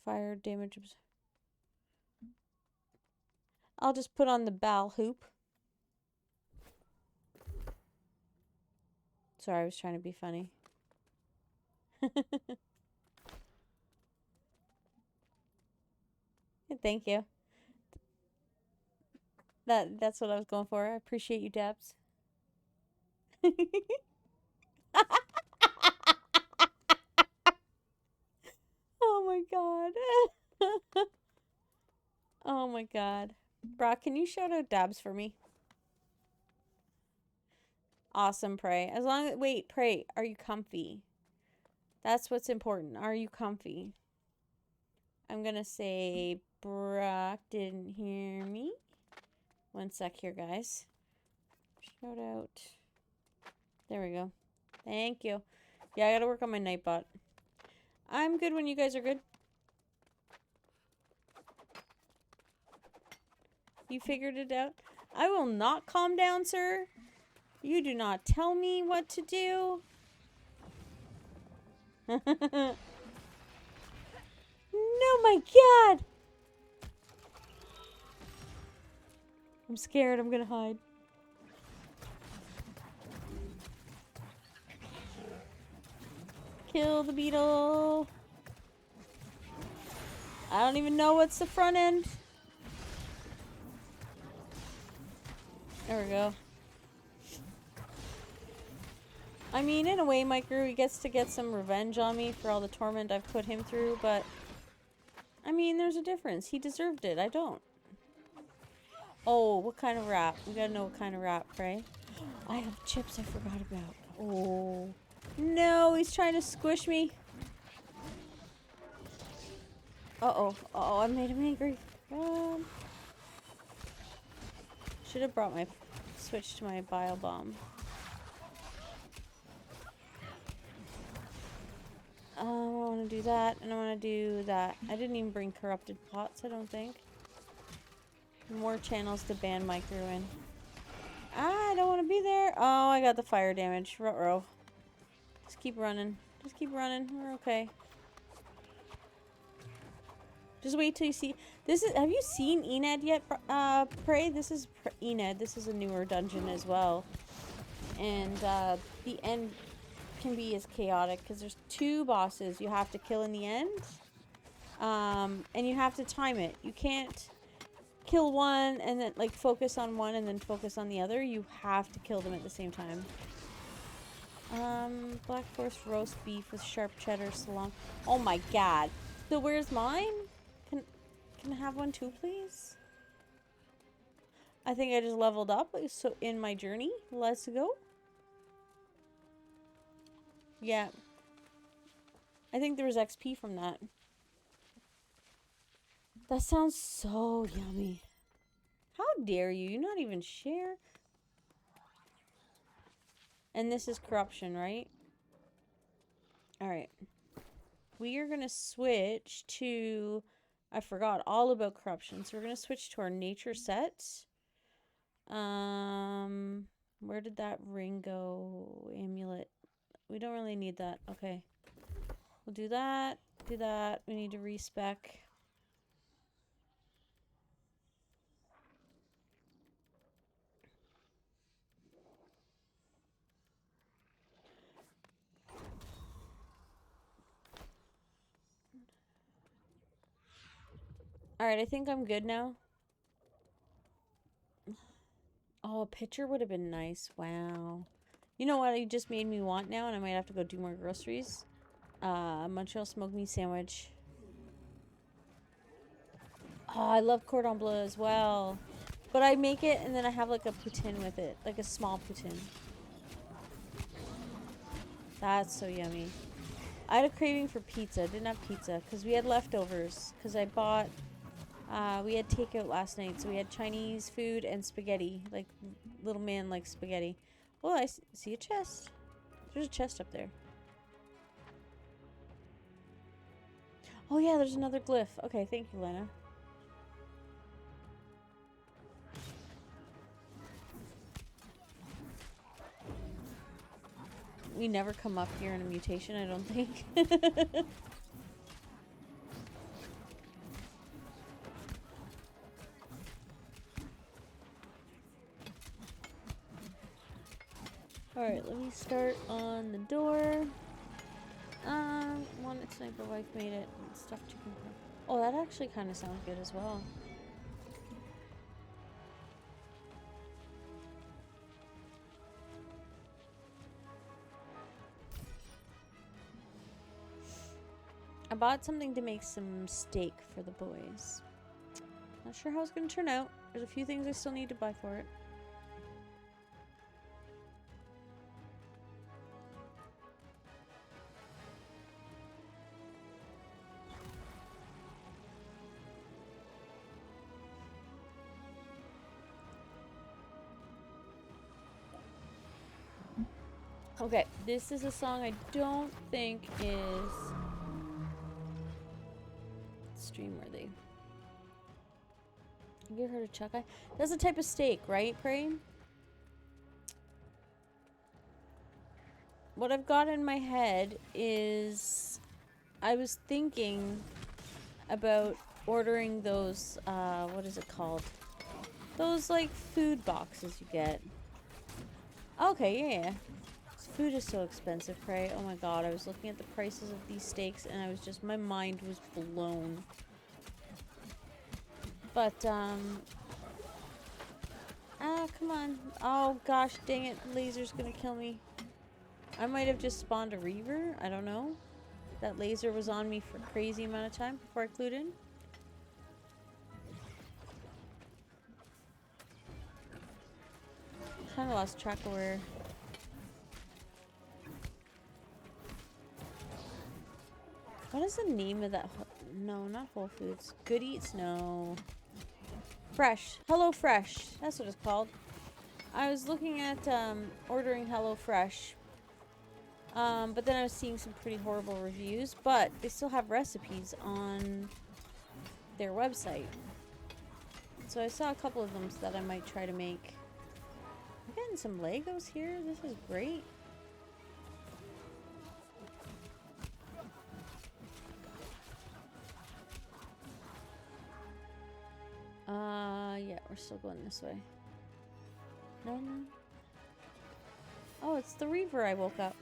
fire damage. I'll just put on the bow hoop. Sorry, I was trying to be funny. Thank you. That's what I was going for. I appreciate you, Dabs. Oh my god. Oh my god. Brock, can you shout out Dabs for me? Awesome, Prey. As long as... Wait, Prey, are you comfy? That's what's important. Are you comfy? I'm gonna say Brock didn't hear me. One sec here, guys. Shout out. There we go. Thank you. Yeah, I gotta work on my Nightbot. I'm good when you guys are good. You figured it out? I will not calm down, sir. You do not tell me what to do. No, my god! I'm scared. I'm gonna hide. Kill the beetle. I don't even know what's the front end. There we go. I mean, in a way, Micro, he gets to get some revenge on me for all the torment I've put him through, but... I mean, there's a difference. He deserved it. I don't. Oh, what kind of wrap? We gotta know what kind of wrap, right? I have chips I forgot about. Oh. No, he's trying to squish me. Uh-oh. Uh-oh, I made him angry. Should have brought my... Switch to my bio bomb. I want to do that, and I want to do that. I didn't even bring corrupted pots, I don't think. More channels to ban Micro in. I don't want to be there. Oh, I got the fire damage. Ruh-roh. Just keep running. Just keep running. We're okay. Just wait till you see. This is. Have you seen Ened yet, Prey? This is Ened. This is a newer dungeon as well. And the end can be as chaotic because there's 2 bosses you have to kill in the end. And you have to time it. You can't kill one and then like focus on one and then focus on the other. You have to kill them at the same time. Black Forest roast beef with sharp cheddar salon. Oh my god. So where's mine? Can I have one too, please? I think I just leveled up so in my journey. Let's go. Yeah. I think there was XP from that. That sounds so yummy. How dare you? You not even share? And this is corruption, right? Alright. We are going to switch to... I forgot all about corruption. So we're going to switch to our nature set. Where did that ring go? Amulet. We don't really need that. Okay. We'll do that. Do that. We need to respec. Alright, I think I'm good now. Oh, a picture would have been nice. Wow. You know what? You just made me want now, and I might have to go do more groceries. Montreal smoked meat sandwich. Oh, I love cordon bleu as well. But I make it, and then I have like a poutine with it. Like a small poutine. That's so yummy. I had a craving for pizza. I didn't have pizza because we had leftovers. Because I bought, we had takeout last night. So we had Chinese food and spaghetti. Like, little man likes spaghetti. Oh, I see a chest. There's a chest up there. Oh yeah, there's another glyph. Okay, thank you, Lena. We never come up here in a mutation, I don't think. Alright, let me start on the door. One sniper wife made it. Stuffed chicken. Oh, that actually kind of sounds good as well. I bought something to make some steak for the boys. Not sure how it's going to turn out. There's a few things I still need to buy for it. Okay, this is a song I don't think is stream worthy. You ever heard of chuck eye? That's a type of steak, right, Prey? What I've got in my head is I was thinking about ordering those, what is it called? Those, like, food boxes you get. Okay, yeah. Food is so expensive, Prey. Oh my god, I was looking at the prices of these steaks and I was just, my mind was blown. But, come on. Oh gosh, dang it. Laser's gonna kill me. I might have just spawned a Reaver. I don't know. That laser was on me for a crazy amount of time before I clued in. Kind of lost track of where... What is the name of that? No, not Whole Foods. Good Eats? No. Fresh. Hello Fresh. That's what it's called. I was looking at ordering Hello Fresh. But then I was seeing some pretty horrible reviews. But they still have recipes on their website. So I saw a couple of them that I might try to make. I'm getting some Legos here. This is great. Yeah, we're still going this way. No. Oh, it's the Reaver I woke up.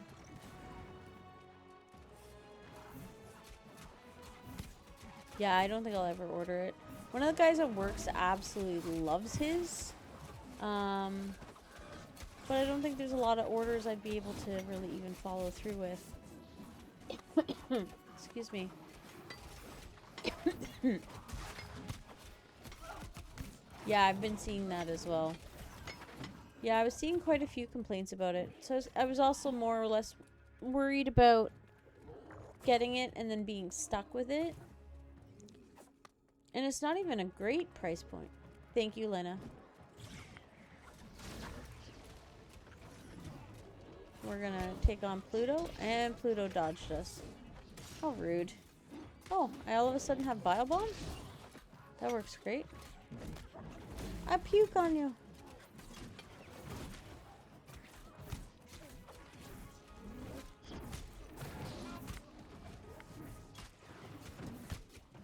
Yeah, I don't think I'll ever order it. One of the guys at work absolutely loves his. But I don't think there's a lot of orders I'd be able to really even follow through with. Excuse me. Yeah, I've been seeing that as well. Yeah, I was seeing quite a few complaints about it. So I was also more or less worried about getting it and then being stuck with it. And it's not even a great price point. Thank you, Lena. We're gonna take on Pluto, and Pluto dodged us. How rude. Oh, I all of a sudden have Bio Bomb? That works great. I puke on you.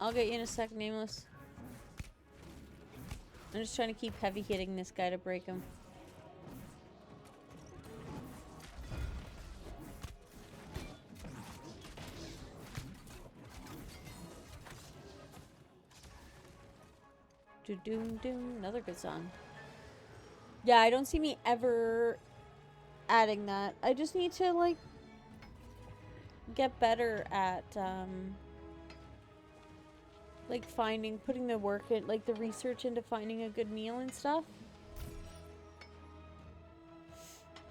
I'll get you in a sec, Nameless. I'm just trying to keep heavy hitting this guy to break him. Doom doom, another good song. Yeah, I don't see me ever adding that. I just need to like get better at like putting the work in, like the research into finding a good meal and stuff.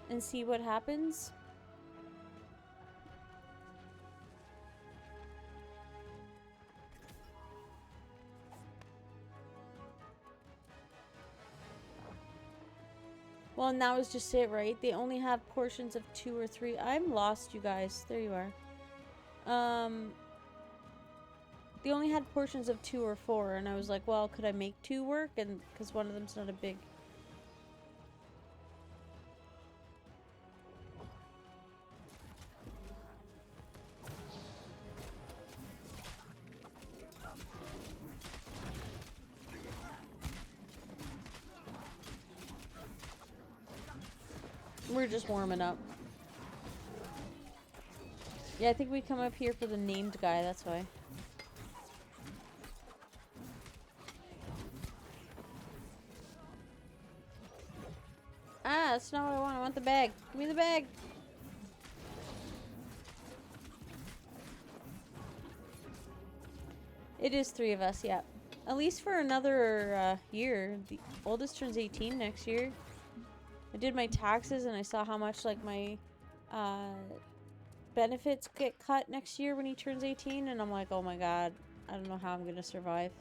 And see what happens. Well, and that was just it, right? They only have portions of 2 or 3. I'm lost, you guys. There you are. They only had portions of 2 or 4, and I was like, well, could I make 2 work? And because one of them's not a big... We're just warming up. Yeah, I think we come up here for the named guy, that's why. Ah, that's not what I want. I want the bag. Give me the bag. It is 3 of us, yeah. At least for another year. The oldest turns 18 next year. I did my taxes and I saw how much like my benefits get cut next year when he turns 18, and I'm like, oh my god, I don't know how I'm gonna survive.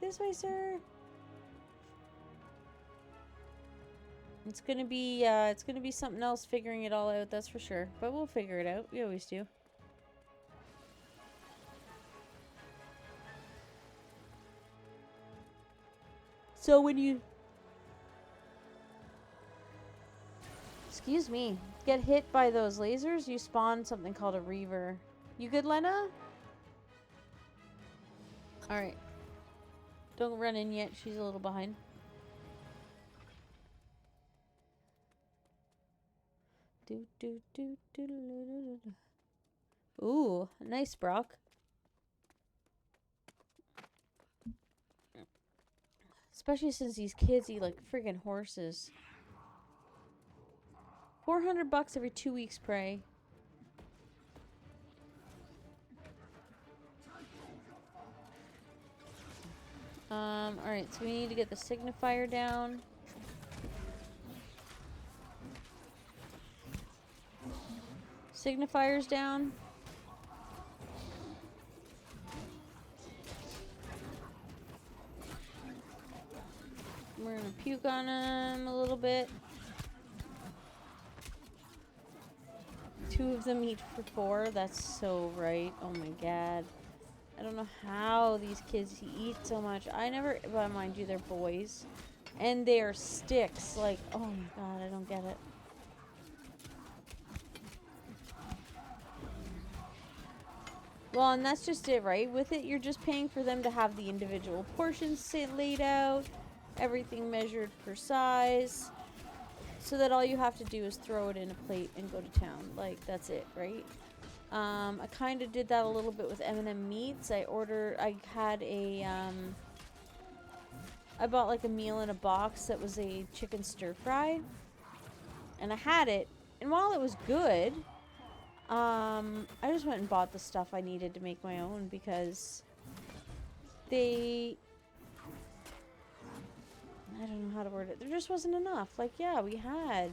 This way, sir. It's gonna be something else figuring it all out, that's for sure. But we'll figure it out. We always do. So when you... Excuse me. Get hit by those lasers, you spawn something called a reaver. You good, Lena? Alright. Don't run in yet. She's a little behind. Ooh, nice, Brock. Especially since these kids eat like friggin' horses. 400 bucks every 2 weeks, pray. Alright, so we need to get the signifier down. Signifier's down. We're gonna puke on him a little bit. 2 of them eat for 4. That's so right. Oh my god. I don't know how these kids eat so much. I never... Well, mind you, they're boys. And they are sticks. Like, oh my god, I don't get it. Well, and that's just it, right? With it, you're just paying for them to have the individual portions laid out. Everything measured per size. So that all you have to do is throw it in a plate and go to town. Like, that's it, right? I kind of did that a little bit with M&M meats. I had a, I bought like a meal in a box that was a chicken stir fry. And I had it. And while it was good, I just went and bought the stuff I needed to make my own because I don't know how to word it. There just wasn't enough. Like, yeah, we had...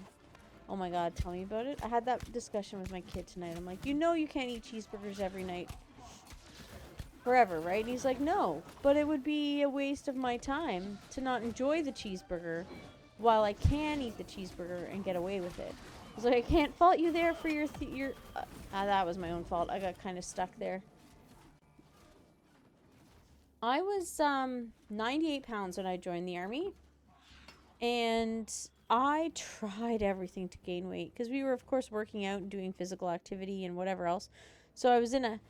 Oh my god, tell me about it. I had that discussion with my kid tonight. I'm like, you know you can't eat cheeseburgers every night. Forever, right? And he's like, no. But it would be a waste of my time to not enjoy the cheeseburger while I can eat the cheeseburger and get away with it. I was like, I can't fault you there for your... that was my own fault. I got kind of stuck there. I was 98 pounds when I joined the army. And I tried everything to gain weight because we were, of course, working out and doing physical activity and whatever else. So I was in a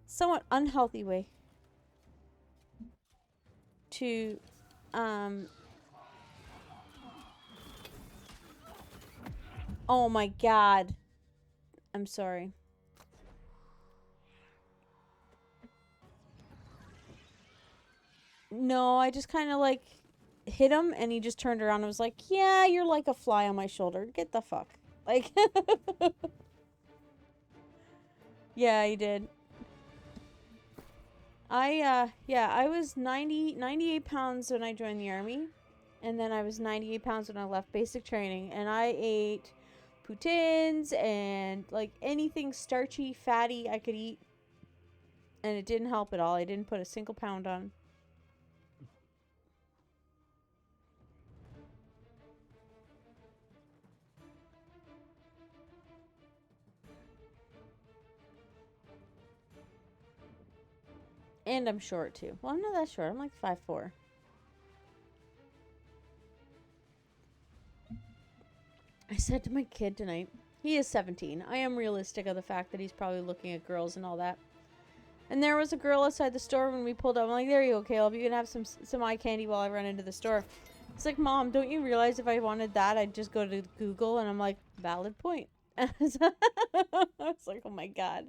somewhat unhealthy way to, oh my god. I'm sorry. No, I just kind of like hit him and he just turned around and was like, yeah, you're like a fly on my shoulder. Get the fuck. Like, yeah, he did. I was 98 pounds when I joined the army. And then I was 98 pounds when I left basic training. And I ate poutines and like anything starchy, fatty I could eat. And it didn't help at all. I didn't put a single pound on. And I'm short too. Well, I'm not that short. I'm like 5'4". I said to my kid tonight, he is 17. I am realistic of the fact that he's probably looking at girls and all that. And there was a girl outside the store when we pulled up. I'm like, there you go, Caleb. You can have some eye candy while I run into the store. It's like, Mom, don't you realize if I wanted that, I'd just go to Google? And I'm like, valid point. I was like, oh my God.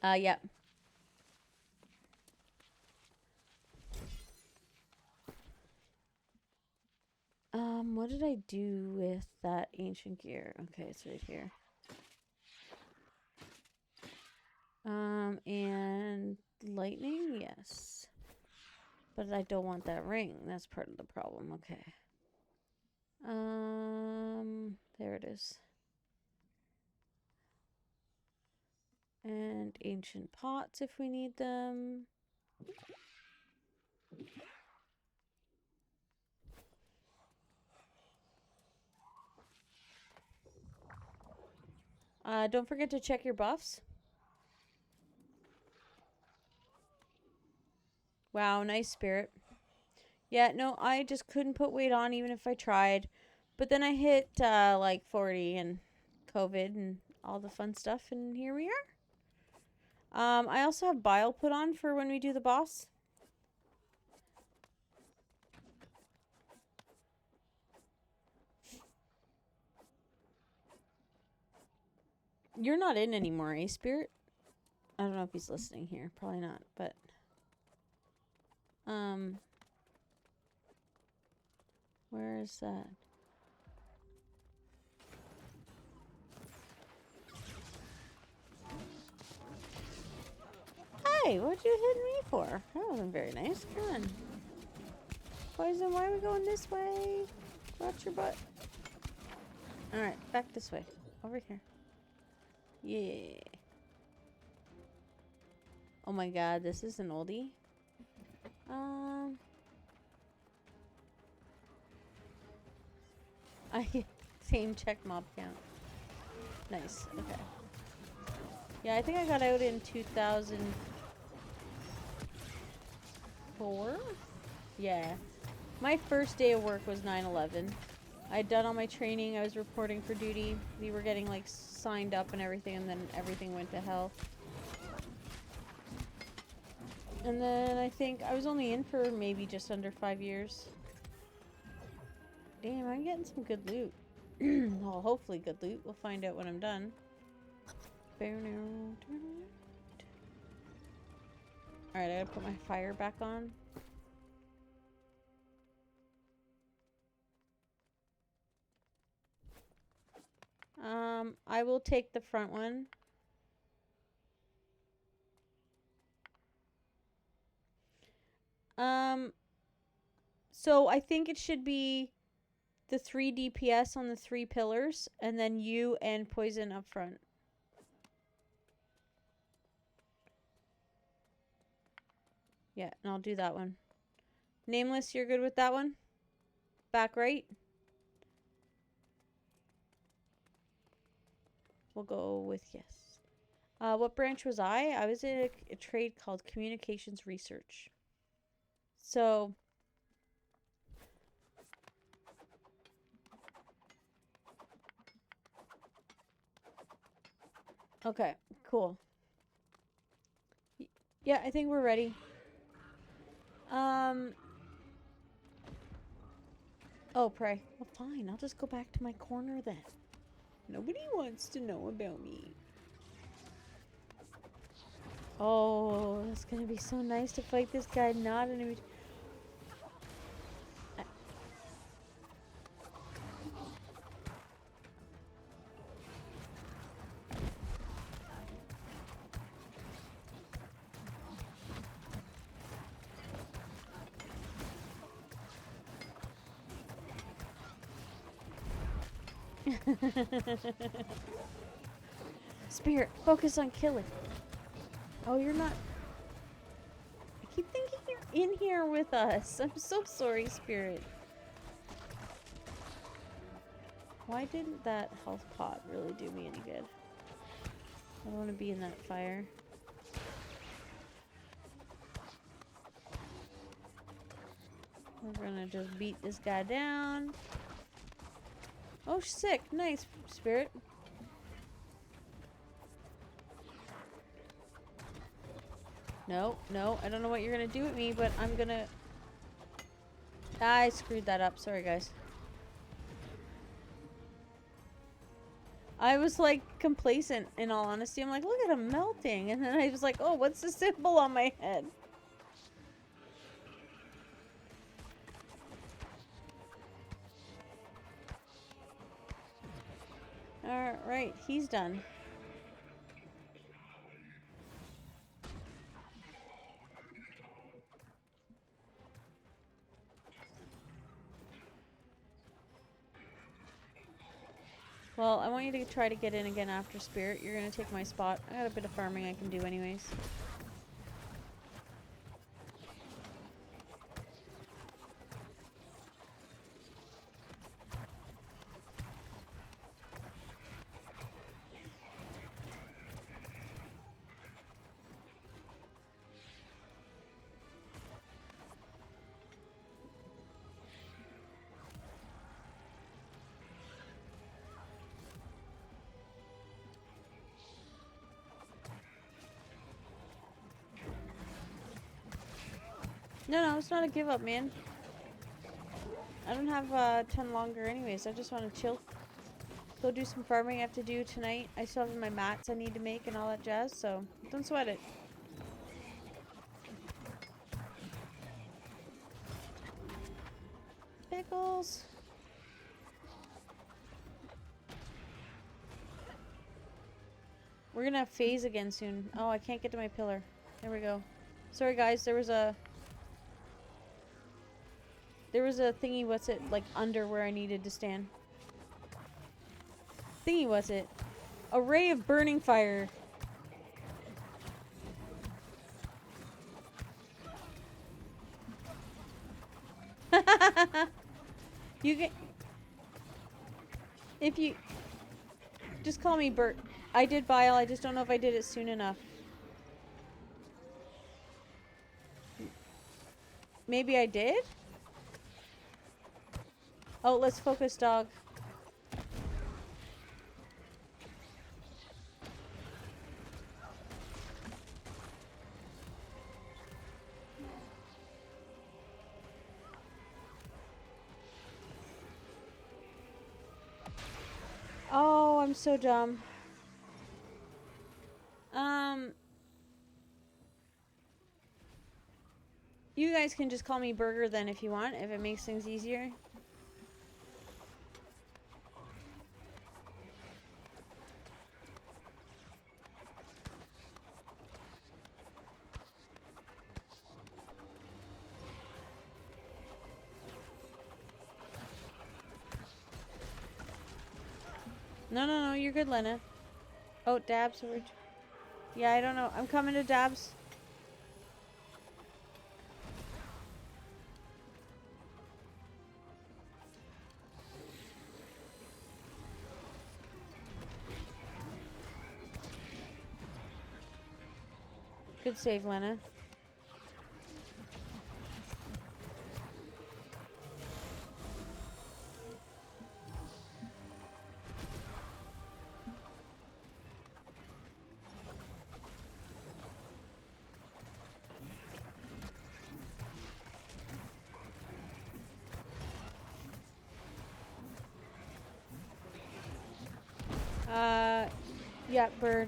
Yeah. What did I do with that ancient gear? Okay, it's right here. And lightning, yes. But I don't want that ring. That's part of the problem. Okay. There it is. And ancient pots if we need them. Don't forget to check your buffs. Wow, nice spirit. Yeah, no, I just couldn't put weight on even if I tried. But then I hit like 40 and COVID and all the fun stuff, and here we are. I also have bile put on for when we do the boss. You're not in anymore, eh, Spirit? I don't know if he's listening here. Probably not, but where is that? Hey, what'd you hit me for? That wasn't very nice. Come on. Poison, why are we going this way? Watch your butt. Alright, back this way. Over here. Yeah. Oh my God, this is an oldie. Same check mob count. Nice. Okay. Yeah, I think I got out in 2004. Yeah. My first day of work was 9/11. I'd done all my training. I was reporting for duty. We were getting like signed up and everything, and then everything went to hell. And then I think I was only in for maybe just under 5 years. Damn, I'm getting some good loot. Well, hopefully good loot. We'll find out when I'm done. Alright, I gotta put my fire back on. I will take the front one. So I think it should be the 3 DPS on the 3 pillars, and then you and poison up front. Yeah, and I'll do that one. Nameless, you're good with that one? Back right? We'll go with yes. What branch was I? I was in a trade called Communications Research. So... Okay, cool. Yeah, I think we're ready. Oh, pray. Well, fine. I'll just go back to my corner then. Nobody wants to know about me. Oh, it's gonna be so nice to fight this guy, not an image. Spirit, focus on killing. Oh, you're not. I keep thinking you're in here with us. I'm so sorry, Spirit. Why didn't that health pot really do me any good? I don't want to be in that fire. We're gonna just beat this guy down. Oh, sick. Nice, Spirit. No, no, I don't know what you're gonna do with me, but I'm gonna... I screwed that up. Sorry, guys. I was, like, complacent, in all honesty. I'm like, look at him melting. And then I was like, oh, what's the symbol on my head? Alright, he's done. Well, I want you to try to get in again after Spirit. You're gonna take my spot. I got a bit of farming I can do anyways. No, it's not a give up, man. I don't have 10 longer anyways. I just want to chill. Go do some farming I have to do tonight. I still have my mats I need to make and all that jazz, so don't sweat it. Pickles. We're gonna have phase again soon. Oh, I can't get to my pillar. There we go. Sorry guys, there was a thingy, what's it, like under where I needed to stand. Thingy, what's it? A ray of burning fire. You get... If you... Just call me Bert. I did bile, I just don't know if I did it soon enough. Maybe I did? Oh, let's focus, dog. Oh, I'm so dumb. You guys can just call me Burger then if you want, if it makes things easier. No, you're good, Lena. Oh, Dabs. Yeah, I don't know. I'm coming to Dabs. Good save, Lena. Yeah, bird.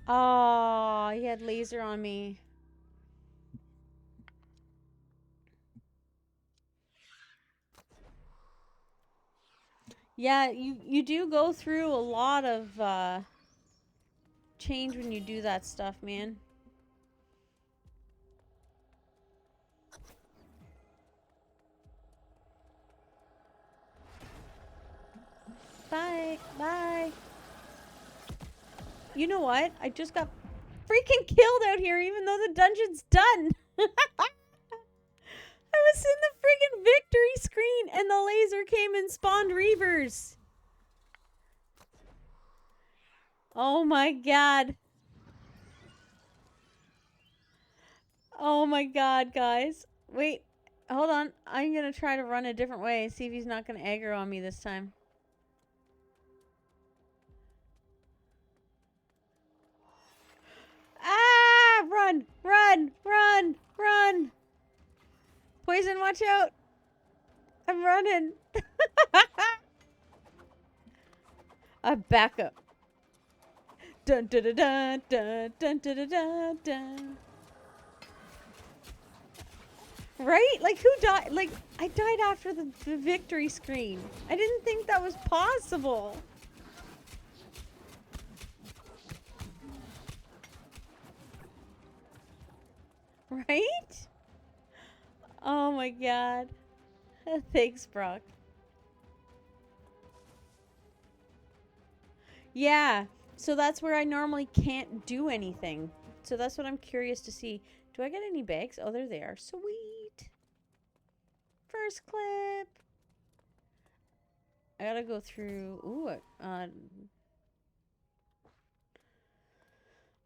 Oh, he had laser on me. Yeah, you do go through a lot of change when you do that stuff, man. Bye. Bye. You know what? I just got freaking killed out here even though the dungeon's done. I was in the freaking victory screen and the laser came and spawned Reavers. Oh my god. Oh my god, guys. Wait, hold on. I'm gonna try to run a different way. See if he's not gonna aggro on me this time. Ah! Run! Run! Run! Run! Poison, watch out! I'm running. Back up. Dun dun dun dun dun dun dun dun dun. Right? Like, who died? Like, I died after the victory screen. I didn't think that was possible. Right? Oh my god. Thanks, Brock. Yeah. So that's where I normally can't do anything. So that's what I'm curious to see. Do I get any bags? Oh, there they are. Sweet. First clip. I gotta go through. Ooh,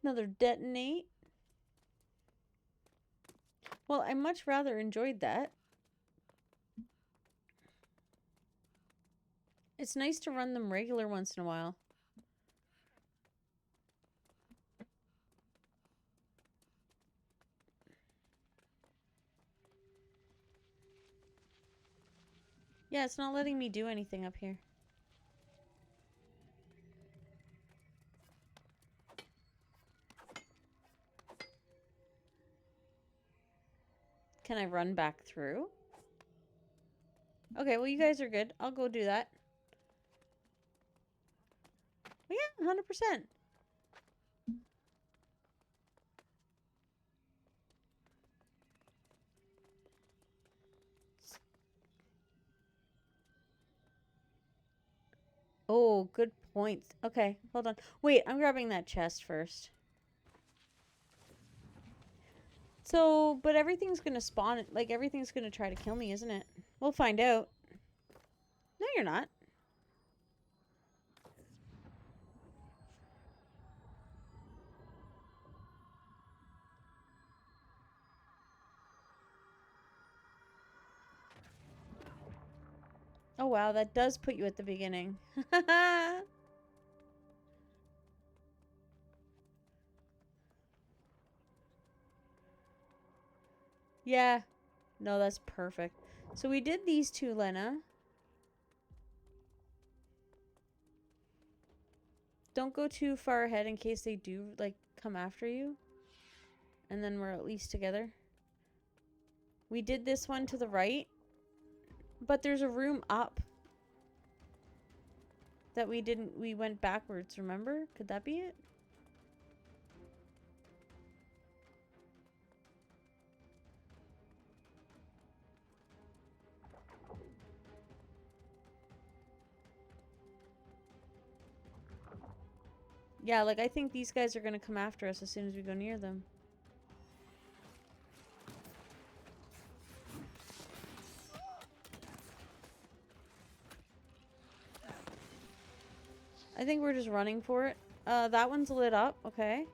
another detonate. Well, I much rather enjoyed that. It's nice to run them regular once in a while. Yeah, it's not letting me do anything up here. Can I run back through? Okay, well, you guys are good. I'll go do that. Well, yeah, 100%. Oh, good point. Okay, hold on. Wait, I'm grabbing that chest first. So, but everything's gonna spawn, like, everything's gonna try to kill me, isn't it? We'll find out. No, you're not. Oh, wow, that does put you at the beginning. Yeah. No, that's perfect. So we did these two, Lena. Don't go too far ahead in case they do, like, come after you. And then we're at least together. We did this one to the right. But there's a room up. That we didn't, we went backwards, remember? Could that be it? Yeah, like, I think these guys are gonna come after us as soon as we go near them. I think we're just running for it. That one's lit up. Okay.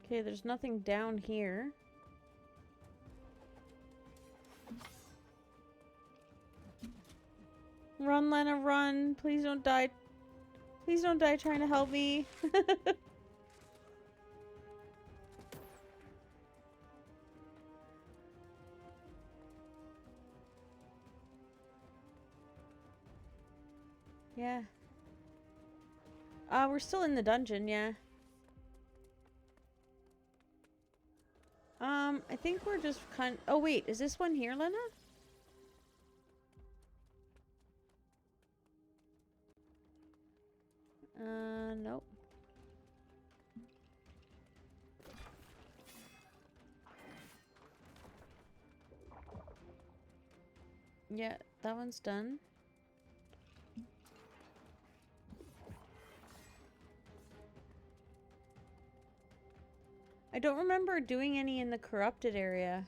Okay, there's nothing down here. Run, Lena, run. Please don't die. Please don't die trying to help me. Yeah. We're still in the dungeon, yeah. I think we're just kind. Oh wait, is this one here, Lena? Nope. Yeah, that one's done. I don't remember doing any in the corrupted area.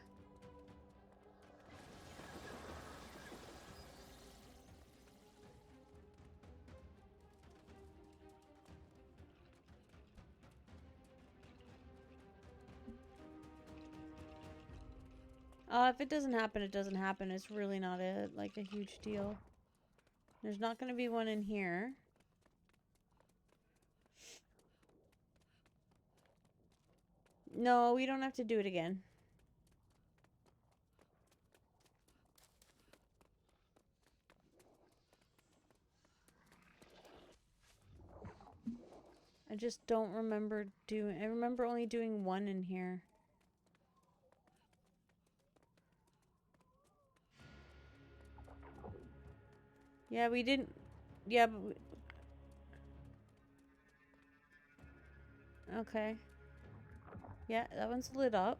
If it doesn't happen, it doesn't happen. It's really not like a huge deal. There's not going to be one in here. No, we don't have to do it again. I just don't remember doing... I remember only doing one in here. Yeah, we didn't... Yeah, but... Okay. Yeah, that one's lit up.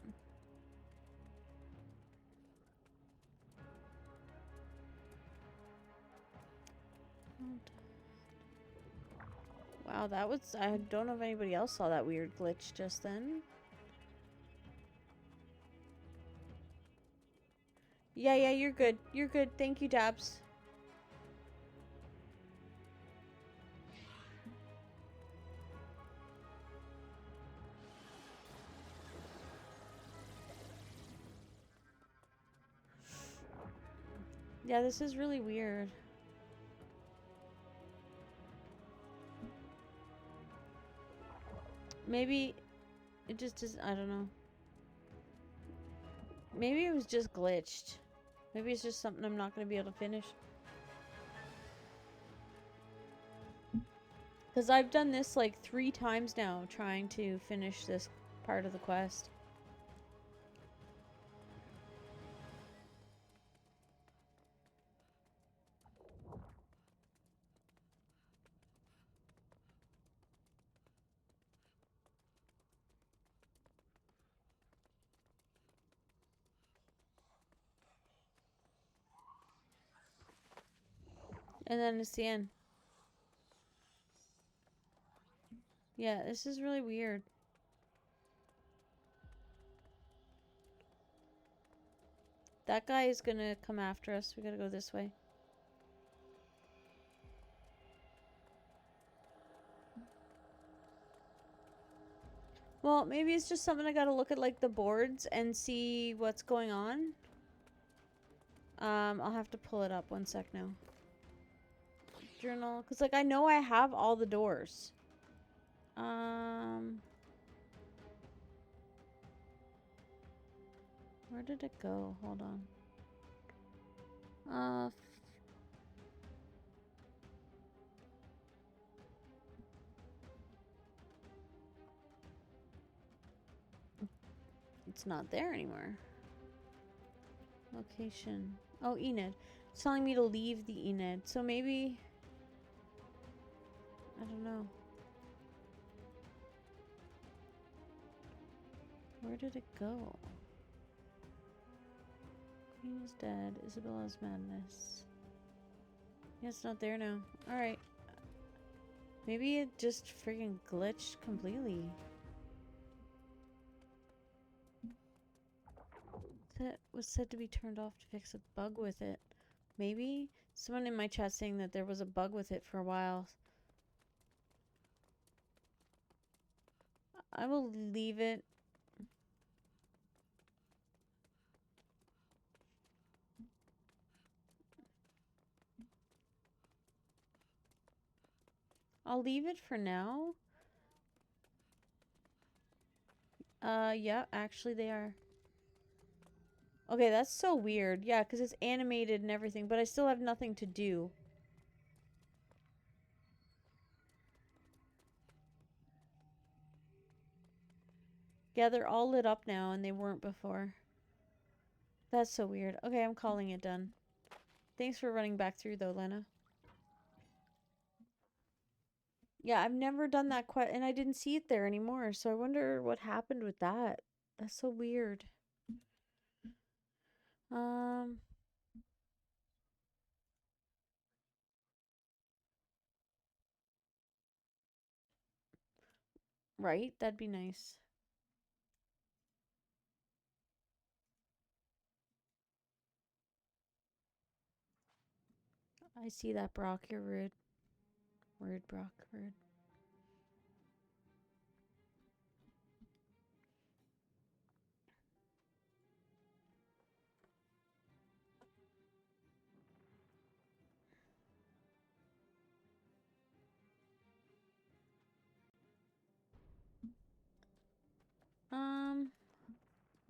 Wow, that was... I don't know if anybody else saw that weird glitch just then. Yeah, you're good. You're good. Thank you, Dabs. Yeah, this is really weird. Maybe it just is... I don't know. Maybe it was just glitched. Maybe it's just something I'm not going to be able to finish. Because I've done this like 3 times now, trying to finish this part of the quest. And then it's the end. Yeah, this is really weird. That guy is gonna come after us. We gotta go this way. Well, maybe it's just something I gotta look at, like, the boards and see what's going on. I'll have to pull it up 1 sec now. Journal. Because, like, I know I have all the doors. Where did it go? Hold on. It's not there anymore. Location. Oh, Enid. It's telling me to leave the Enid. So maybe... I don't know. Where did it go? Queen is dead. Isabella's madness. Yeah, it's not there now. Alright. Maybe it just freaking glitched completely. That was said to be turned off to fix a bug with it. Maybe? Someone in my chat saying that there was a bug with it for a while. I will leave it. I'll leave it for now. Yeah, actually they are. Okay, that's so weird. Yeah, because it's animated and everything, but I still have nothing to do. Yeah, they're all lit up now, and they weren't before. That's so weird. Okay, I'm calling it done. Thanks for running back through, though, Lena. Yeah, I've never done that quite, and I didn't see it there anymore. So I wonder what happened with that. That's so weird. Um, right? That'd be nice. I see that, Brock. You're rude. Rude, Brock. Rude.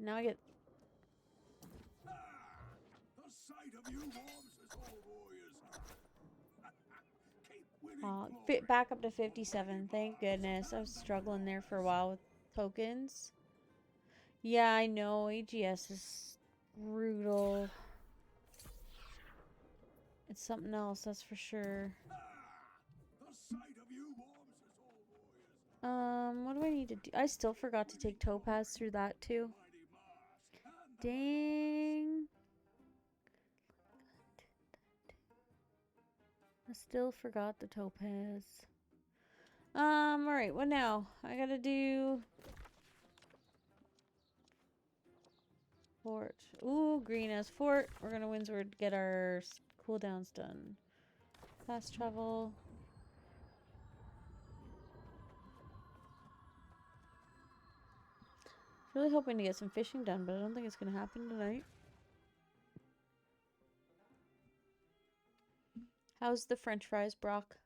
Now I get The sight of you warms us all warriors' heart. Keep winning glory. back up to 57. Thank goodness. I was struggling there for a while with tokens. Yeah, I know. AGS is brutal. It's something else, that's for sure. The sight of you warms us all warriors' What do I need to do? I still forgot to take Topaz through that too. Dang. I still forgot the Topaz. Alright, what now? I gotta do Fort. Ooh, green as Fort. We're gonna Windsward get our cooldowns done. Fast travel. Really hoping to get some fishing done, but I don't think it's gonna happen tonight. How's the French fries, Brock?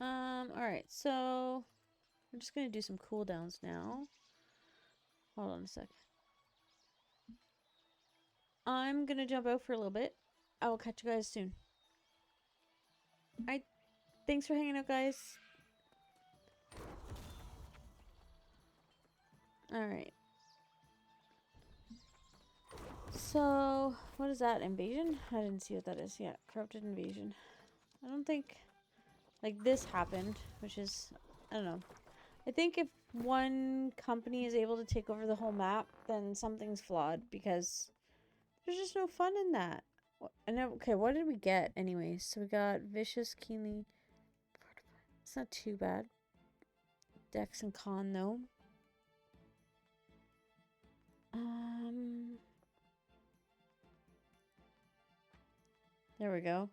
Alright, so we're just gonna do some cooldowns now. Hold on a sec. I'm gonna jump out for a little bit. I will catch you guys soon. Alright, thanks for hanging out, guys. Alright. So, what is that? Invasion? I didn't see what that is. Yeah, corrupted invasion. I don't think, like, this happened, which is, I don't know. I think if one company is able to take over the whole map, then something's flawed, because there's just no fun in that. Okay, what did we get anyways? So we got Vicious, Keenly. It's not too bad. Dex and Con, though. There we go.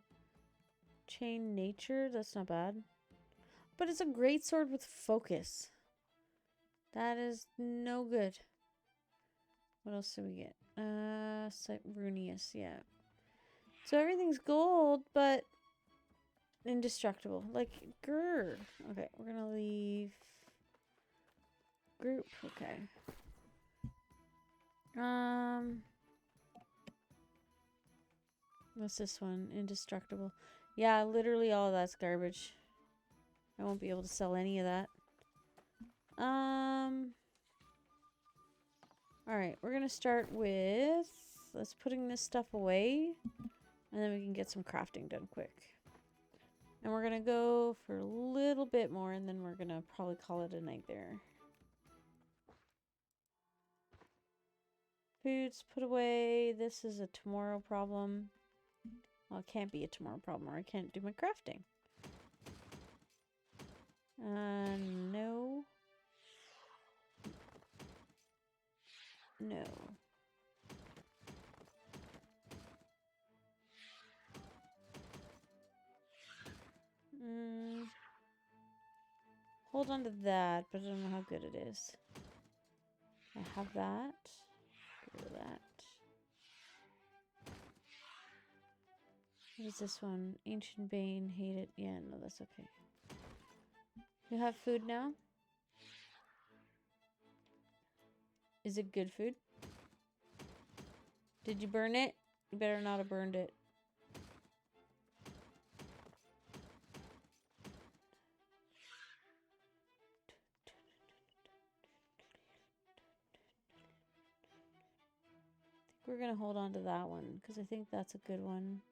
Chain Nature, that's not bad. But it's a great sword with focus. That is no good. What else do we get? Runius, yeah. So everything's gold, but indestructible. Like, grr. Okay, we're gonna leave group. Okay. What's this one? Indestructible. Yeah, literally all of that's garbage. I won't be able to sell any of that. Alright, we're gonna start with let's putting this stuff away. And then we can get some crafting done quick. And we're gonna go for a little bit more and then we're gonna probably call it a night there. Foods put away. This is a tomorrow problem. Well, it can't be a tomorrow problem or I can't do my crafting. No. No. Hold on to that, but I don't know how good it is. I have that. Get rid of that. What is this one? Ancient Bane, hate it. Yeah, no, that's okay. You have food now? Is it good food? Did you burn it? You better not have burned it. We're gonna hold on to that one because I think that's a good one.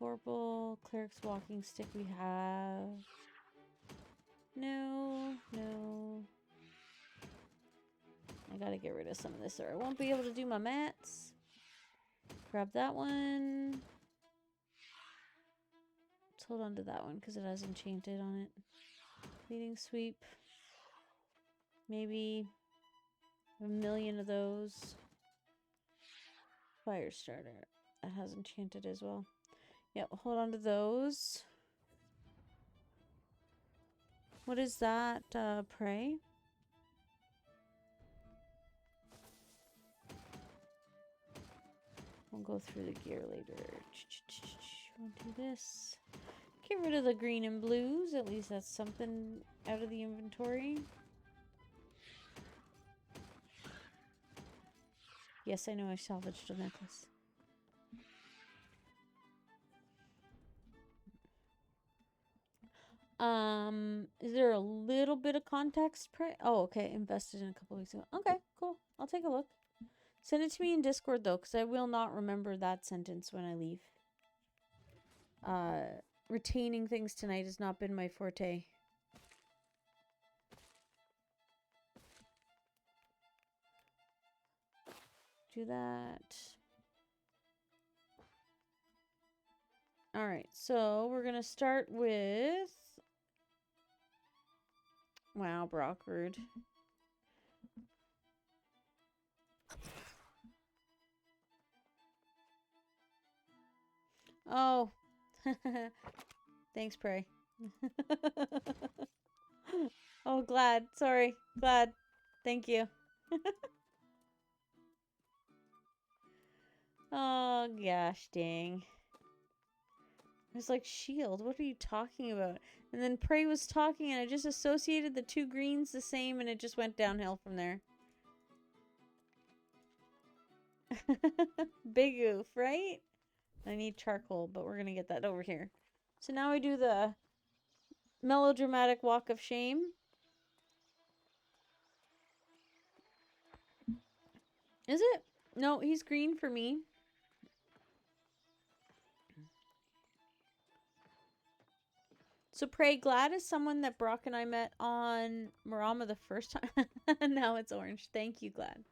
Vorpal, Cleric's Walking Stick we have. No, no. I gotta get rid of some of this or I won't be able to do my mats. Grab that one. Let's hold on to that one because it has enchanted on it. Leading Sweep. Maybe a million of those. Fire Starter. That has enchanted as well. Yep, hold on to those. What is that? Prey? We'll go through the gear later. We'll do this. Get rid of the green and blues. At least that's something out of the inventory. Yes, I know I salvaged a necklace. Is there a little bit of context? Oh, okay. Invested in a couple weeks ago. Okay, cool. I'll take a look. Send it to me in Discord, though, because I will not remember that sentence when I leave. Retaining things tonight has not been my forte. Do that. Alright, so we're going to start with... Wow, Brockford. Oh. Thanks, Prey. Oh, glad. Sorry. Glad. Thank you. Oh, gosh dang. I was like, shield, what are you talking about? And then Prey was talking and I just associated the two greens the same and it just went downhill from there. Big oof, right? I need charcoal, but we're gonna get that over here. So now we do the melodramatic walk of shame. Is it? No, he's green for me. So Prey, Glad is someone that Brock and I met on Marama the first time. Now it's orange. Thank you, Glad.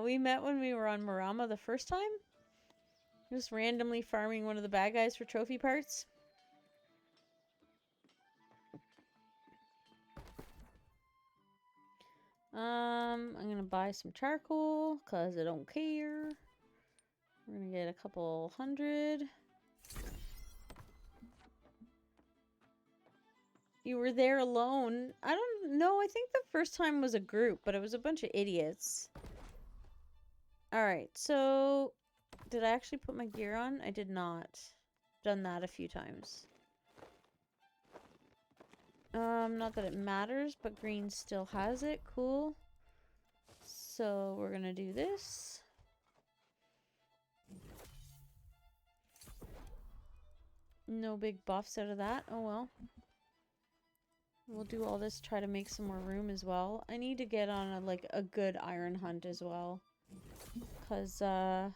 We met when we were on Marama the first time. Just randomly farming one of the bad guys for trophy parts. I'm gonna buy some charcoal because I don't care. We're gonna get a couple hundred. You were there alone. I don't know. I think the first time was a group, but it was a bunch of idiots. Alright, so did I actually put my gear on? I did not. Done that a few times. Not that it matters, but green still has it. Cool. So we're gonna do this. No big buffs out of that. Oh well. We'll do all this, try to make some more room as well. I need to get on a good iron hunt as well. Because, I'm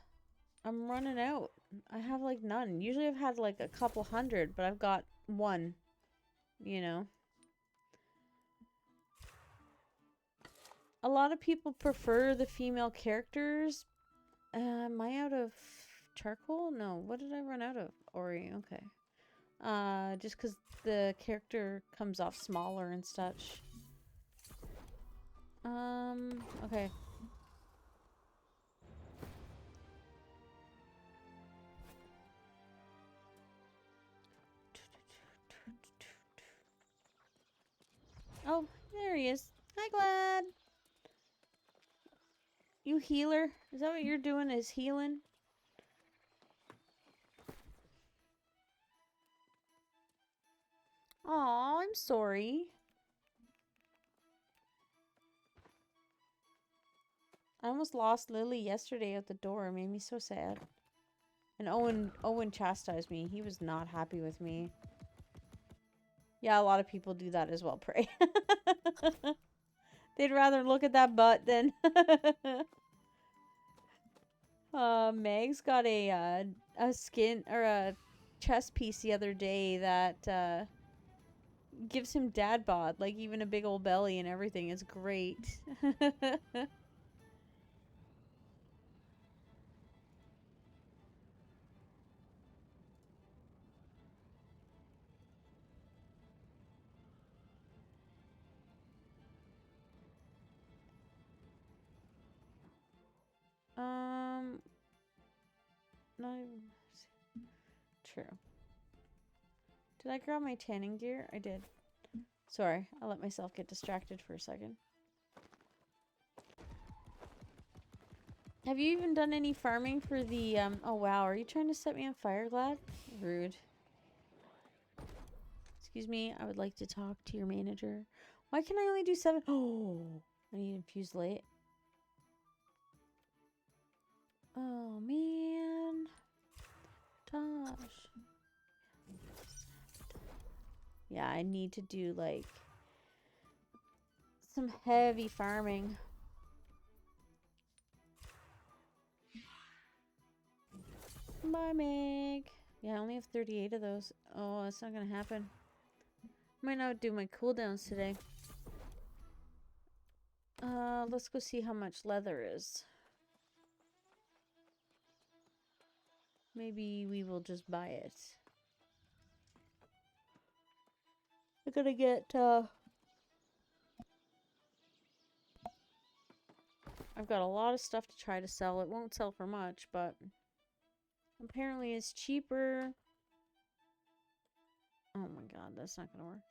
running out. I have, none. Usually I've had, a couple hundred, but I've got one. You know? A lot of people prefer the female characters. Am I out of charcoal? No. What did I run out of? Ori, okay. Just because the character comes off smaller and such. Okay. Oh, there he is. Hi, Glad. You healer? Is that what you're doing, is healing? Aw, I'm sorry. I almost lost Lily yesterday at the door. It made me so sad. And Owen chastised me. He was not happy with me. Yeah, a lot of people do that as well, Pray. They'd rather look at that butt than... Meg's got a skin or a chest piece the other day that gives him dad bod, like even a big old belly and everything. It's great. No, true. Did I grab my tanning gear? I did. Sorry, I let myself get distracted for a second. Have you even done any farming for the, oh wow, are you trying to set me on fire, Glad? Rude. Excuse me, I would like to talk to your manager. Why can I only do 7? Oh, I need infused light. Oh, man. Gosh. Yeah, I need to do, like, some heavy farming. Bye, Meg. Yeah, I only have 38 of those. Oh, that's not gonna happen. Might not do my cooldowns today. Let's go see how much leather is. Maybe we will just buy it. I gotta get, I've got a lot of stuff to try to sell. It won't sell for much, but apparently it's cheaper. Oh my god, that's not gonna work.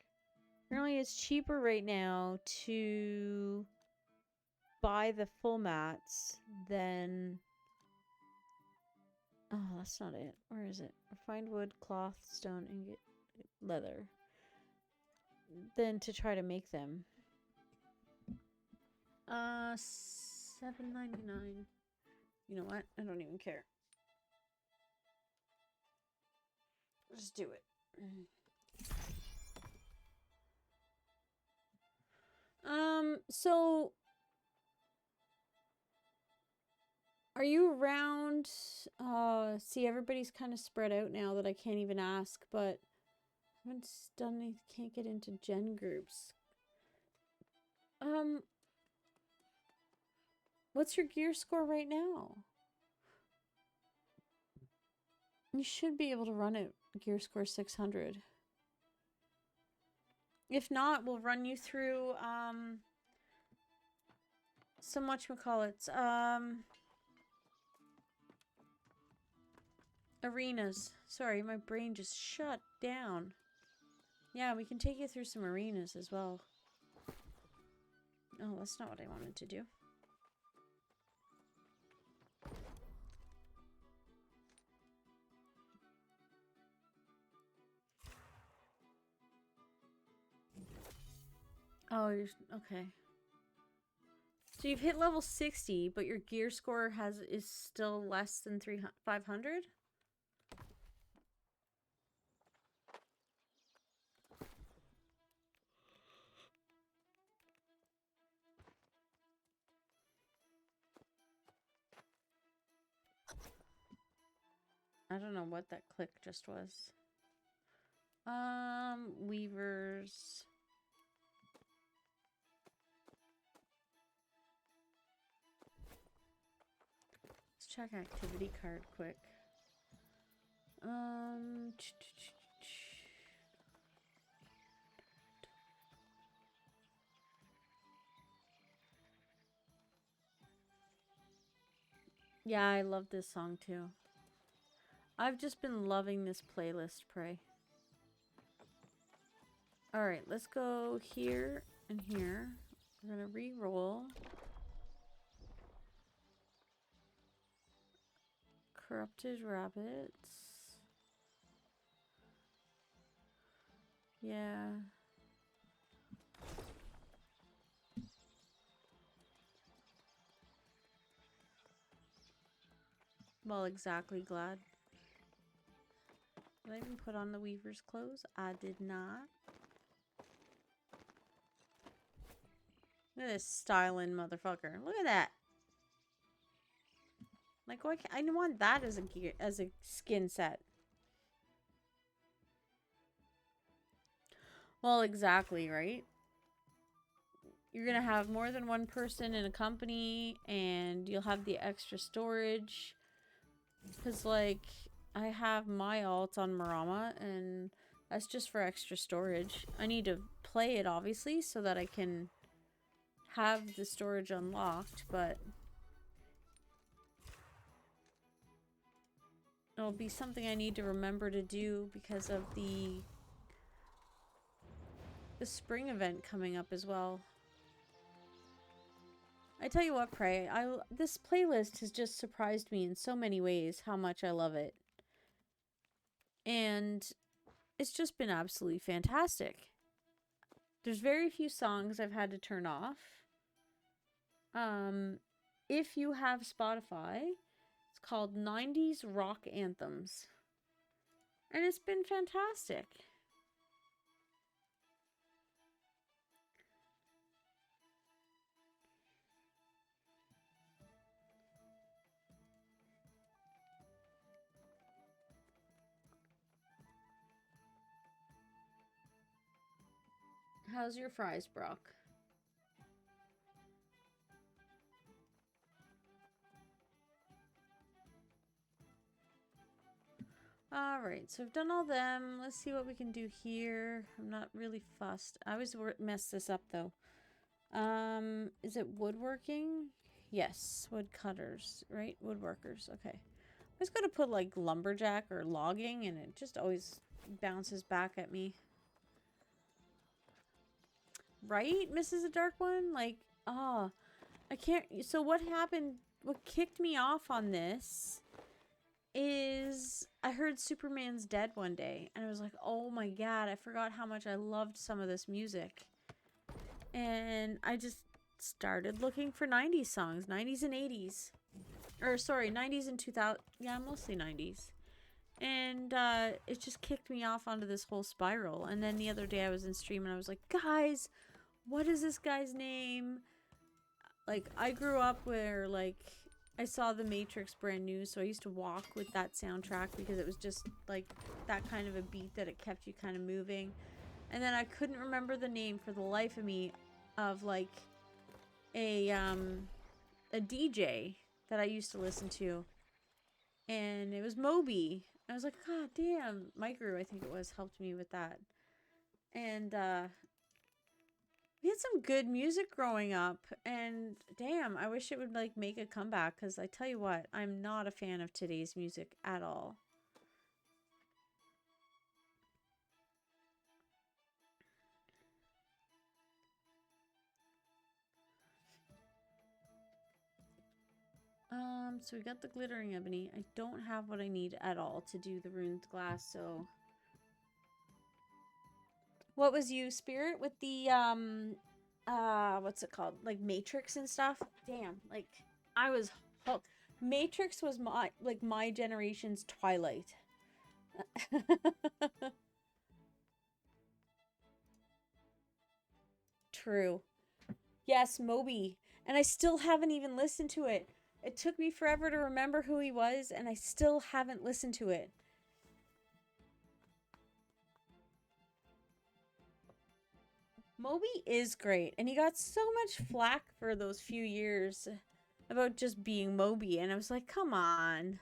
Apparently it's cheaper right now to buy the full mats than... Oh, that's not it. Where is it? Refined wood, cloth, stone, ingot, leather. Than to try to make them. $7.99. You know what? I don't even care. Just do it. So are you around? See, everybody's kind of spread out now that I can't even ask, but I haven't done any, can't get into gen groups. What's your gear score right now? You should be able to run it gear score 600. If not, we'll run you through some whatchamacallits, arenas. Sorry, my brain just shut down. Yeah, we can take you through some arenas as well. Oh, that's not what I wanted to do. Oh, you're okay. So you've hit level 60, but your gear score is still less than 500? I don't know what that click just was. Weavers. Let's check activity card quick. Yeah, I love this song too. I've just been loving this playlist, Pray. Alright, let's go here and here. We're gonna re-roll. Corrupted rabbits. Yeah. Well, exactly, glad. Did I even put on the weaver's clothes? I did not. Look at this styling motherfucker. Look at that. Like, why can't, I want that as a skin set. Well, exactly, right? You're gonna have more than one person in a company, and you'll have the extra storage. Because, like, I have my alt on Marama, and that's just for extra storage. I need to play it, obviously, so that I can have the storage unlocked, but it'll be something I need to remember to do because of the spring event coming up as well. I tell you what, Prey, this playlist has just surprised me in so many ways how much I love it. And it's just been absolutely fantastic. There's very few songs I've had to turn off. If you have Spotify, it's called 90s Rock Anthems. And it's been fantastic. How's your fries, Brock? Alright, so I've done all them. Let's see what we can do here. I'm not really fussed. I always mess this up, though. Is it woodworking? Yes, woodcutters, right? Woodworkers, okay. I was gonna put, like, lumberjack or logging, and it just always bounces back at me. Right, Mrs. A Dark One? Like, I can't... So what happened... What kicked me off on this is I heard Superman's Dead one day, and I was like, oh my god, I forgot how much I loved some of this music. And I just started looking for 90s songs, 90s and 80s. Or, sorry, 90s and 2000. Yeah, mostly 90s. And it just kicked me off onto this whole spiral. And then the other day I was in stream and I was like, guys, what is this guy's name? Like, I grew up where, like, I saw The Matrix brand new, so I used to walk with that soundtrack because it was just, like, that kind of a beat that it kept you kind of moving. And then I couldn't remember the name for the life of me of, like, a DJ that I used to listen to. And it was Moby. I was like, god damn. Micro, I think it was, helped me with that. And, we had some good music growing up, and damn, I wish it would, like, make a comeback, because I tell you what, I'm not a fan of today's music at all. So we got the glittering ebony. I don't have what I need at all to do the ruined glass, so... What was you, Spirit, with the, what's it called? Like, Matrix and stuff? Damn, like, I was... Matrix was my generation's Twilight. True. Yes, Moby. And I still haven't even listened to it. It took me forever to remember who he was, and I still haven't listened to it. Moby is great, and he got so much flack for those few years about just being Moby, and I was like, come on.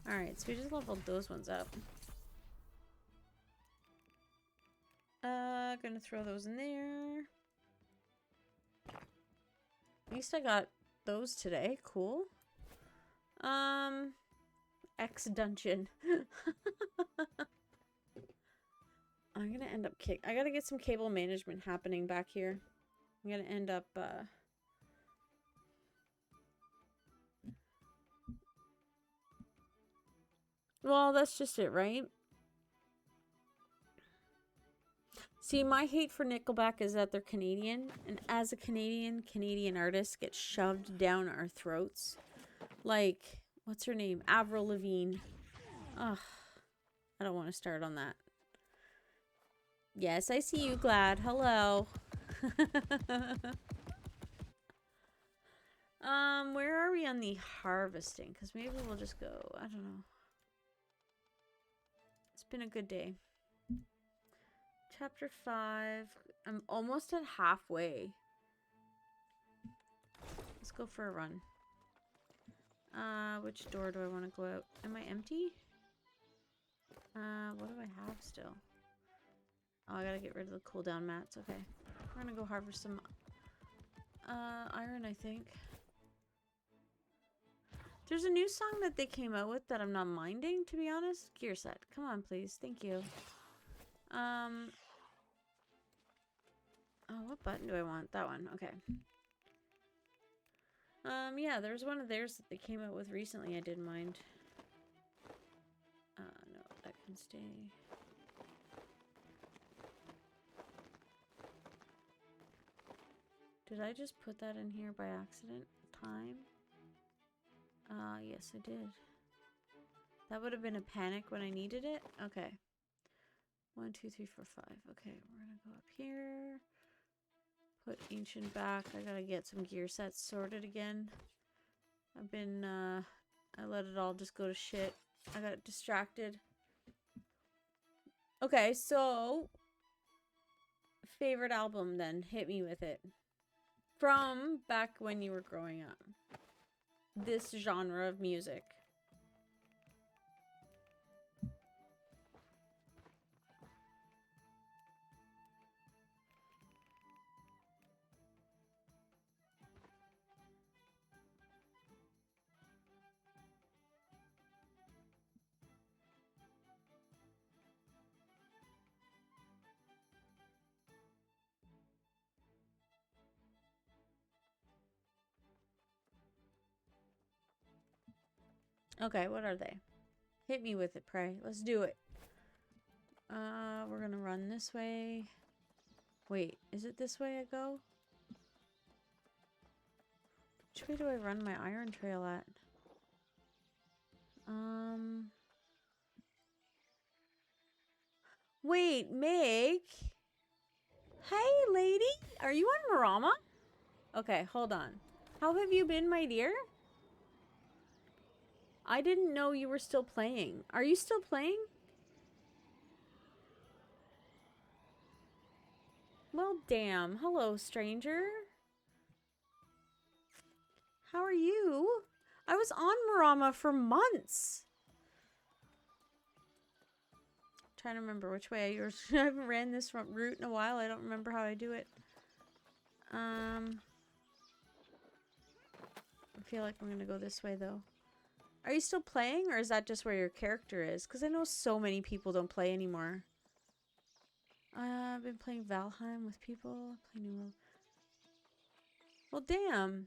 Alright, so we just leveled those ones up. Gonna throw those in there. At least I got those today. Cool. X dungeon. I'm gonna end up I gotta get some cable management happening back here. I'm gonna end up, Well, that's just it, right? See, my hate for Nickelback is that they're Canadian, and as a Canadian artist gets shoved down our throats. Like, what's her name? Avril Lavigne. Ugh, I don't want to start on that. Yes, I see you, Glad. Hello. Where are we on the harvesting? Because maybe we'll just go, I don't know. It's been a good day. Chapter 5. I'm almost at halfway. Let's go for a run. Which door do I want to go out? Am I empty? What do I have still? Oh, I gotta get rid of the cooldown mats. Okay. We're gonna go harvest some iron, I think. There's a new song that they came out with that I'm not minding, to be honest. Gear set. Come on, please. Thank you. Oh, what button do I want? That one. Okay. Yeah, there's one of theirs that they came out with recently I didn't mind. No, that can stay. Did I just put that in here by accident? Time? Yes, I did. That would have been a panic when I needed it? Okay. 1, 2, 3, 4, 5. Okay, we're gonna go up here. Put ancient back. I gotta get some gear sets sorted again. I've been, I let it all just go to shit. I got distracted. Okay, so... favorite album then. Hit me with it. From back when you were growing up. This genre of music. Okay, what are they? Hit me with it, pray. Let's do it. We're gonna run this way. Wait, is it this way I go? Which way do I run my iron trail at? Wait, Meg? Hey, lady! Are you on Marama? Okay, hold on. How have you been, my dear? I didn't know you were still playing. Are you still playing? Well, damn. Hello, stranger. How are you? I was on Marama for months. Trying to remember which way I haven't ran this route in a while. I don't remember how I do it. I feel like I'm gonna go this way though. Are you still playing, or is that just where your character is? Because I know so many people don't play anymore. I've been playing Valheim with people. Play New World. Well, damn.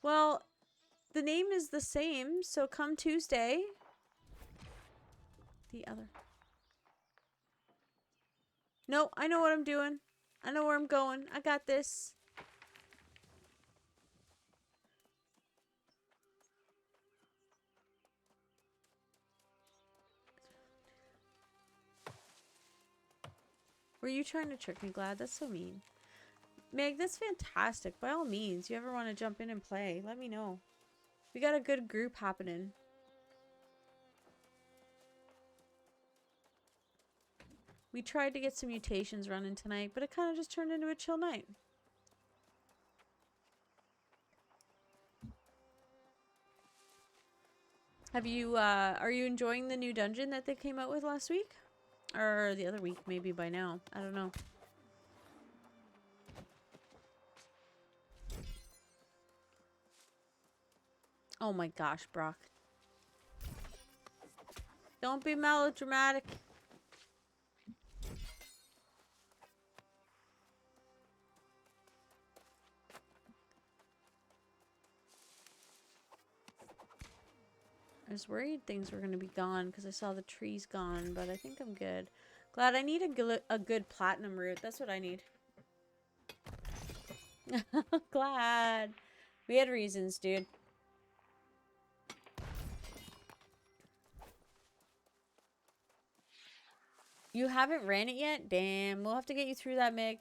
Well, the name is the same, so come Tuesday. The other. No, I know what I'm doing. I know where I'm going. I got this. Were you trying to trick me, Glad? That's so mean. Meg, that's fantastic. By all means, you ever want to jump in and play, let me know. We got a good group happening. We tried to get some mutations running tonight, but it kind of just turned into a chill night. Have you, are you enjoying the new dungeon that they came out with last week? Or the other week, maybe by now. I don't know. Oh my gosh, Brock. Don't be melodramatic. I was worried things were going to be gone because I saw the trees gone, but I think I'm good. Glad I need a good platinum root. That's what I need. Glad. We had reasons, dude. You haven't ran it yet? Damn, we'll have to get you through that, Mig.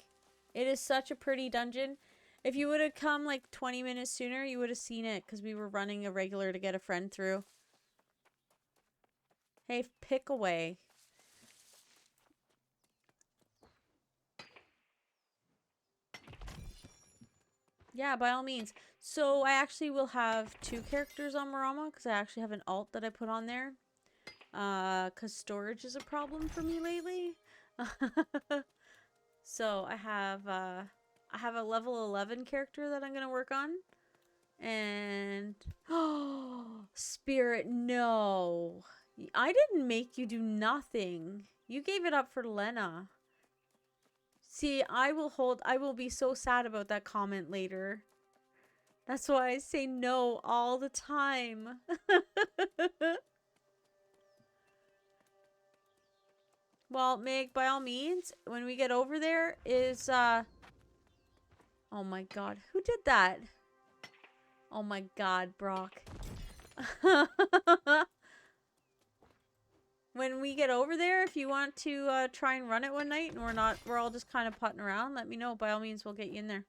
It is such a pretty dungeon. If you would have come like 20 minutes sooner, you would have seen it because we were running a regular to get a friend through. Hey, pick away. Yeah, by all means. So I actually will have 2 characters on Marama because I actually have an alt that I put on there. Because storage is a problem for me lately. So I have a level 11 character that I'm gonna work on. And oh, Spirit, no. I didn't make you do nothing. You gave it up for Lena. See, I will be so sad about that comment later. That's why I say no all the time. Well, Meg, by all means, when we get over there is, oh my god, who did that? Oh my god, Brock. When we get over there, if you want to try and run it one night and we're all just kind of putting around, let me know. By all means, we'll get you in there.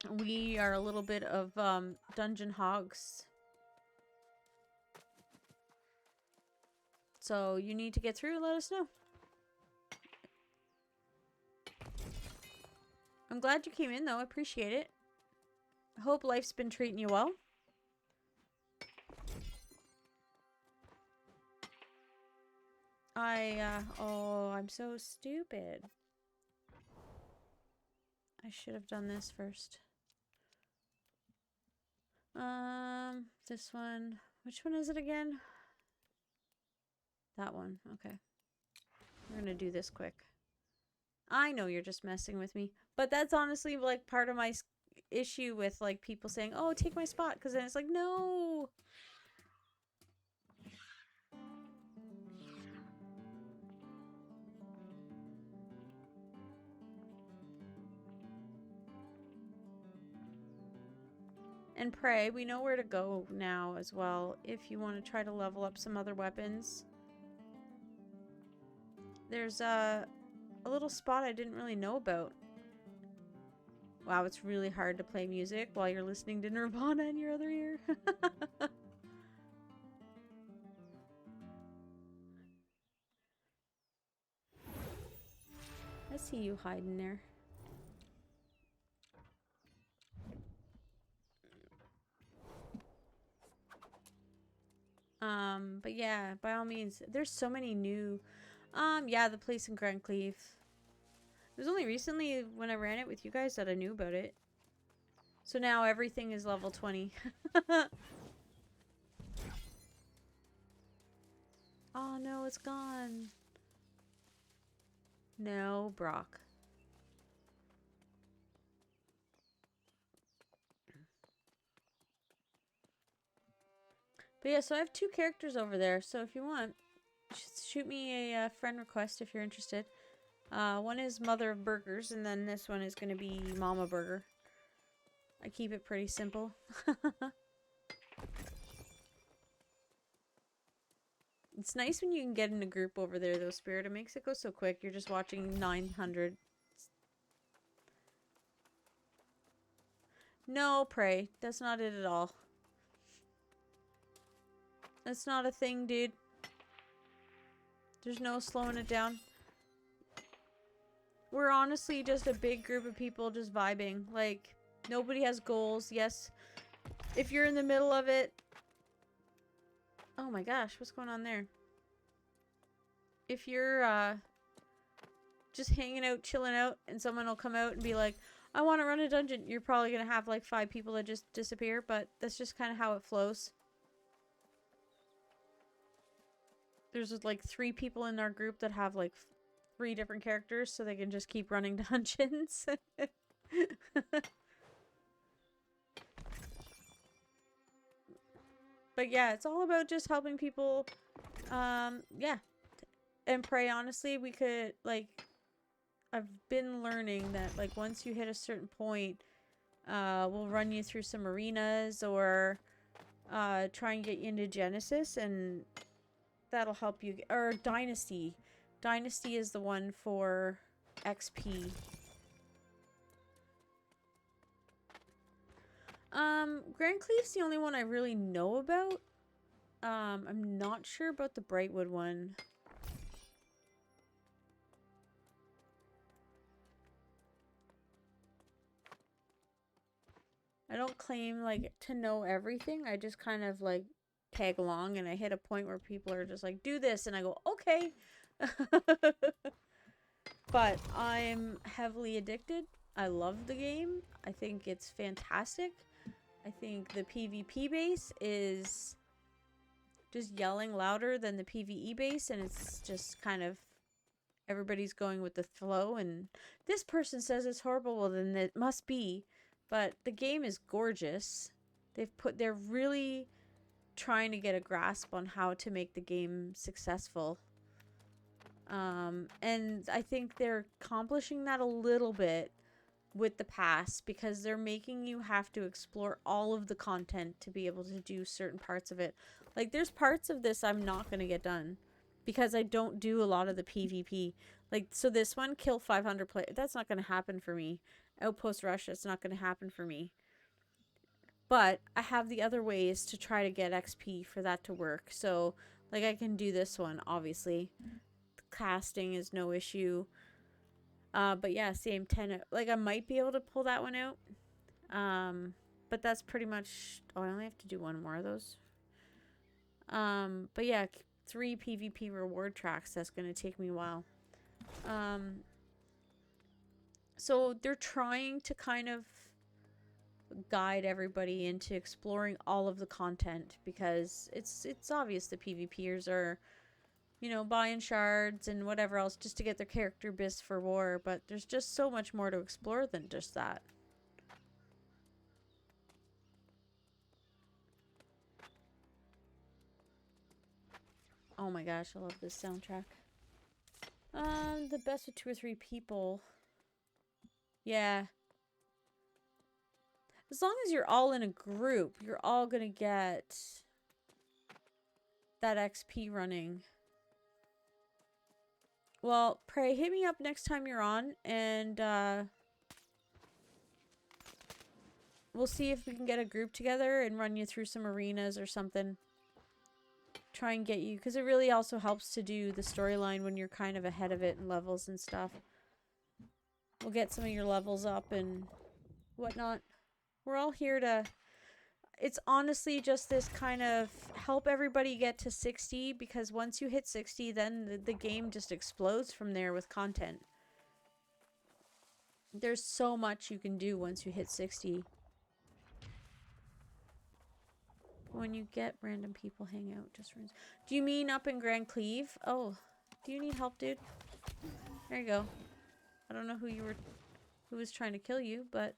We are a little bit of dungeon hogs. So you need to get through, let us know. I'm glad you came in though, I appreciate it. I hope life's been treating you well. Oh, I'm so stupid. I should have done this first. This one. Which one is it again? That one. Okay. We're gonna do this quick. I know you're just messing with me, but that's honestly like part of my issue with like people saying, "Oh, take my spot," because then it's like, no. And pray, we know where to go now as well if you want to try to level up some other weapons. There's a little spot I didn't really know about. Wow, it's really hard to play music while you're listening to Nirvana in your other ear. I see you hiding there. But yeah, by all means, there's so many new, yeah, the place in Grand Cleve. It was only recently when I ran it with you guys that I knew about it. So now everything is level 20. Oh no, it's gone. No, Brock. But yeah, so I have 2 characters over there. So if you want, shoot me a friend request if you're interested. One is Mother of Burgers, and then this one is going to be Mama Burger. I keep it pretty simple. It's nice when you can get in a group over there, though, Spirit. It makes it go so quick. You're just watching 900. No, pray. That's not it at all. That's not a thing, dude. There's no slowing it down. We're honestly just a big group of people just vibing. Like, nobody has goals. Yes, if you're in the middle of it... Oh my gosh, what's going on there? If you're, just hanging out, chilling out, and someone will come out and be like, I want to run a dungeon, you're probably going to have like 5 people that just disappear, but that's just kind of how it flows. There's like 3 people in our group that have like 3 different characters, so they can just keep running dungeons. But yeah, it's all about just helping people, yeah, And Pray, honestly, we could, like, I've been learning that, like, once you hit a certain point, we'll run you through some arenas or try and get you into Genesis, and that'll help you. Or Dynasty. Dynasty is the one for XP. Grand Cleave's the only one I really know about. I'm not sure about the Brightwood one. I don't claim, like, to know everything. I just kind of, like, tag along, and I hit a point where people are just like, do this, and I go, okay. But I'm heavily addicted. I love the game. I think it's fantastic. I think the PvP base is just yelling louder than the PvE base, and it's just kind of everybody's going with the flow, and this person says it's horrible, well then it must be. But the game is gorgeous. They're really trying to get a grasp on how to make the game successful. And I think they're accomplishing that a little bit with the pass, because they're making you have to explore all of the content to be able to do certain parts of it. Like, there's parts of this I'm not going to get done because I don't do a lot of the PvP. Like, so this one, kill 500 players, that's not going to happen for me. Outpost Rush, it's not going to happen for me. But I have the other ways to try to get XP for that to work. So, like, I can do this one, obviously. The casting is no issue. But yeah, same 10. Like, I might be able to pull that one out. But that's pretty much... Oh, I only have to do one more of those. But yeah, 3 PvP reward tracks. That's going to take me a while. So they're trying to kind of guide everybody into exploring all of the content, because it's obvious the PvPers are, you know, buying shards and whatever else just to get their character bis for war, but there's just so much more to explore than just that. Oh my gosh, I love this soundtrack. The best with 2 or 3 people. Yeah. As long as you're all in a group, you're all gonna get that XP running. Well, Pray, hit me up next time you're on, and we'll see if we can get a group together and run you through some arenas or something. Try and get you, because it really also helps to do the storyline when you're kind of ahead of it in levels and stuff. We'll get some of your levels up and whatnot. We're all here to... It's honestly just this kind of help everybody get to 60, because once you hit 60, then the game just explodes from there with content. There's so much you can do once you hit 60. When you get random people hang out, just runs. Do you mean up in Grand Cleve? Oh, do you need help, dude? There you go. I don't know who was trying to kill you, but...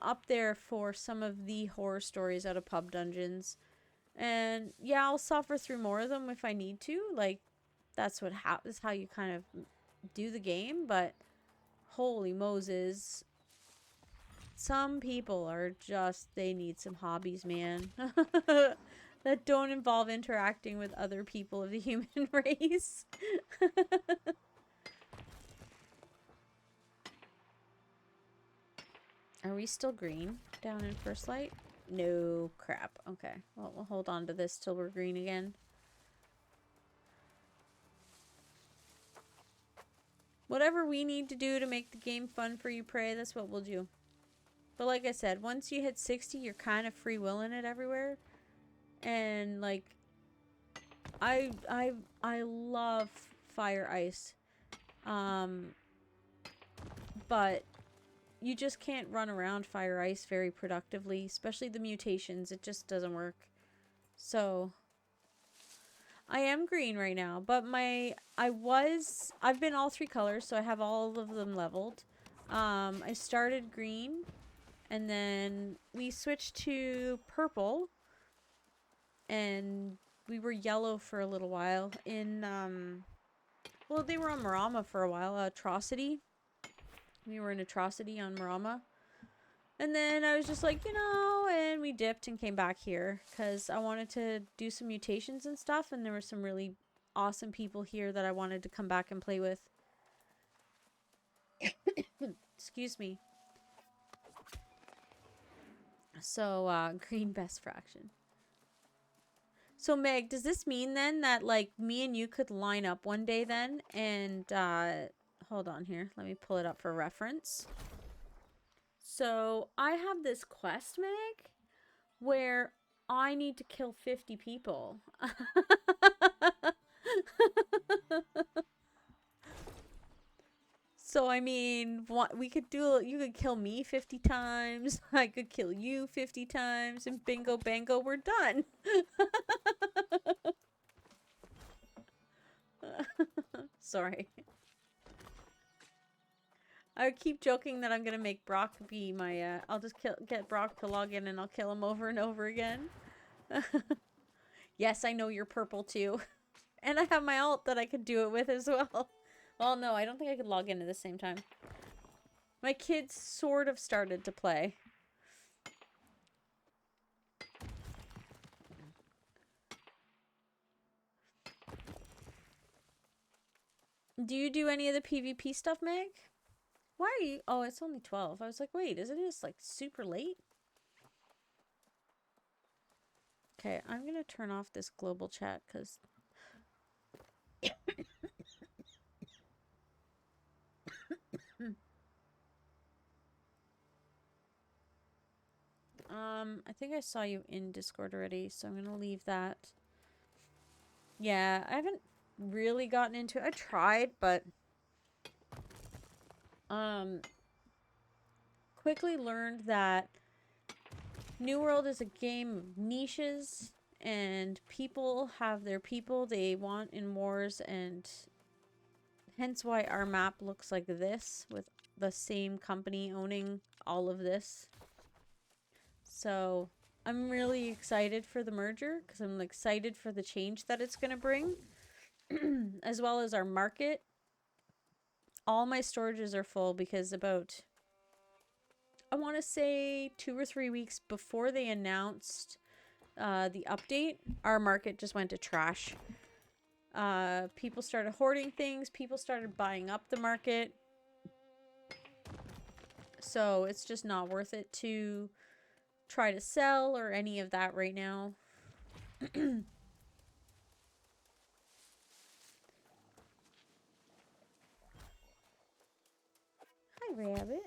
up there for some of the horror stories out of pub dungeons. And yeah, I'll suffer through more of them if I need to. Like, that's how you kind of do the game, but holy Moses. Some people are just, they need some hobbies, man. That don't involve interacting with other people of the human race. Are we still green down in First Light? No, crap. Okay, well, we'll hold on to this till we're green again. Whatever we need to do to make the game fun for you, Prey, that's what we'll do. But like I said, once you hit 60, you're kind of free-willing it everywhere. And, like, I love Fire Ice. But you just can't run around Fire Ice very productively, especially the mutations. It just doesn't work. So I am green right now, but I've been all 3 colors, so I have all of them leveled. I started green, and then we switched to purple, and we were yellow for a little while well, they were on Marama for a while, Atrocity. We were in Atrocity on Marama. And then I was just like, and we dipped and came back here because I wanted to do some mutations and stuff, and there were some really awesome people here that I wanted to come back and play with. Excuse me. So, green best fraction. So, Meg, does this mean then that, like, me and you could line up one day then? And, hold on here. Let me pull it up for reference. So, I have this quest, Meg, where I need to kill 50 people. So, I mean, we could do, you could kill me 50 times, I could kill you 50 times, and bingo bango, we're done. Sorry. I keep joking that I'm gonna make Brock be my, I'll just get Brock to log in and I'll kill him over and over again. Yes, I know you're purple too. And I have my alt that I could do it with as well. Well, no, I don't think I could log in at the same time. My kids sort of started to play. Do you do any of the PvP stuff, Meg? Why are you... Oh, it's only 12. I was like, wait, isn't it like super late? Okay, I'm gonna turn off this global chat because... I think I saw you in Discord already, so I'm gonna leave that. Yeah, I haven't really gotten into it. I tried, but quickly learned that New World is a game of niches, and people have their people they want in wars, and hence why our map looks like this, with the same company owning all of this. So I'm really excited for the merger, because I'm excited for the change that it's going to bring, as well as our market. All my storages are full because about, I want to say 2 or 3 weeks before they announced the update, our market just went to trash. People started hoarding things. People started buying up the market. So it's just not worth it to try to sell or any of that right now. Hi, Rabbit.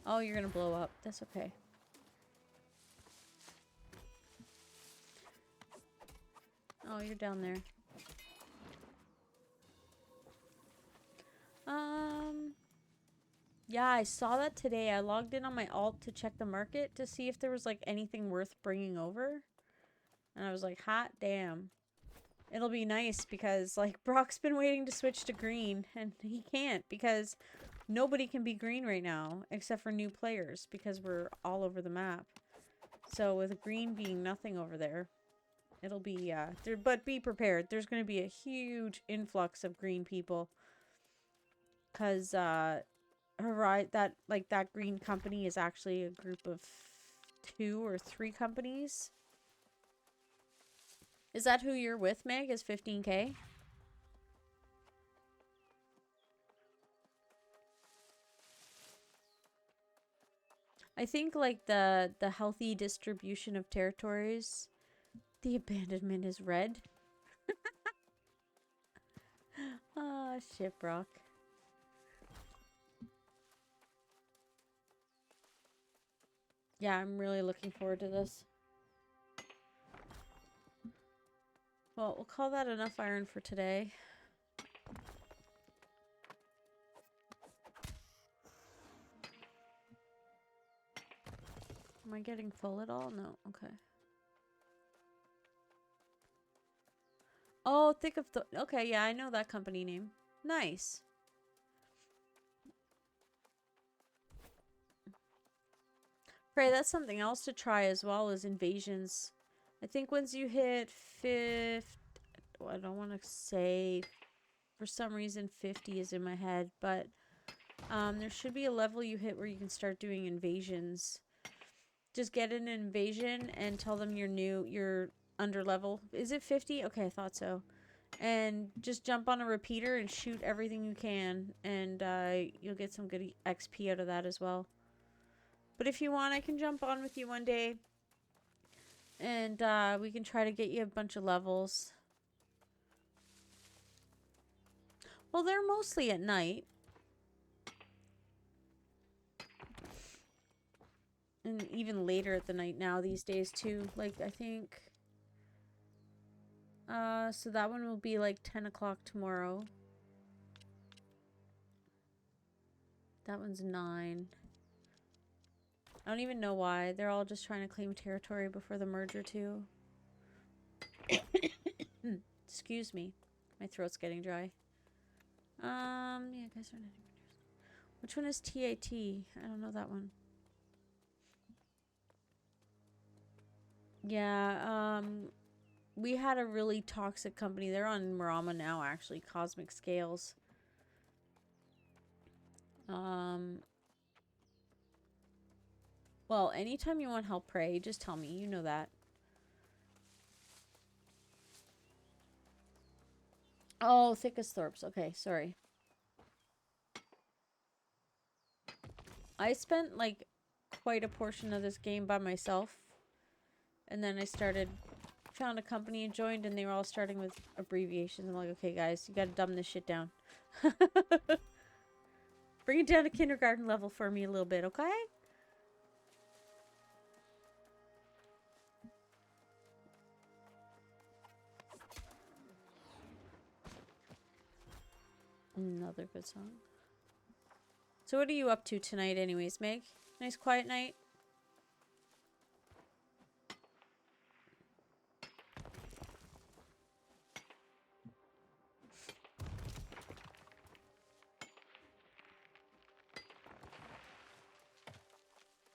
Oh, you're gonna blow up. That's okay. Oh, you're down there. Yeah, I saw that today. I logged in on my alt to check the market to see if there was like anything worth bringing over. And I was like, hot damn. It'll be nice because like Brock's been waiting to switch to green and he can't because nobody can be green right now except for new players because we're all over the map. So with green being nothing over there, it'll be but be prepared. There's going to be a huge influx of green people cuz that green company is actually a group of 2 or 3 companies. Is that who you're with, Meg? Is 15K? I think like the healthy distribution of territories, the abandonment is red. Ah, shit, Brock. Yeah, I'm really looking forward to this. Well, we'll call that enough iron for today. Am I getting full at all? No. Okay. Oh, Thick of the... Okay, yeah, I know that company name. Nice. Pray, that's something else to try as well as invasions. I think once you hit 50... Well, I don't want to say... For some reason, 50 is in my head, but... there should be a level you hit where you can start doing invasions. Just get an invasion and tell them you're new, you're under level. Is it 50? Okay, I thought so. And just jump on a repeater and shoot everything you can, and you'll get some good XP out of that as well. But if you want, I can jump on with you one day, and we can try to get you a bunch of levels. Well, they're mostly at night. And even later at the night now these days too. Like, I think... so that one will be like 10 o'clock tomorrow. That one's 9. I don't even know why. They're all just trying to claim territory before the merger too. Excuse me. My throat's getting dry. Yeah, guys are not... Which one is TAT? I don't know that one. Yeah, we had a really toxic company. They're on Marama now, actually. Cosmic Scales. Well, anytime you want help, pray, just tell me. You know that. Oh, Thickesthorpe's. Okay, sorry. I spent, like, quite a portion of this game by myself. And then I found a company and joined, and they were all starting with abbreviations. I'm like, okay, guys, you gotta dumb this shit down. Bring it down to kindergarten level for me a little bit, okay? Another good song. So what are you up to tonight anyways, Meg? Nice quiet night?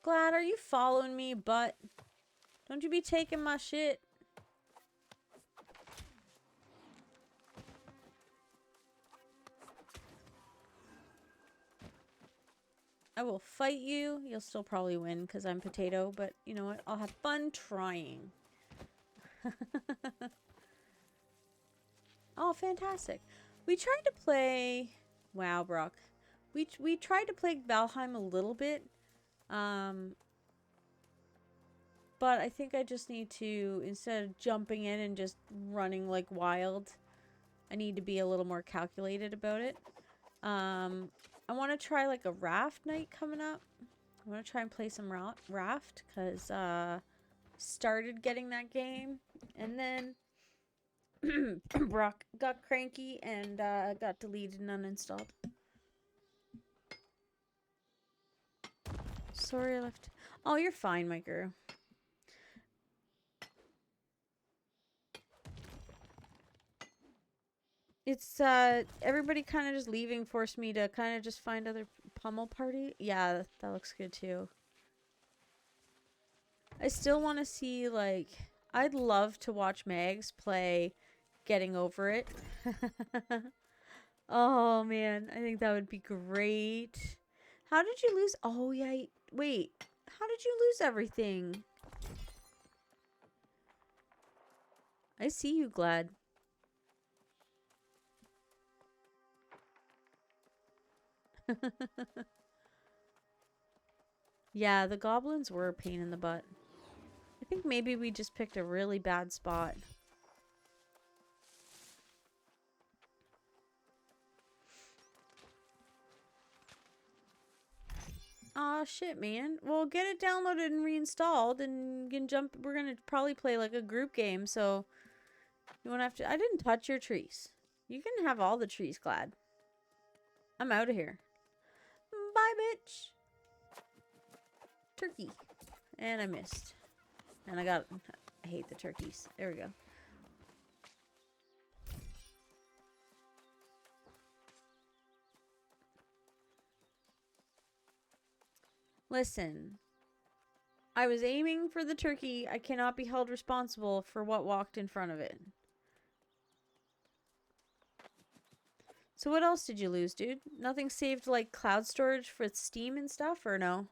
Glad, are you following me, butt? Don't you be taking my shit. I will fight you. You'll still probably win because I'm potato, but you know what? I'll have fun trying. Oh, fantastic. We tried to play... Wow, Brock. We tried to play Valheim a little bit. But I think I just need to, instead of jumping in and just running like wild, I need to be a little more calculated about it. I want to try like a raft night coming up. I want to try and play some raft because started getting that game and then Brock got cranky and got deleted and uninstalled. Sorry I left. Oh, you're fine, my girl. It's everybody kind of just leaving forced me to kind of just find other pummel party. Yeah, that looks good too. I still want to see, like, I'd love to watch Mags play Getting Over It. Oh man, I think that would be great. How did you lose? Oh yeah, wait. How did you lose everything? I see you, Glad. Yeah, the goblins were a pain in the butt. I think maybe we just picked a really bad spot. Aw, shit, man. Well, get it downloaded and reinstalled, and you can jump. We're gonna probably play like a group game, so you won't have to. I didn't touch your trees. You can have all the trees, Glad. I'm out of here. Bye, bitch. Turkey. And I missed. And I hate the turkeys. There we go. Listen. I was aiming for the turkey. I cannot be held responsible for what walked in front of it. So what else did you lose, dude? Nothing saved like cloud storage for Steam and stuff, or no?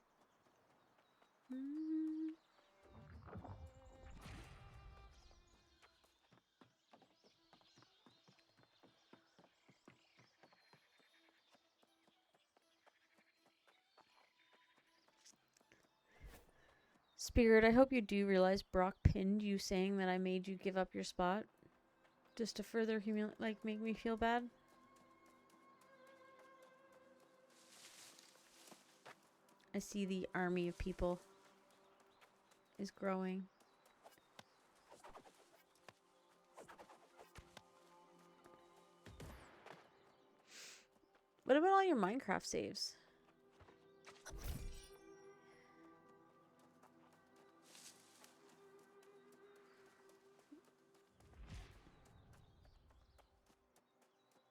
Spirit, I hope you do realize Brock pinned you saying that I made you give up your spot. Just to further make me feel bad. I see the army of people is growing. What about all your Minecraft saves?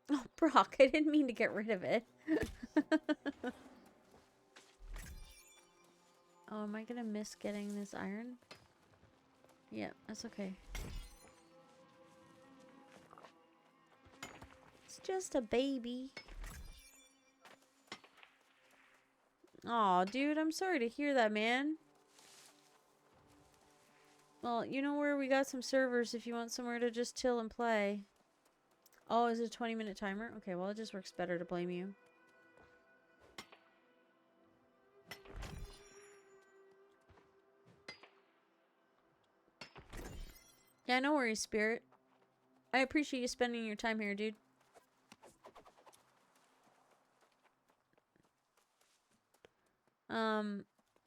Oh, Brock, I didn't mean to get rid of it. Oh, am I gonna miss getting this iron? Yeah, that's okay. It's just a baby. Aw, dude, I'm sorry to hear that, man. Well, you know where we got some servers if you want somewhere to just chill and play. Oh, is it a 20-minute timer? Okay, well, it just works better to blame you. Yeah, no worries, Spirit. I appreciate you spending your time here, dude.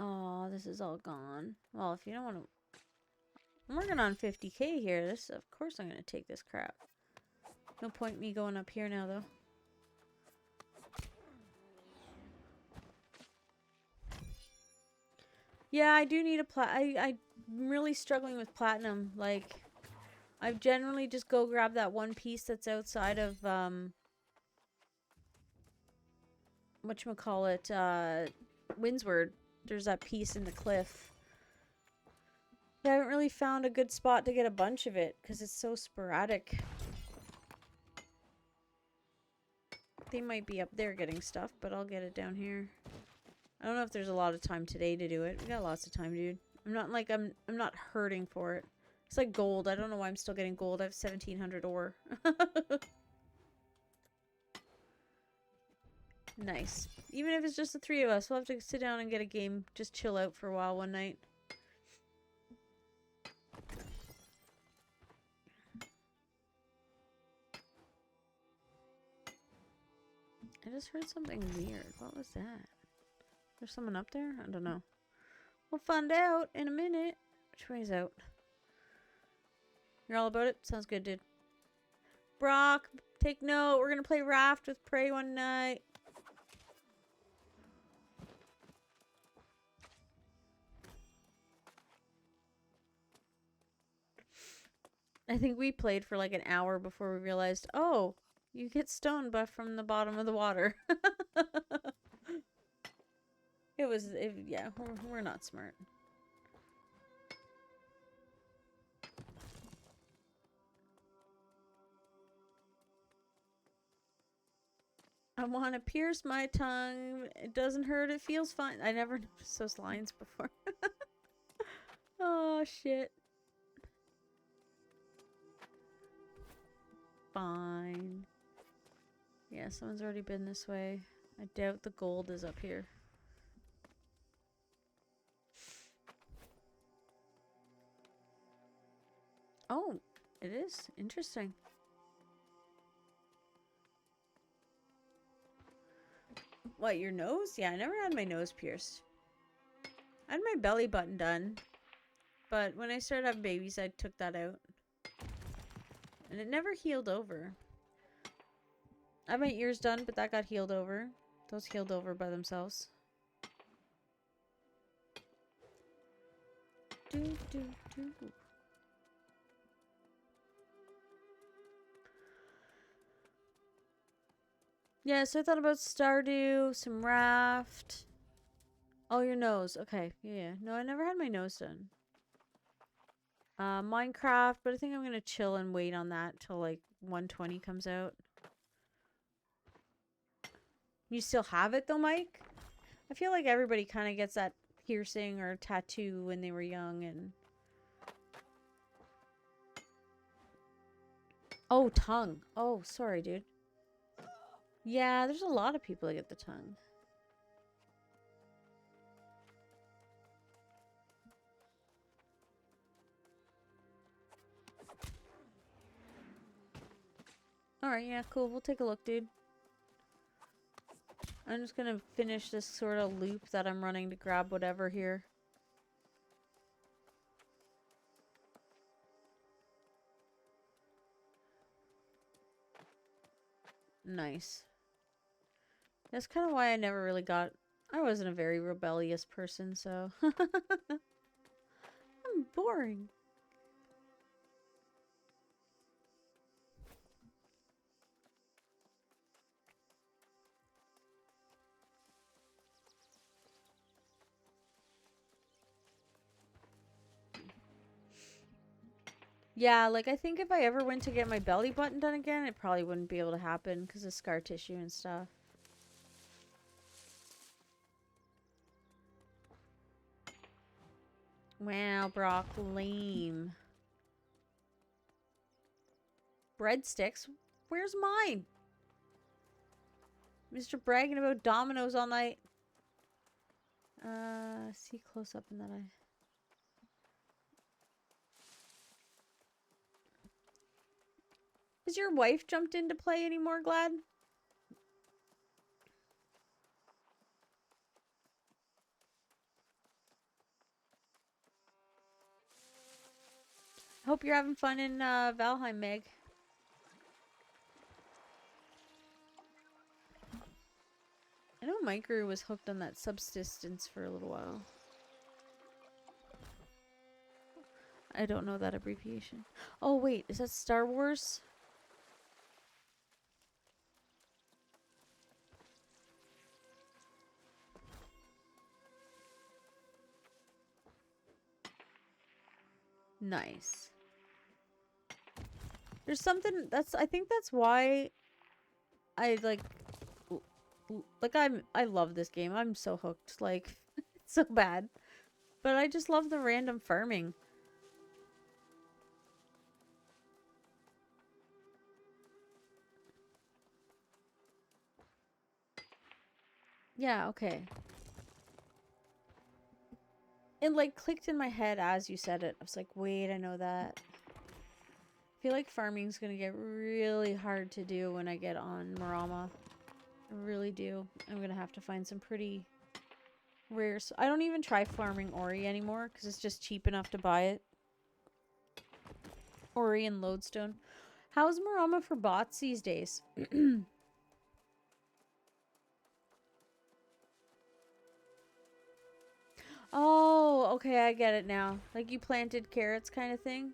Oh, this is all gone. Well, if you don't want to... I'm working on 50k here. This, of course I'm going to take this crap. No point me going up here now, though. Yeah, I do need a I'm really struggling with platinum. Like, I generally just go grab that one piece that's outside of, whatchamacallit, Windsward. There's that piece in the cliff. I haven't really found a good spot to get a bunch of it, because it's so sporadic. They might be up there getting stuff, but I'll get it down here. I don't know if there's a lot of time today to do it. We got lots of time, dude. I'm not hurting for it. It's like gold. I don't know why I'm still getting gold. I have 1700 ore. Nice. Even if it's just the three of us, we'll have to sit down and get a game. Just chill out for a while one night. I just heard something weird. What was that? There's someone up there? I don't know. We'll find out in a minute. Which way's out? You're all about it? Sounds good, dude. Brock, take note. We're gonna play Raft with Prey one night. I think we played for like an hour before we realized, oh, you get stone buff from the bottom of the water. Yeah, we're not smart. I want to pierce my tongue. It doesn't hurt. It feels fine. I never noticed those lines before. Oh, shit. Fine. Yeah, someone's already been this way. I doubt the gold is up here. Oh, it is. Interesting. What, your nose? Yeah, I never had my nose pierced. I had my belly button done. But when I started having babies, I took that out. And it never healed over. I had my ears done, but that got healed over. Those healed over by themselves. Do, do, do. Yeah, so I thought about Stardew, some Raft. Oh, your nose. Okay. Yeah. No, I never had my nose done. Minecraft, but I think I'm gonna chill and wait on that till like 120 comes out. You still have it though, Mike? I feel like everybody kind of gets that piercing or tattoo when they were young and... Oh, tongue. Oh, sorry, dude. Yeah, there's a lot of people that get the tongue. Alright, yeah, cool. We'll take a look, dude. I'm just gonna finish this sort of loop that I'm running to grab whatever here. Nice. That's kind of why I never really got... I wasn't a very rebellious person, so... I'm boring. Yeah, like, I think if I ever went to get my belly button done again, it probably wouldn't be able to happen because of scar tissue and stuff. Wow, Brock, lame. Breadsticks? Where's mine? Mr. bragging about Domino's all night. See close up in that eye. Has your wife jumped into play anymore, Glad? Hope you're having fun in Valheim, Meg. I know Micro was hooked on that subsistence for a little while. I don't know that abbreviation. Oh, wait. Is that Star Wars? Nice. There's something that's... I think that's why I, like... I love this game. I'm so hooked. Like, it's so bad. But I just love the random farming. Yeah, okay. It, like, clicked in my head as you said it. I was like, wait, I know that. I feel like farming's gonna get really hard to do when I get on Marama. I really do. I'm gonna have to find some pretty rare... I don't even try farming Ori anymore, because it's just cheap enough to buy it. Ori and Lodestone. How's Marama for bots these days? Oh, okay, I get it now. Like you planted carrots kind of thing?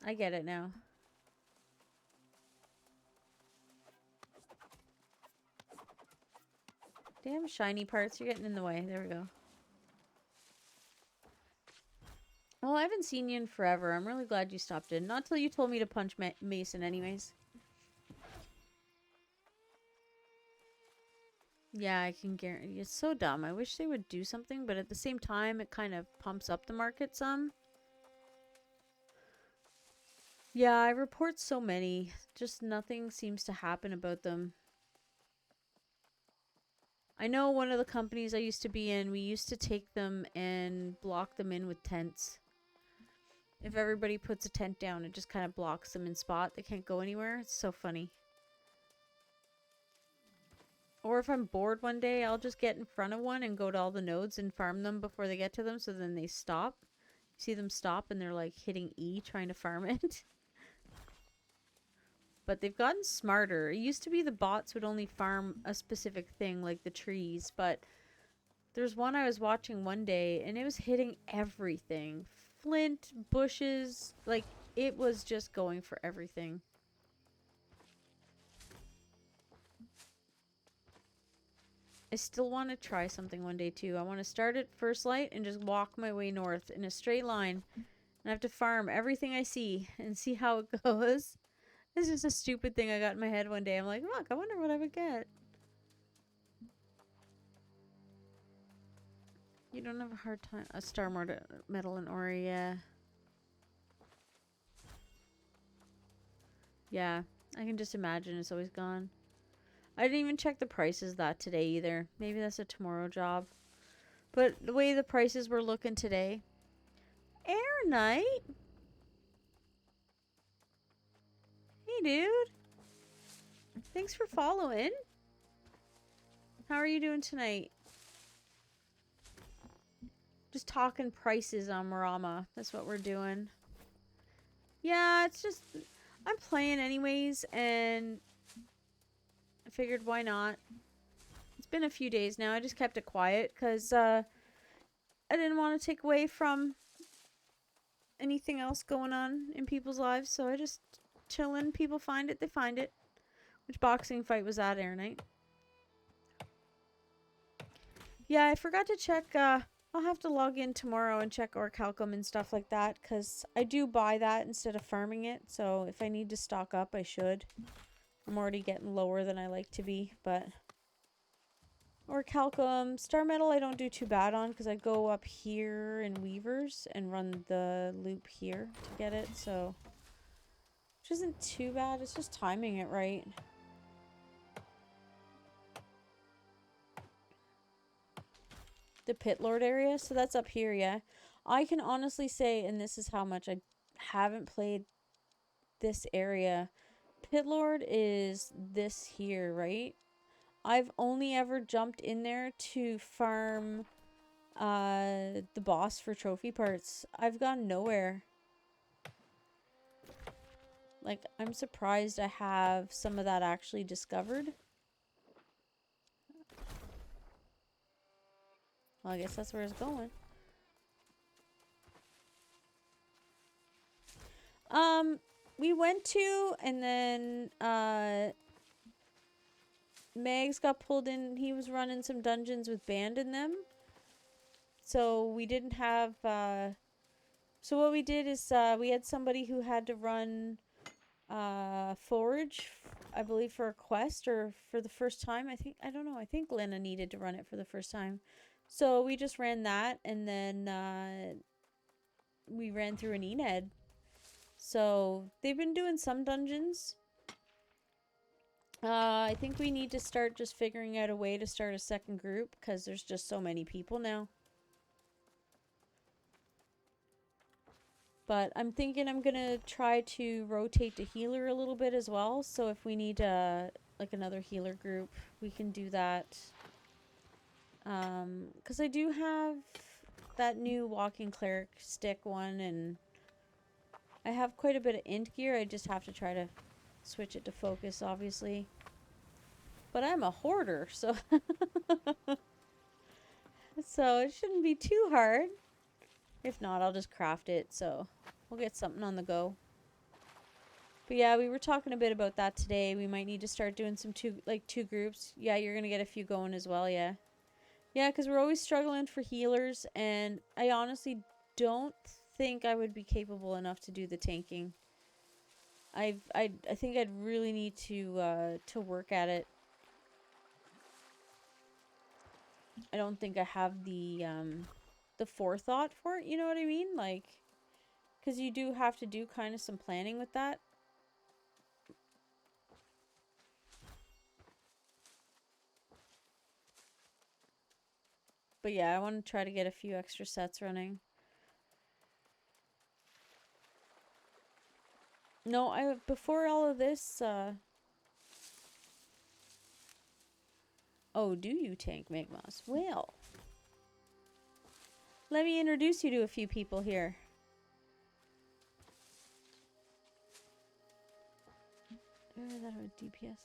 I get it now. Damn shiny parts, you're getting in the way. There we go. Well, I haven't seen you in forever. I'm really glad you stopped in. Not till you told me to punch Mason anyways. Yeah, I can guarantee. It's so dumb. I wish they would do something, but at the same time, it kind of pumps up the market some. Yeah, I report so many. Just nothing seems to happen about them. I know one of the companies I used to be in, we used to take them and block them in with tents. If everybody puts a tent down, it just kind of blocks them in spot. They can't go anywhere. It's so funny. Or if I'm bored one day, I'll just get in front of one and go to all the nodes and farm them before they get to them, so then they stop. You see them stop and they're like hitting E trying to farm it. But they've gotten smarter. It used to be the bots would only farm a specific thing, like the trees, but there's one I was watching one day and it was hitting everything. Flint, bushes, like it was just going for everything. I still want to try something one day too. I want to start at first light and just walk my way north in a straight line. And I have to farm everything I see and see how it goes. It's just a stupid thing I got in my head one day. I'm like, look, I wonder what I would get. You don't have a hard time. A star medal in Ori, yeah. Yeah, I can just imagine it's always gone. I didn't even check the prices that today either. Maybe that's a tomorrow job. But the way the prices were looking today. Air Knight? Hey, dude. Thanks for following. How are you doing tonight? Just talking prices on Marama. That's what we're doing. Yeah, it's just... I'm playing anyways, and I figured why not. It's been a few days now. I just kept it quiet because I didn't want to take away from anything else going on in people's lives, so I just chilling. People find it, they find it. Which boxing fight was that, Air Knight? Yeah, I forgot to check. I'll have to log in tomorrow and check Orichalcum and stuff like that, because I do buy that instead of farming it, so if I need to stock up, I should. I'm already getting lower than I like to be, but... Orichalcum, Star Metal I don't do too bad on, because I go up here in Weavers and run the loop here to get it, so... Which isn't too bad, it's just timing it right. The Pit Lord area, so that's up here, yeah. I can honestly say, and this is how much I haven't played this area. Pit Lord is this here, right? I've only ever jumped in there to farm the boss for trophy parts. I've gone nowhere. Like, I'm surprised I have some of that actually discovered. Well, I guess that's where it's going. We went to, and then, Megs got pulled in. He was running some dungeons with band in them. So we didn't have, so what we did is, we had somebody who had to run, Forge, I believe for a quest, or for the first time. I don't know, I think Lena needed to run it for the first time. So we just ran that, and then, we ran through an Ened. So they've been doing some dungeons. I think we need to start just figuring out a way to start a second group, because there's just so many people now. But I'm thinking I'm gonna try to rotate the healer a little bit as well. So if we need like another healer group, we can do that. Because I do have that new walking cleric stick one, and I have quite a bit of int gear. I just have to try to switch it to focus, obviously. But I'm a hoarder, so so it shouldn't be too hard. If not, I'll just craft it, so we'll get something on the go. But yeah, we were talking a bit about that today. We might need to start doing some two groups. Yeah, you're gonna get a few going as well, yeah. Yeah, because we're always struggling for healers, and I honestly don't think I would be capable enough to do the tanking. I think I'd really need to work at it. I don't think I have the forethought for it, you know what I mean? Like, because you do have to do kind of some planning with that. But yeah, I want to try to get a few extra sets running. No, before all of this, oh, do you tank Magmas? Well, let me introduce you to a few people here. Is that a DPS?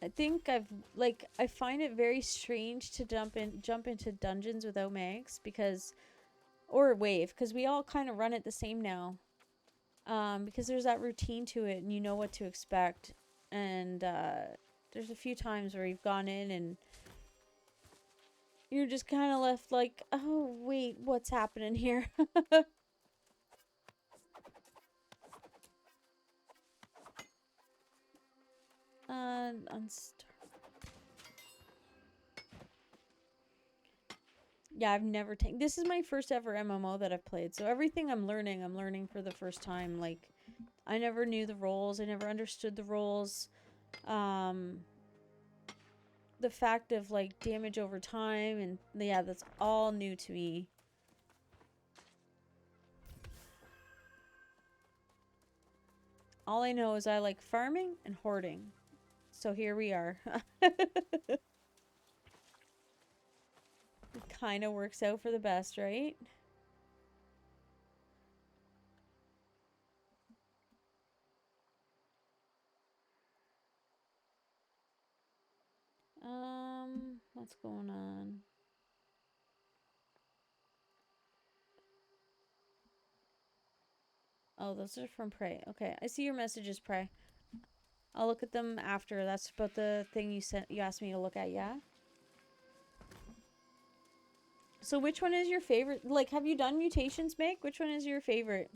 I think I find it very strange to jump into dungeons without mags, because, or wave, because we all kind of run it the same now. Because there's that routine to it and you know what to expect. And there's a few times where you've gone in and you're just kind of left like, oh, wait, what's happening here? Yeah, I've never taken. This is my first ever MMO that I've played, so everything I'm learning for the first time. Like, I never knew the roles. I never understood the roles. Um, the fact of like damage over time, and yeah, that's all new to me. All I know is I like farming and hoarding. So here we are. It kind of works out for the best, right? What's going on? Oh, those are from Prey. Okay, I see your messages, Prey. I'll look at them after. That's about the thing you sent. You asked me to look at, yeah? So which one is your favorite? Like, have you done mutations, Meg? Which one is your favorite?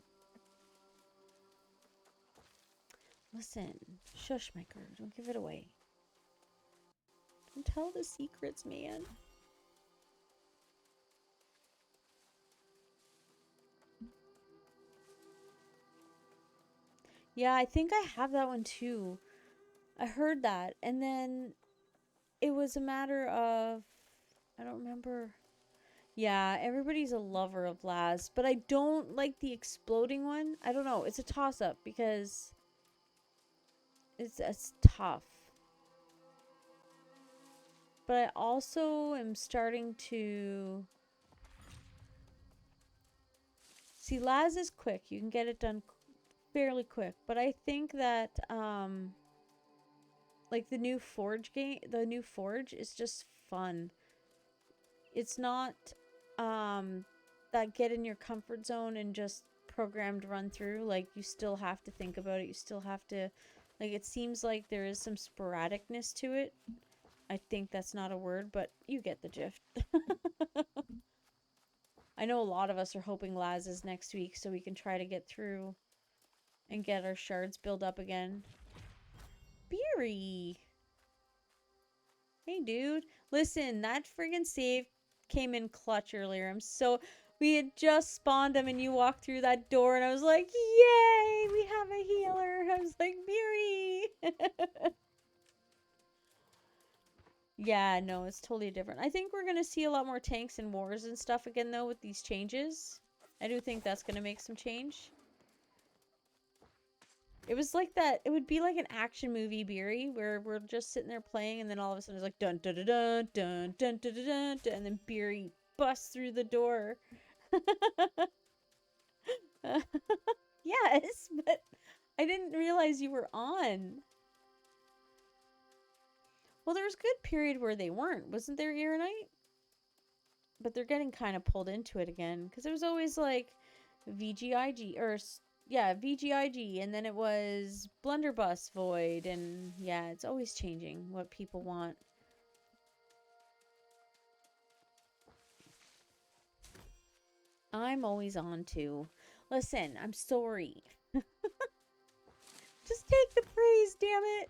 Listen, shush, my girl. Don't give it away. Don't tell the secrets, man. Yeah, I think I have that one too. I heard that. And then it was a matter of, I don't remember. Yeah, everybody's a lover of Laz, but I don't like the exploding one. I don't know. It's a toss up because it's tough. But I also am starting to see Laz is quick. You can get it done fairly quick, but I think that like the new Forge game, the new Forge is just fun. It's not that get in your comfort zone and just programmed run through. Like, you still have to think about it. You still have to, like, it seems like there is some sporadicness to it. I think that's not a word, but you get the gist. I know a lot of us are hoping Laz is next week so we can try to get through and get our shards built up again. Beery! Hey, dude. Listen, that friggin' save came in clutch earlier. We had just spawned him and you walked through that door and I was like, yay, we have a healer. I was like, Beery. Yeah, no, it's totally different. I think we're going to see a lot more tanks and wars and stuff again, though, with these changes. I do think that's going to make some change. It was like that. It would be like an action movie, Beery, where we're just sitting there playing, and then all of a sudden it's like dun dun dun dun dun dun dun dun, dun and then Beery busts through the door. Yes, but I didn't realize you were on. Well, there was a good period where they weren't, wasn't there, Ironite? But they're getting kind of pulled into it again because it was always like VGIG or yeah, VGIG, and then it was Blunderbuss Void, and yeah, it's always changing what people want. I'm always on to. Listen, I'm sorry. Just take the praise, damn it.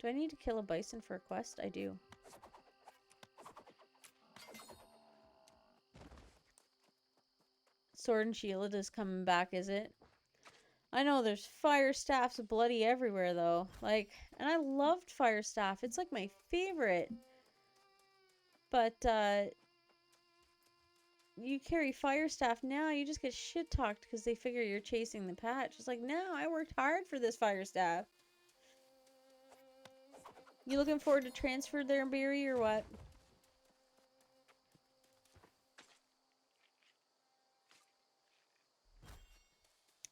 Do I need to kill a bison for a quest? I do. Sword and Shield is coming back, is it? I know there's fire staffs bloody everywhere though. Like, and I loved fire staff. It's like my favorite. But you carry fire staff now, you just get shit talked because they figure you're chasing the patch. It's like, no, I worked hard for this fire staff. You looking forward to transfer there, Barry, or what?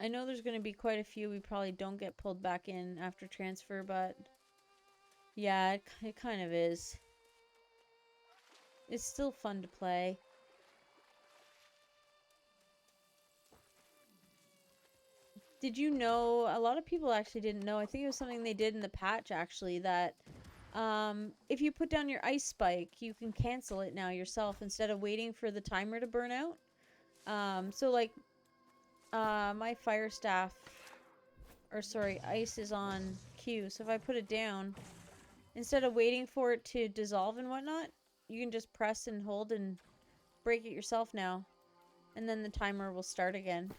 I know there's going to be quite a few we probably don't get pulled back in after transfer, but yeah, it kind of is. It's still fun to play. did you know, a lot of people actually didn't know, I think it was something they did in the patch actually, that if you put down your ice spike, you can cancel it now yourself instead of waiting for the timer to burn out. So like, my fire staff, or sorry, ice is on Q. So if I put it down, instead of waiting for it to dissolve and whatnot, you can just press and hold and break it yourself now. And then the timer will start again.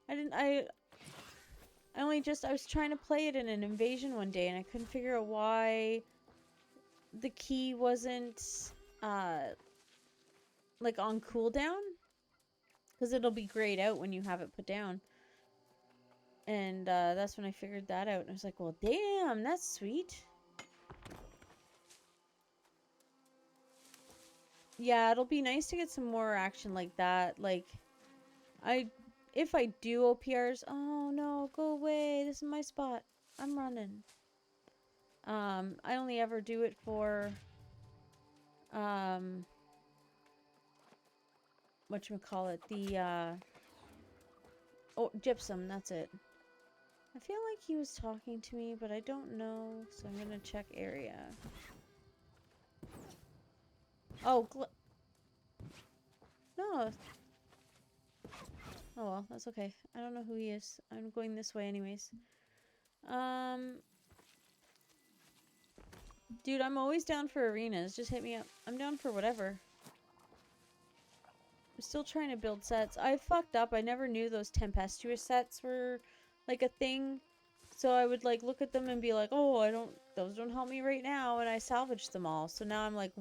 I was trying to play it in an invasion one day and I couldn't figure out why the key wasn't, like on cooldown. Because it'll be grayed out when you have it put down. And, that's when I figured that out. And I was like, well, damn, that's sweet. Yeah, it'll be nice to get some more action like that. Like, if I do OPRs, oh no, go away. This is my spot. I'm running. I only ever do it for, whatchamacallit, oh, gypsum, that's it. I feel like he was talking to me, but I don't know, so I'm gonna check area. Oh, no. Oh well, that's okay. I don't know who he is. I'm going this way anyways. Dude, I'm always down for arenas. Just hit me up. I'm down for whatever. I'm still trying to build sets. I fucked up. I never knew those tempestuous sets were like a thing. So I would like look at them and be like, oh, those don't help me right now. And I salvaged them all. So now I'm like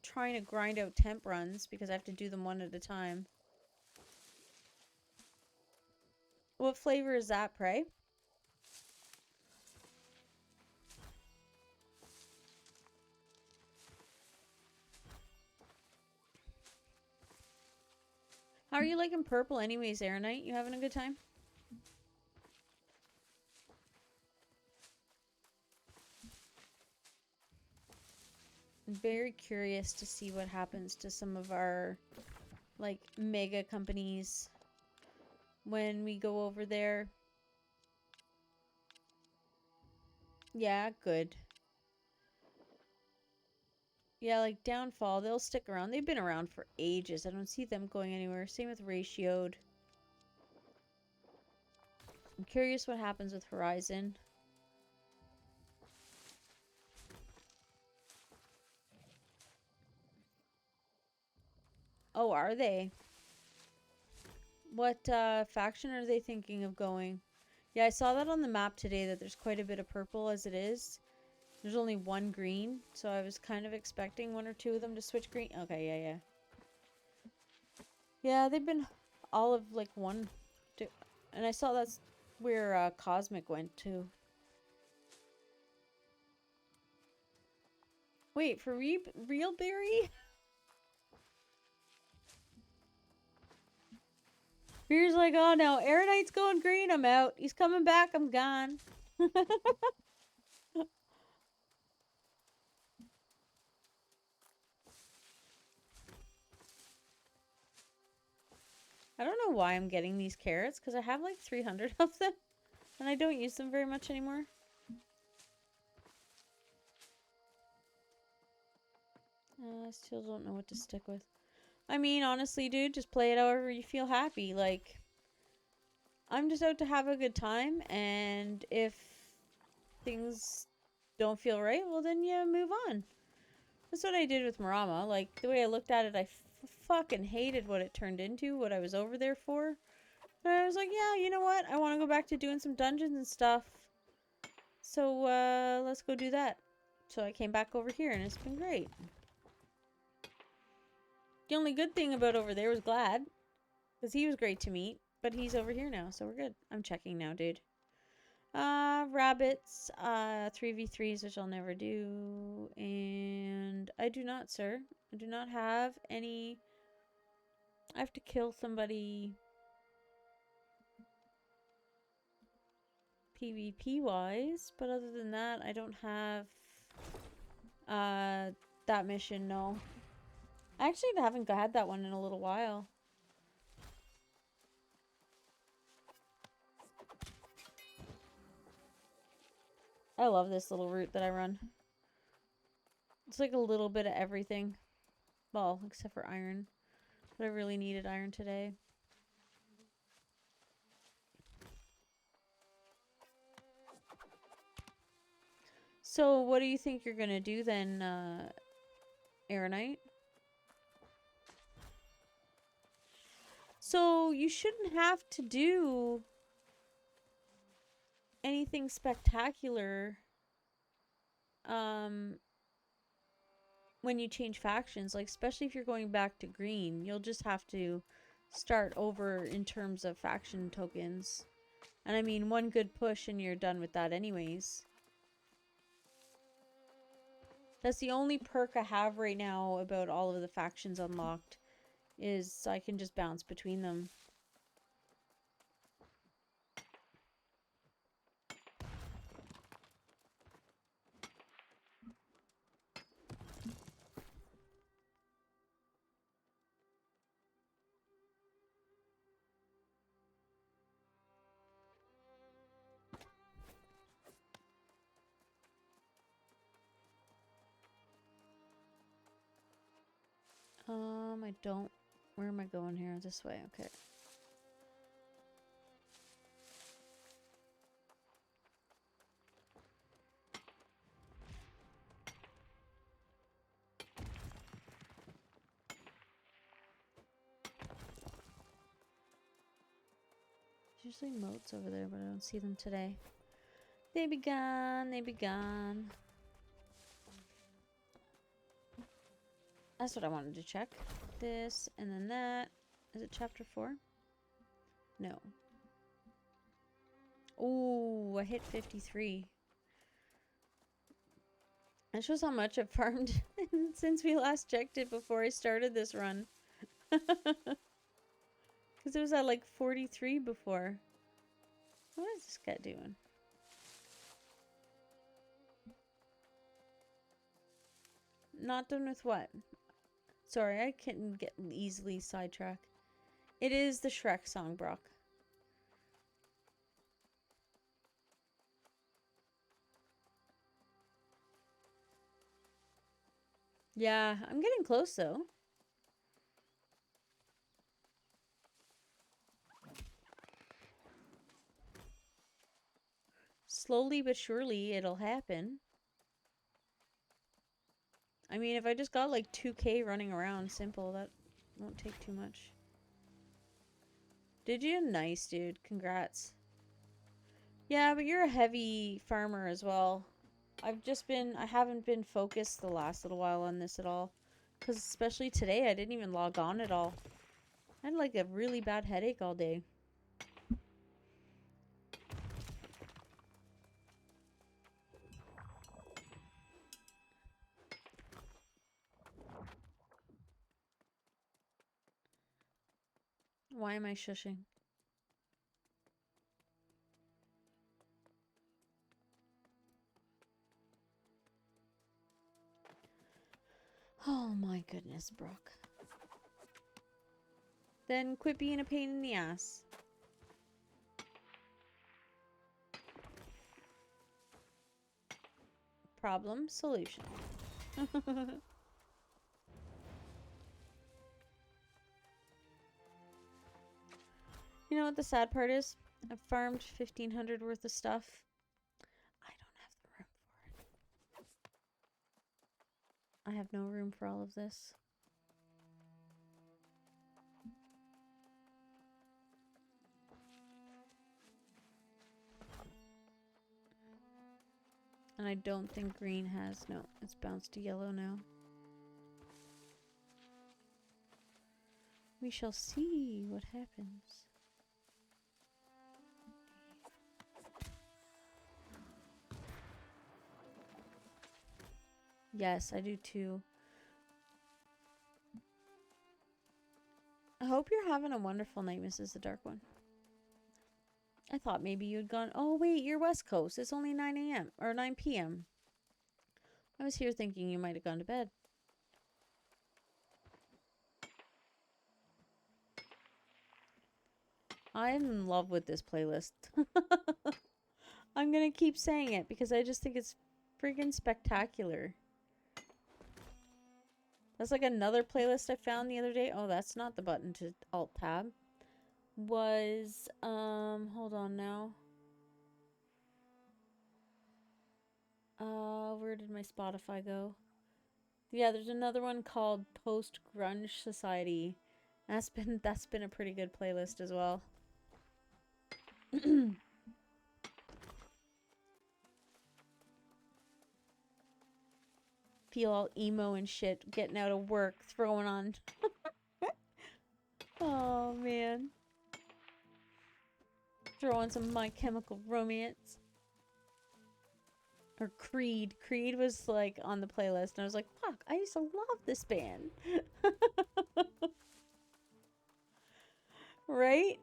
trying to grind out temp runs because I have to do them one at a time. What flavor is that, Prey? How are you liking purple anyways, Aeronite? You having a good time? I'm very curious to see what happens to some of our, like, mega companies when we go over there. Yeah, good. Yeah, like Downfall, they'll stick around. They've been around for ages. I don't see them going anywhere. Same with Ratioed. I'm curious what happens with Horizon. Oh, are they? What faction are they thinking of going? Yeah, I saw that on the map today that there's quite a bit of purple as it is. There's only one green, so I was kind of expecting one or two of them to switch green. Okay, yeah. Yeah, they've been all of like one, two, and I saw that's where Cosmic went to. Wait, for real Berry? Beer's like, oh no, Aeronite's going green, I'm out. He's coming back, I'm gone. I don't know why I'm getting these carrots, because I have like 300 of them, and I don't use them very much anymore. I still don't know what to stick with. I mean, honestly, dude, just play it however you feel happy. Like, I'm just out to have a good time, and if things don't feel right, well, then you move on. That's what I did with Marama. Like, the way I looked at it, I fucking hated what it turned into, what I was over there for. And I was like, yeah, you know what? I want to go back to doing some dungeons and stuff. So, let's go do that. So I came back over here, and it's been great. The only good thing about over there was Glad, because he was great to meet, but he's over here now, so we're good. I'm checking now, dude. Rabbits, 3v3s, which I'll never do, and I do not, sir. I do not have any. I have to kill somebody PvP-wise, but other than that, I don't have, that mission, no. I actually haven't had that one in a little while. I love this little route that I run. It's like a little bit of everything. Well, except for iron. But I really needed iron today. So, what do you think you're gonna do then, Aeronite? So, you shouldn't have to do anything spectacular when you change factions, like especially if you're going back to green. You'll just have to start over in terms of faction tokens. And I mean, one good push and you're done with that anyways. That's the only perk I have right now about all of the factions unlocked, is I can just bounce between them. I don't... Where am I going here? This way, okay. There's usually moats over there, but I don't see them today. They be gone, they be gone. That's what I wanted to check. This, and then that. Is it chapter 4? No. Oh, I hit 53. That shows how much I've farmed since we last checked it before I started this run. Because it was at like 43 before. What is this guy doing? Not done with what? Sorry, I can get easily sidetracked. It is the Shrek song, Brock. Yeah, I'm getting close though. Slowly but surely it'll happen. I mean, if I just got like 2K running around simple, that won't take too much. Did you? Nice, dude. Congrats. Yeah, but you're a heavy farmer as well. I haven't been focused the last little while on this at all. Because especially today, I didn't even log on at all. I had like a really bad headache all day. Why am I shushing? Oh my goodness, Brooke. Then quit being a pain in the ass. Problem, solution. You know what the sad part is? I've farmed 1,500 worth of stuff. I don't have the room for it. I have no room for all of this. And I don't think green has. No, it's bounced to yellow now. We shall see what happens. Yes, I do too. I hope you're having a wonderful night, Mrs. the Dark One. I thought maybe you'd gone... Oh, wait, you're West Coast. It's only 9 a.m. or 9 p.m. I was here thinking you might have gone to bed. I'm in love with this playlist. I'm gonna keep saying it because I just think it's friggin' spectacular. That's like another playlist I found the other day. Oh, that's not the button to alt tab. Was hold on now. Where did my Spotify go? Yeah, there's another one called Post Grunge Society. That's been a pretty good playlist as well. Feel all emo and shit, getting out of work, throwing on. Oh man, throwing some My Chemical Romance or Creed. Creed was like on the playlist, and I was like, "Fuck, I used to love this band." Right?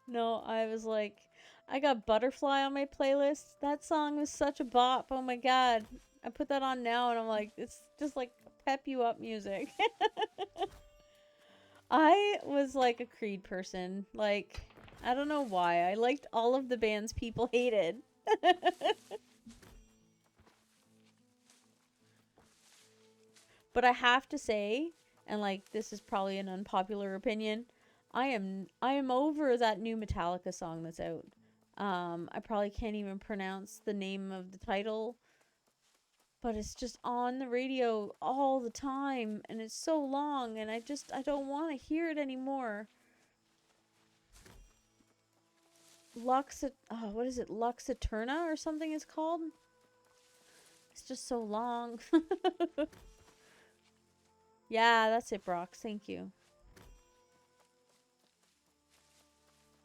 No, I was like, I got Butterfly on my playlist. That song was such a bop. Oh my god. I put that on now and I'm like, it's just like pep you up music. I was like a Creed person. Like, I don't know why. I liked all of the bands people hated. But I have to say, and like this is probably an unpopular opinion, I am over that new Metallica song that's out. I probably can't even pronounce the name of the title, but it's just on the radio all the time and it's so long and I don't want to hear it anymore. What is it? Lux Eterna or something it's called? It's just so long. Yeah, that's it, Brock. Thank you.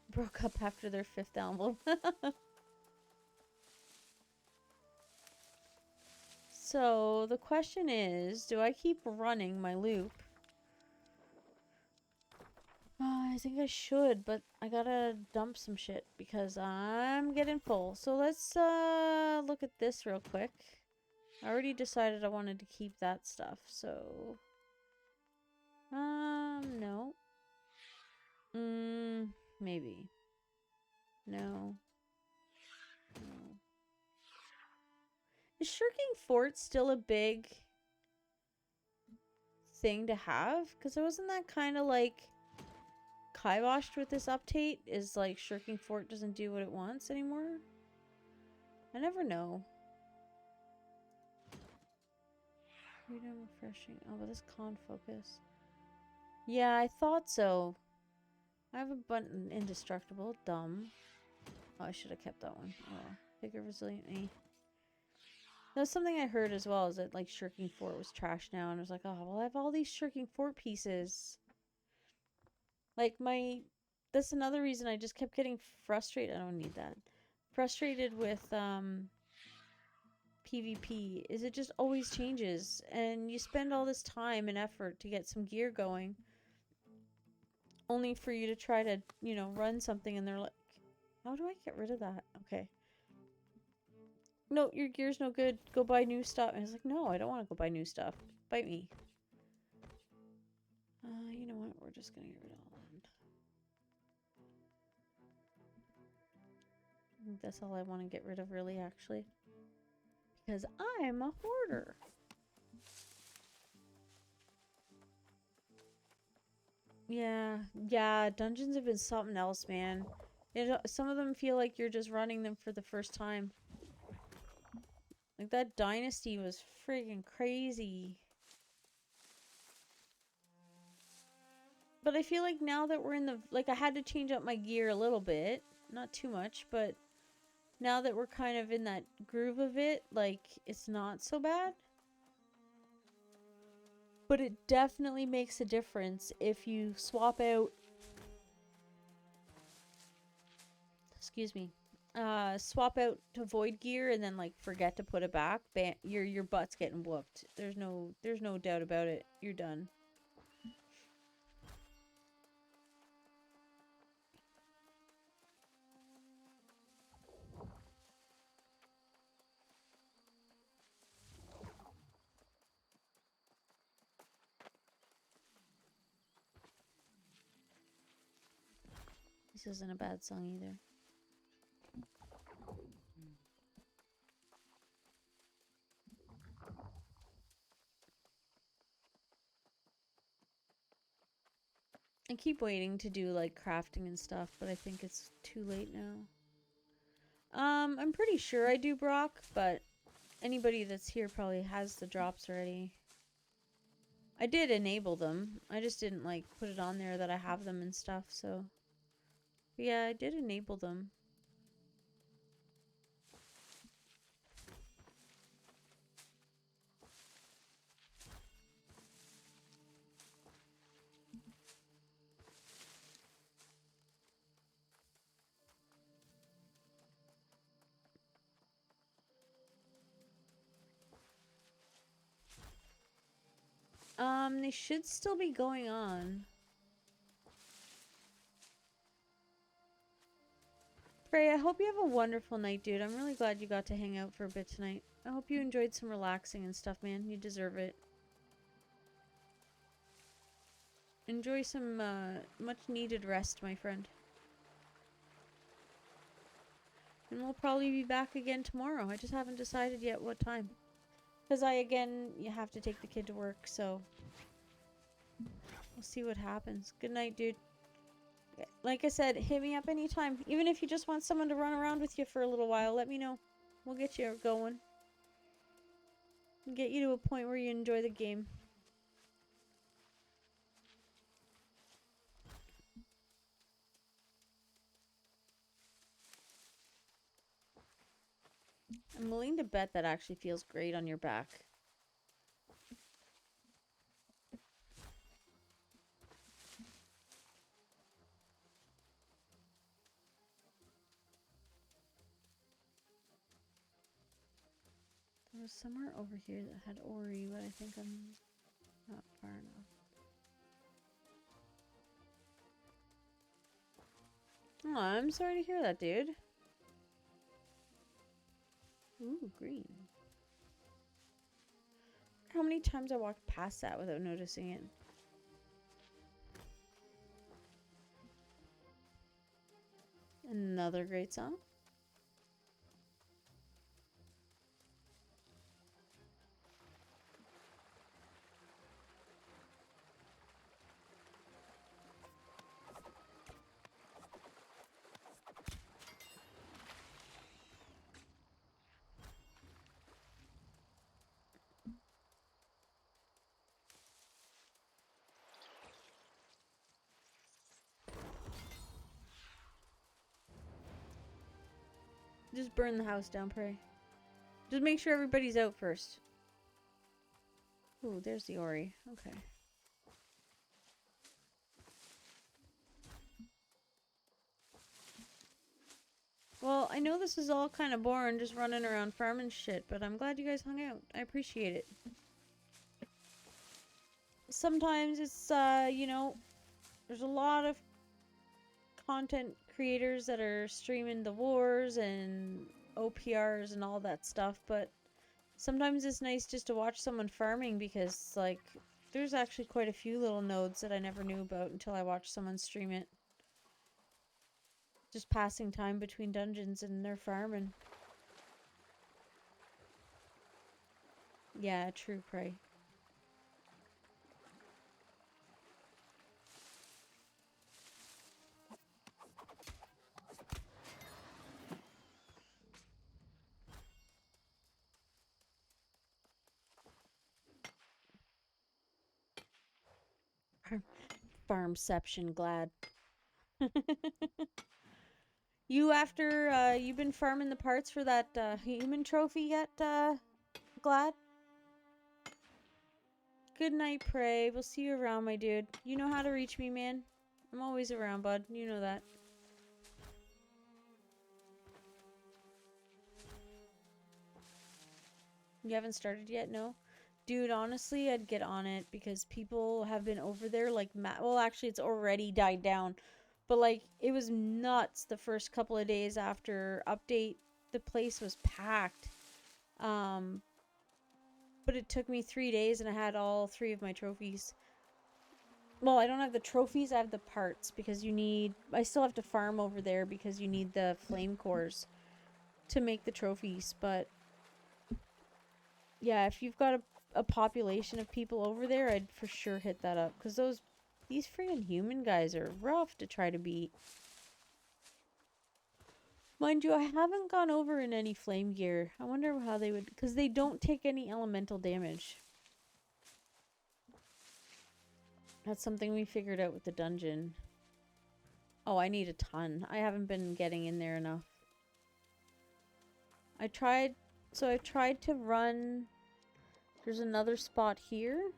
Broke up after their 5th album. So, the question is, do I keep running my loop? I think I should, but I gotta dump some shit because I'm getting full. So let's look at this real quick. I already decided I wanted to keep that stuff, so no. Maybe. No. No. Is Shirking Fort still a big thing to have? Because wasn't that kind of like kiboshed with this update? Is like Shirking Fort doesn't do what it wants anymore? I never know. Freedom, refreshing. Oh, but this con focus. Yeah, I thought so. I have a button indestructible. Dumb. Oh, I should have kept that one. Oh, bigger resiliently. That's something I heard as well, is that like Shirking Fort was trash now, and I was like, oh, well, I have all these Shirking Fort pieces. Like that's another reason I just kept getting frustrated. I don't need that. Frustrated with PvP is it just always changes, and you spend all this time and effort to get some gear going, only for you to try to, run something and they're like, how do I get rid of that? Okay. No, your gear's no good. Go buy new stuff. And I was like, no, I don't want to go buy new stuff. Bite me. You know what? We're just gonna get rid of all that. I think that's all I want to get rid of, really, actually. Because I'm a hoarder. Yeah, dungeons have been something else, man. Some of them feel like you're just running them for the first time. Like, that dynasty was friggin' crazy. But I feel like now that we're in the... Like, I had to change up my gear a little bit. Not too much, but... Now that we're kind of in that groove of it, like, it's not so bad. But it definitely makes a difference if you swap out... Excuse me. Swap out to void gear and then like forget to put it back. Your butt's getting whooped. There's no doubt about it. You're done. This isn't a bad song either. I keep waiting to do like crafting and stuff, but I think it's too late now. I'm pretty sure I do, Brock, but anybody that's here probably has the drops already. I did enable them. I just didn't like put it on there that I have them and stuff, so but yeah, I did enable them. They should still be going on. Frey, I hope you have a wonderful night, dude. I'm really glad you got to hang out for a bit tonight. I hope you enjoyed some relaxing and stuff, man. You deserve it. Enjoy some much needed rest, my friend. And we'll probably be back again tomorrow. I just haven't decided yet what time. Because you have to take the kid to work, so we'll see what happens. Good night, dude. Like I said, hit me up anytime. Even if you just want someone to run around with you for a little while, let me know. We'll get you going. Get you to a point where you enjoy the game. I'm willing to bet that actually feels great on your back. There was somewhere over here that had Ori, but I think I'm not far enough. Oh, I'm sorry to hear that, dude. Ooh, green. How many times I walked past that without noticing it? Another great song. Just burn the house down, pray. Just make sure everybody's out first. Ooh, there's the Ori. Okay. Well, I know this is all kind of boring, just running around farming shit, but I'm glad you guys hung out. I appreciate it. Sometimes it's, you know, there's a lot of content creators that are streaming the wars and OPRs and all that stuff, but sometimes it's nice just to watch someone farming because, like, there's actually quite a few little nodes that I never knew about until I watched someone stream it. Just passing time between dungeons and they're farming. Yeah, true, pray. Farmception, glad. You've been farming the parts for that human trophy yet, Glad? Good night, Pray. We'll see you around, my dude. You know how to reach me, man. I'm always around, bud. You know that. You haven't started yet? No? Dude, honestly, I'd get on it because people have been over there like well, actually, it's already died down. But like, it was nuts the first couple of days after update. The place was packed. But it took me 3 days and I had all 3 of my trophies. Well, I don't have the trophies, I have the parts because you need... I still have to farm over there because you need the flame cores to make the trophies, but... Yeah, if you've got a population of people over there, I'd for sure hit that up. Because these freaking human guys are rough to try to beat. Mind you, I haven't gone over in any flame gear. I wonder how they would... Because they don't take any elemental damage. That's something we figured out with the dungeon. Oh, I need a ton. I haven't been getting in there enough. I tried to run... There's another spot here.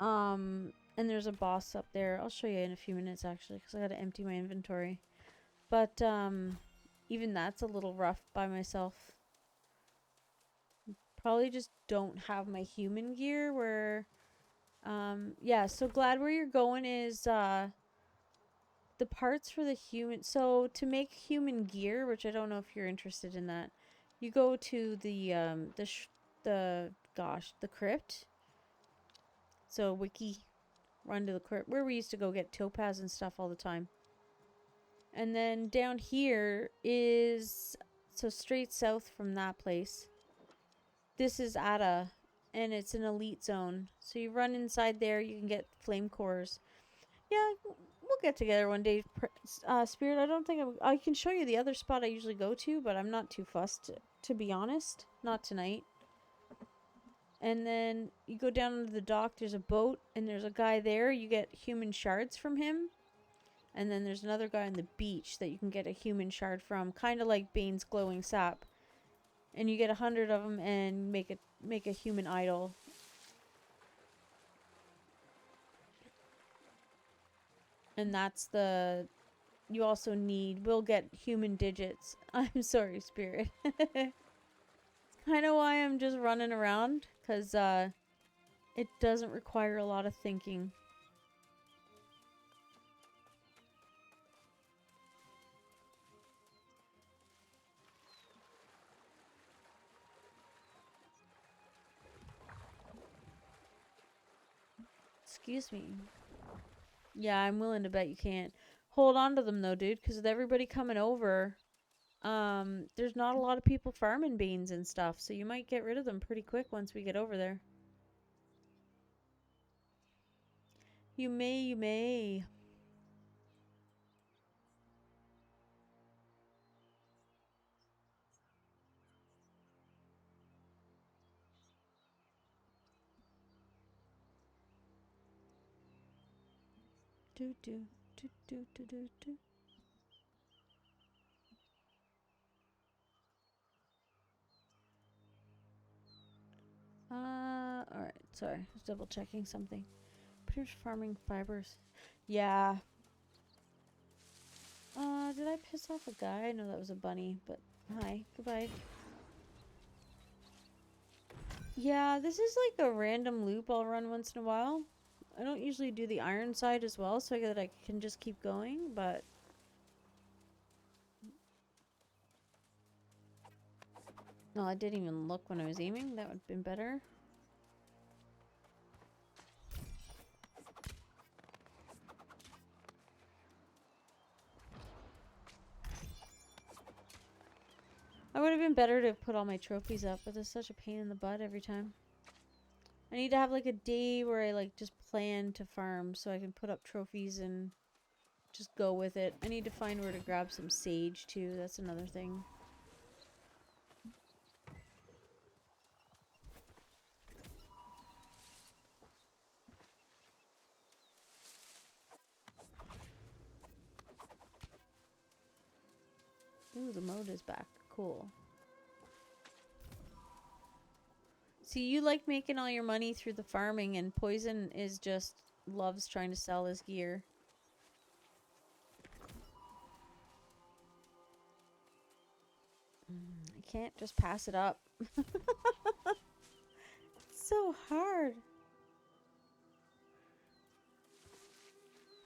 And there's a boss up there. I'll show you in a few minutes, actually, because I gotta empty my inventory. But, even that's a little rough by myself. Probably just don't have my human gear where... yeah, so glad where you're going is, the parts for the human... So, to make human gear, which I don't know if you're interested in that, you go to the crypt. So, wiki, run to the crypt, where we used to go get topaz and stuff all the time. And then down here is... So, straight south from that place. This is Ada, and it's an elite zone. So, you run inside there, you can get flame cores. Yeah, we'll get together one day, Spirit. I don't think I can show you the other spot I usually go to, but I'm not too fussed, to be honest. Not tonight. And then you go down to the dock, there's a boat, and there's a guy there. You get human shards from him. And then there's another guy on the beach that you can get a human shard from, kind of like Bane's glowing sap. And you get 100 of them and make a human idol. And that's the... You also need... We'll get human digits. I'm sorry, Spirit. It's kind of why I'm just running around. Because, it doesn't require a lot of thinking. Excuse me. Yeah, I'm willing to bet you can't. Hold on to them, though, dude. Because with everybody coming over... there's not a lot of people farming beans and stuff, so you might get rid of them pretty quick once we get over there. You may, you may. Do do do do do do do. Alright, sorry. I was double checking something. Produce farming fibers. Yeah. Did I piss off a guy? I know that was a bunny, but hi. Goodbye. Yeah, this is like a random loop I'll run once in a while. I don't usually do the iron side as well, so that I can just keep going, but... No, I didn't even look when I was aiming. That would have been better. I would have been better to put all my trophies up, but it's such a pain in the butt every time. I need to have like a day where I like just plan to farm so I can put up trophies and just go with it. I need to find where to grab some sage too. That's another thing. Ooh, the mode is back. Cool. See, you like making all your money through the farming, and Poison is just loves trying to sell his gear. I can't just pass it up. It's so hard.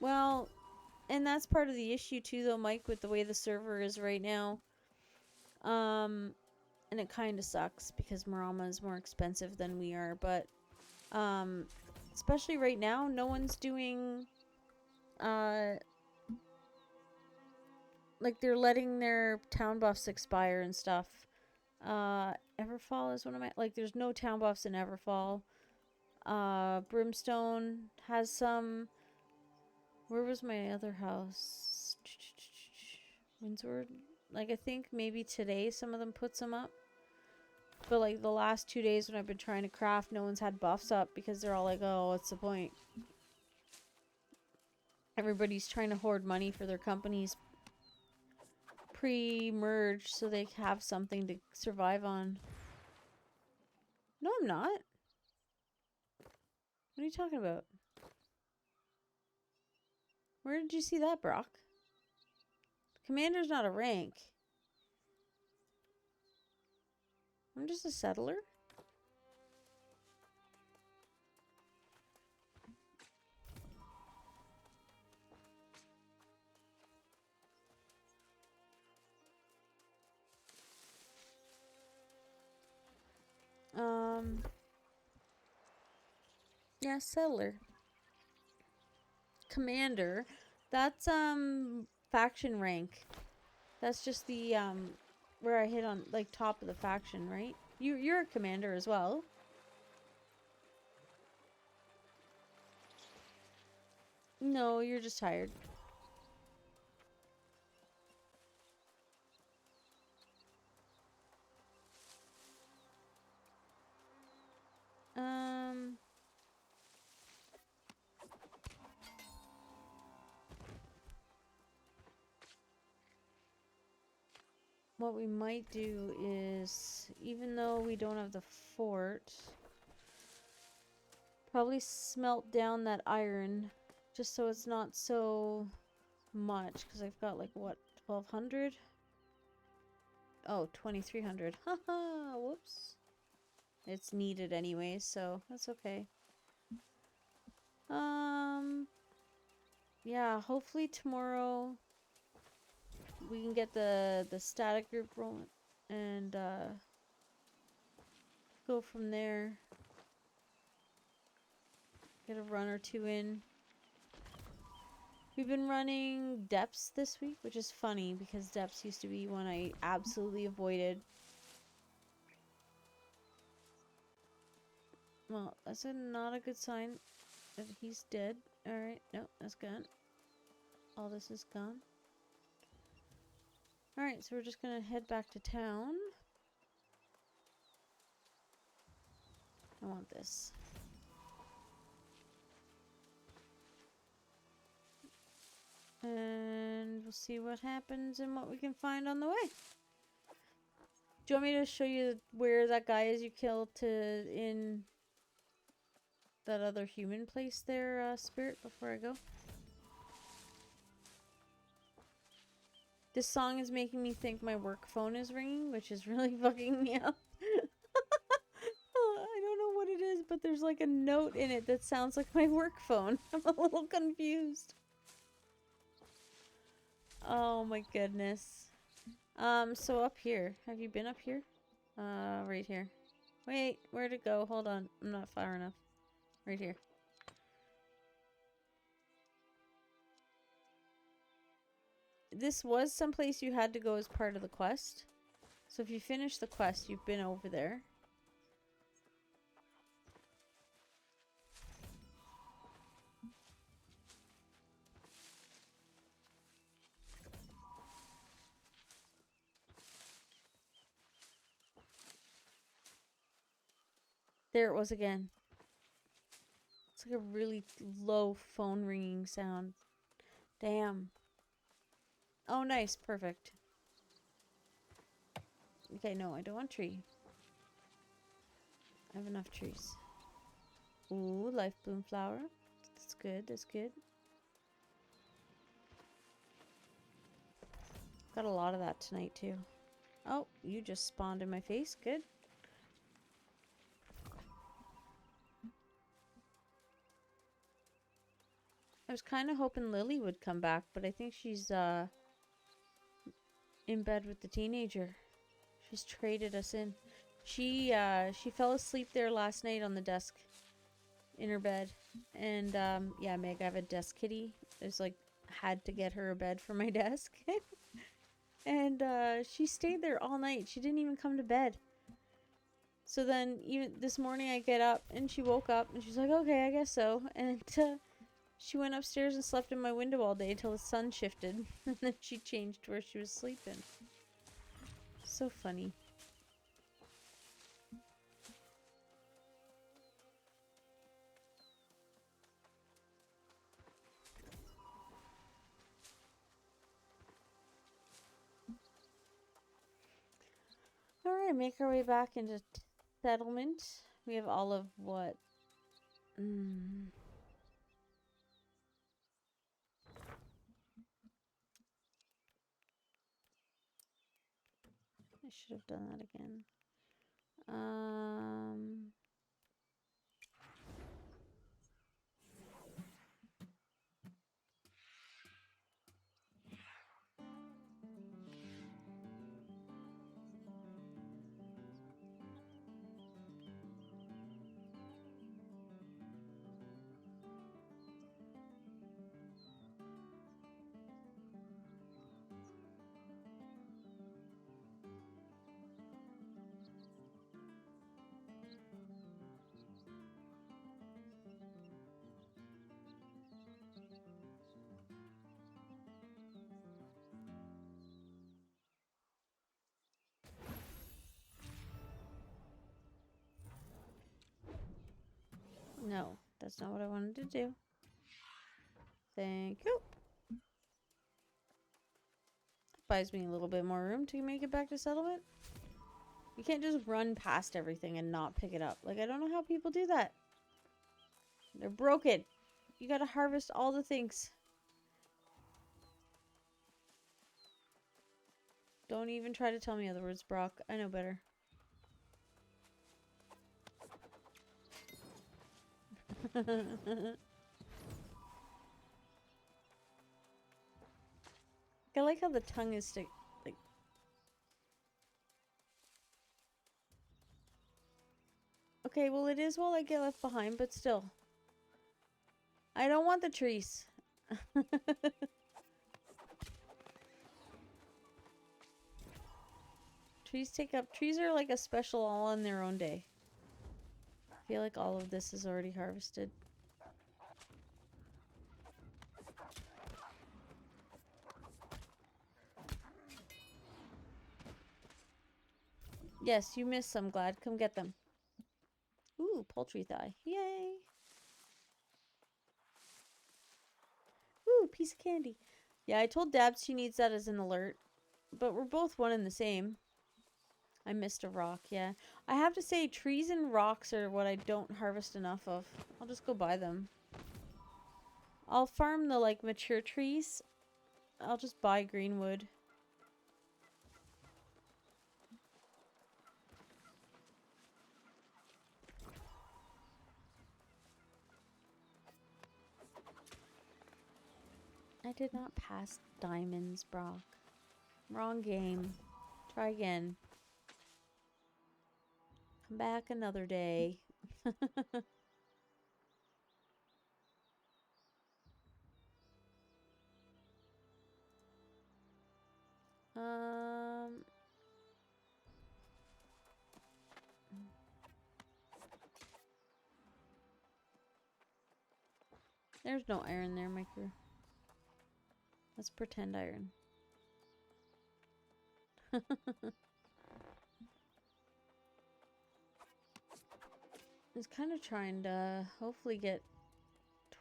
Well, and that's part of the issue too, though, Mike, with the way the server is right now. And it kind of sucks because Marama is more expensive than we are, but especially right now, no one's doing, like they're letting their town buffs expire and stuff. Everfall is one of my, like there's no town buffs in Everfall. Brimstone has some. Where was my other house? Windsor. Like I think maybe today some of them put some up. But like the last 2 days when I've been trying to craft, no one's had buffs up because they're all like, oh, what's the point? Everybody's trying to hoard money for their companies pre-merge so they have something to survive on. No, I'm not. What are you talking about? Where did you see that, Brock? Commander's not a rank. I'm just a settler. Yeah, settler. Commander. That's, faction rank. That's just the, where I hit on, like, top of the faction, right? You're a commander as well. No, you're just tired. What we might do is, even though we don't have the fort, probably smelt down that iron just so it's not so much, because I've got like what, 1200? Oh, 2300. Haha, whoops. It's needed anyway, so that's okay. Yeah, hopefully tomorrow we can get the static group rolling and go from there. Get a run or two in. We've been running depths this week, which is funny because depths used to be one I absolutely avoided. Well, that's not a good sign that he's dead. Alright, no, that's gone. All this is gone. Alright, so we're just gonna head back to town. I want this. And we'll see what happens and what we can find on the way. Do you want me to show you where that guy is you killed in that other human place there, Spirit, before I go? This song is making me think my work phone is ringing, which is really fucking me up. I don't know what it is, but there's like a note in it that sounds like my work phone. I'm a little confused. Oh my goodness. So up here. Have you been up here? Right here. Wait, where'd it go? Hold on. I'm not far enough. Right here. This was someplace you had to go as part of the quest. So if you finish the quest, you've been over there. There it was again. It's like a really low phone ringing sound. Damn. Oh, nice. Perfect. Okay, no, I don't want tree. I have enough trees. Ooh, life bloom flower. That's good, that's good. Got a lot of that tonight, too. Oh, you just spawned in my face. Good. I was kind of hoping Lily would come back, but I think she's, in bed with the teenager. She's traded us in. She fell asleep there last night on the desk in her bed. And yeah, Meg, I have a desk kitty. There's like had to get her a bed for my desk. And she stayed there all night. She didn't even come to bed. So then even this morning I get up and she woke up and she's like, okay, I guess so. And she went upstairs and slept in my window all day until the sun shifted. And then she changed where she was sleeping. So funny. Alright, make our way back into settlement. We have all of what? I should have done that again. No, that's not what I wanted to do. Thank you. That buys me a little bit more room to make it back to settlement. You can't just run past everything and not pick it up. Like, I don't know how people do that. They're broken. You gotta harvest all the things. Don't even try to tell me other words, Brock. I know better. I like how the tongue is stick. Like, okay, well it is while I get left behind, but still. I don't want the trees. Trees are like a special all on their own day. I feel like all of this is already harvested. Yes, you missed some, Glad. Come get them. Ooh, poultry thigh. Yay! Ooh, piece of candy. Yeah, I told Dabs she needs that as an alert. But we're both one and the same. I missed a rock, yeah. I have to say, trees and rocks are what I don't harvest enough of. I'll just go buy them. I'll farm the, like, mature trees. I'll just buy green wood. I did not pass diamonds, Brock. Wrong game. Try again. Come back another day. There's no iron there, my crew. Let's pretend iron. I was kind of trying to hopefully get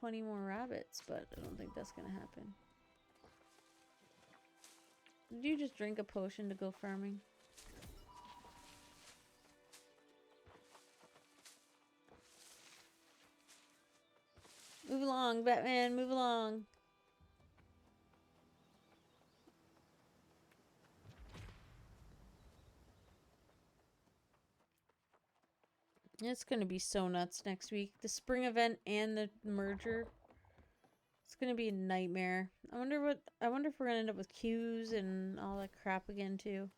20 more rabbits, but I don't think that's gonna happen. Did you just drink a potion to go farming? Move along, Batman, move along. It's gonna be so nuts next week. The spring event and the merger. It's gonna be a nightmare. I wonder if we're gonna end up with queues and all that crap again too.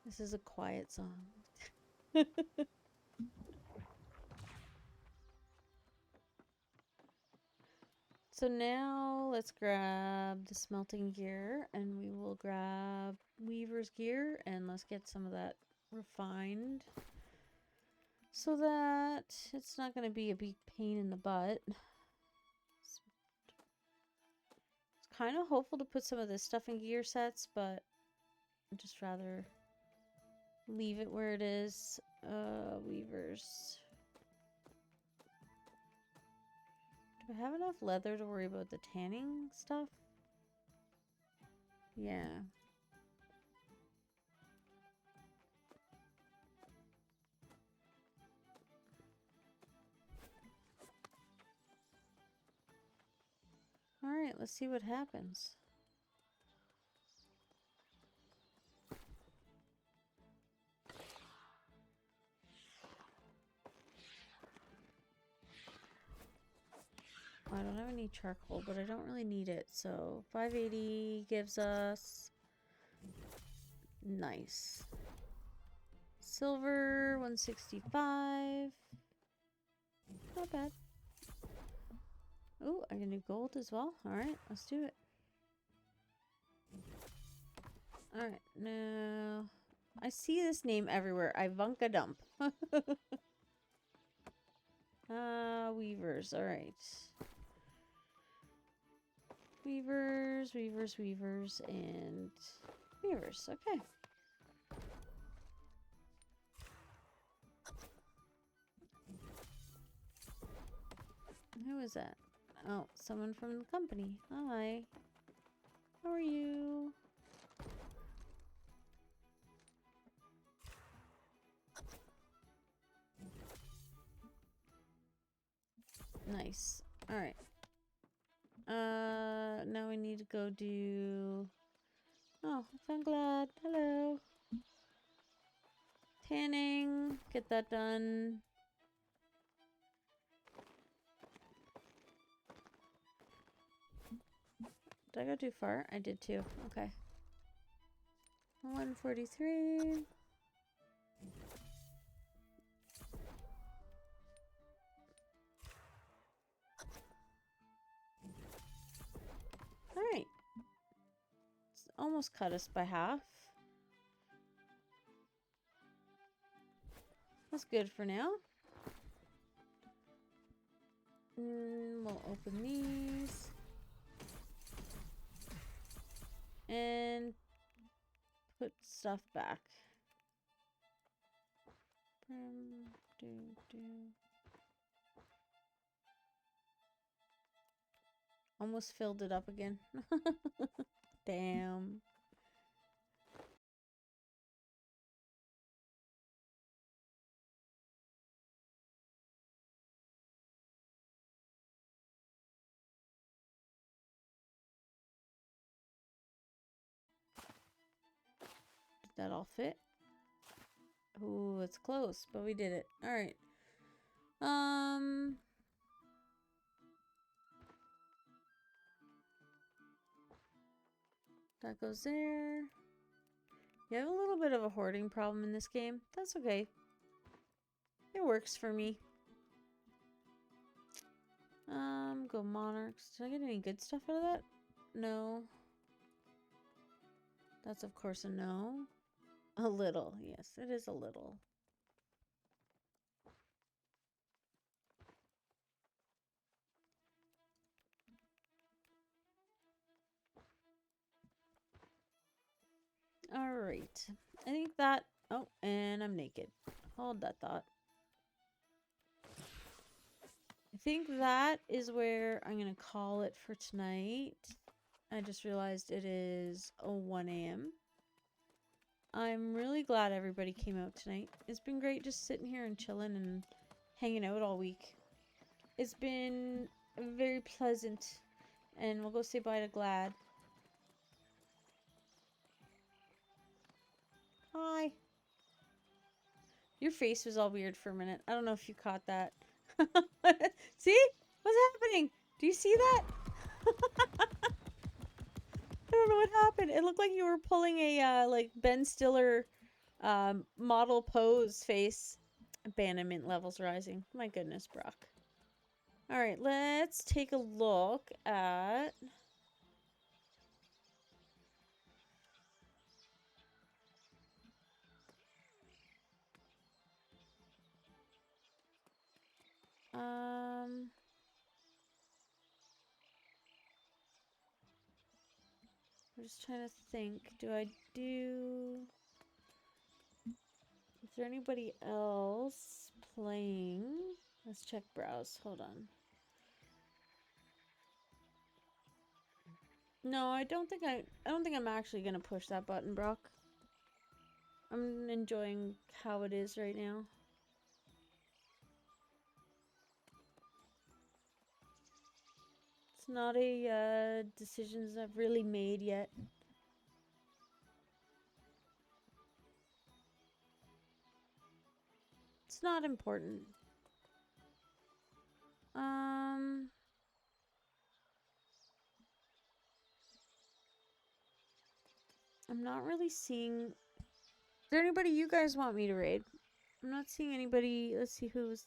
This is a quiet song. So now let's grab the smelting gear and we will grab weaver's gear and let's get some of that refined so that it's not going to be a big pain in the butt. It's kind of hopeful to put some of this stuff in gear sets, but I'd just rather leave it where it is. Weavers. Do I have enough leather to worry about the tanning stuff? Yeah. Alright, let's see what happens. I don't have any charcoal, but I don't really need it. So 580 gives us nice silver 165. Not bad. Oh, I can do gold as well. All right, let's do it. All right, now I see this name everywhere. Ivanka Dump. Weavers. All right. Weavers, weavers, weavers, and weavers. Okay. Who is that? Oh, someone from the company. Hi. How are you? Nice. All right. Now we need to go do... Oh, I'm glad. Hello. Tanning. Get that done. Did I go too far? I did too. Okay. 143. Alright. It's almost cut us by half. That's good for now. We'll open these. And put stuff back. Almost filled it up again. Damn. Did that all fit? Ooh, it's close, but we did it. All right. That goes there. You have a little bit of a hoarding problem in this game. That's okay. It works for me. Go monarchs. Did I get any good stuff out of that? No. That's of course a no. A little. Yes, it is a little. Alright. I think that... Oh, and I'm naked. Hold that thought. I think that is where I'm going to call it for tonight. I just realized it is 1 a.m. I'm really glad everybody came out tonight. It's been great just sitting here and chilling and hanging out all week. It's been very pleasant. And we'll go say bye to Glad. Hi. Your face was all weird for a minute. I don't know if you caught that. See? What's happening? Do you see that? I don't know what happened. It looked like you were pulling a, like, Ben Stiller Model pose face. Abandonment levels rising. My goodness, Brock. All right, let's take a look at... I'm just trying to think. Do I do... Is there anybody else playing? Let's check browse. Hold on. No, I don't think I'm actually gonna push that button, Brock. I'm enjoying how it is right now. It's not a decisions I've really made yet. It's not important. I'm not really seeing... Is there anybody you guys want me to raid? I'm not seeing anybody... Let's see who's...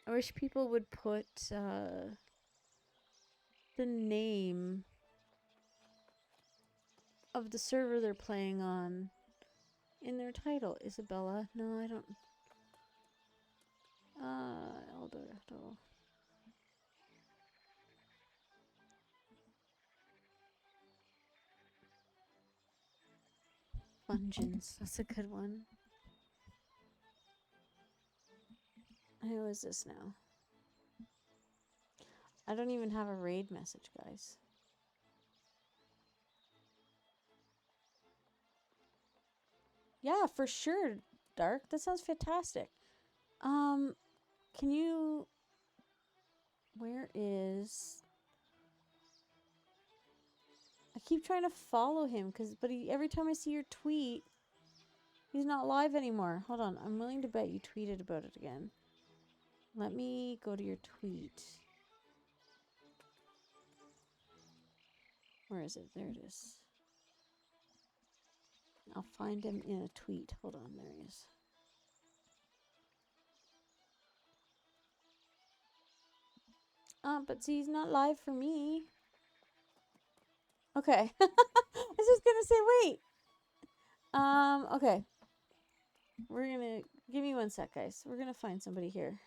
I wish people would put the name of the server they're playing on in their title. Isabella. No, I don't... Eldorado. Fungens. That's a good one. Who is this now? I don't even have a raid message, guys. Yeah, for sure, Dark. That sounds fantastic. Can you... Where is... I keep trying to follow him, but every time I see your tweet, he's not live anymore. Hold on, I'm willing to bet you tweeted about it again. Let me go to your tweet. Where is it? There it is. I'll find him in a tweet. Hold on, there he is. But see, he's not live for me. Okay. I was just gonna say, wait. Okay. We're gonna... Give me one sec, guys. We're gonna find somebody here.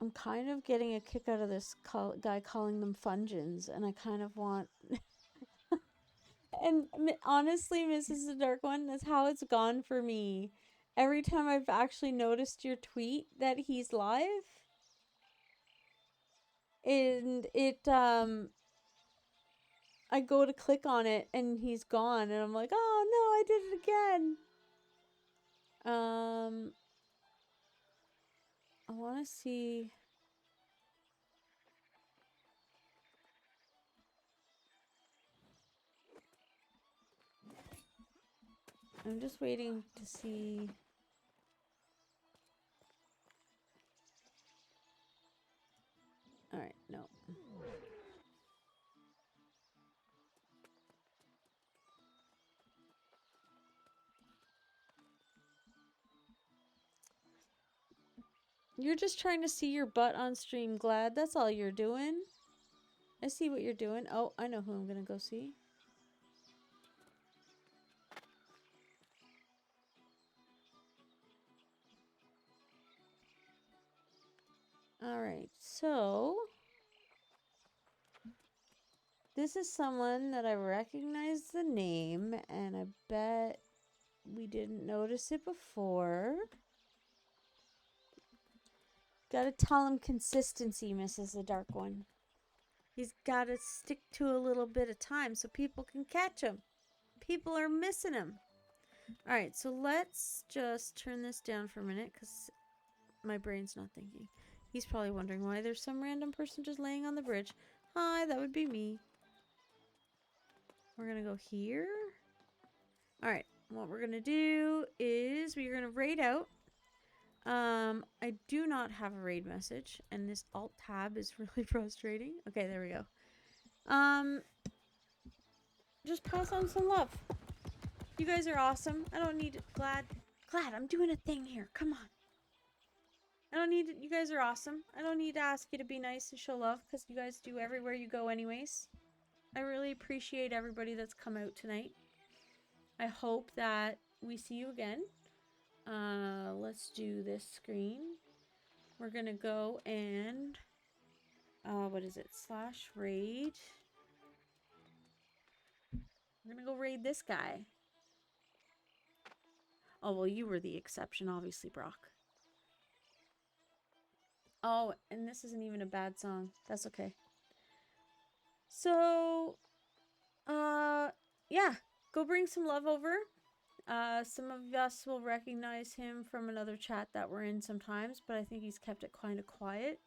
I'm kind of getting a kick out of this guy calling them Fungens, and I kind of want... And honestly, Mrs. The Dark One, that's how it's gone for me. Every time I've actually noticed your tweet that he's live, and I go to click on it, and he's gone, and I'm like, oh no, I did it again. I want to see... I'm just waiting to see... Alright, no. You're just trying to see your butt on stream, Glad. That's all you're doing. I see what you're doing. Oh, I know who I'm gonna go see. Alright, so... This is someone that I recognize the name, and I bet we didn't notice it before. Gotta tell him consistency, Mrs. The Dark One. He's gotta stick to a little bit of time so people can catch him. People are missing him. Alright, so let's just turn this down for a minute, because my brain's not thinking. He's probably wondering why there's some random person just laying on the bridge. Hi, that would be me. We're gonna go here. Alright, what we're gonna do is we're gonna raid out. I do not have a raid message, and this alt tab is really frustrating. Okay, there we go. Just pass on some love. You guys are awesome. I don't need Glad, I'm doing a thing here. Come on. I don't need you guys are awesome. I don't need to ask you to be nice and show love because you guys do everywhere you go anyways. I really appreciate everybody that's come out tonight. I hope that we see you again. Let's do this screen. We're gonna go and what is it? /raid. We're gonna go raid this guy. Oh, well, you were the exception, obviously, Brock. Oh, and this isn't even a bad song. That's okay. So, yeah. Go bring some love over. Some of us will recognize him from another chat that we're in sometimes, but I think he's kept it kind of quiet.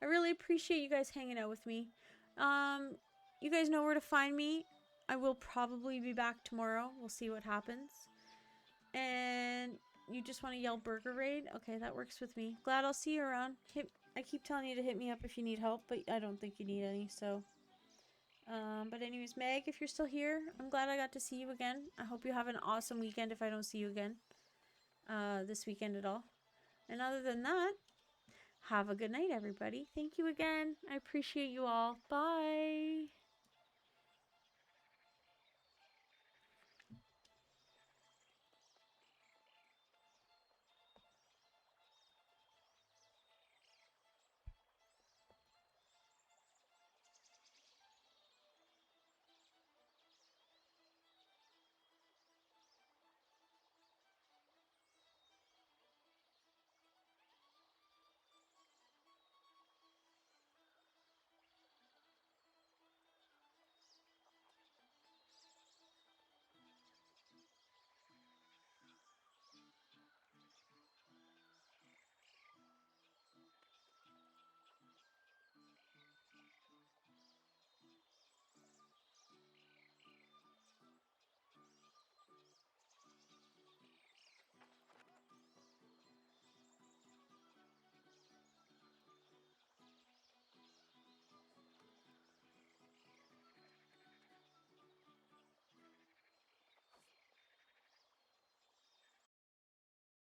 I really appreciate you guys hanging out with me. You guys know where to find me. I will probably be back tomorrow. We'll see what happens. And you just want to yell burger raid? Okay, that works with me. Glad I'll see you around. I keep telling you to hit me up if you need help, but I don't think you need any, so. But anyways, Meg, if you're still here, I'm glad I got to see you again. I hope you have an awesome weekend if I don't see you again. This weekend at all. And other than that, have a good night, everybody. Thank you again. I appreciate you all. Bye.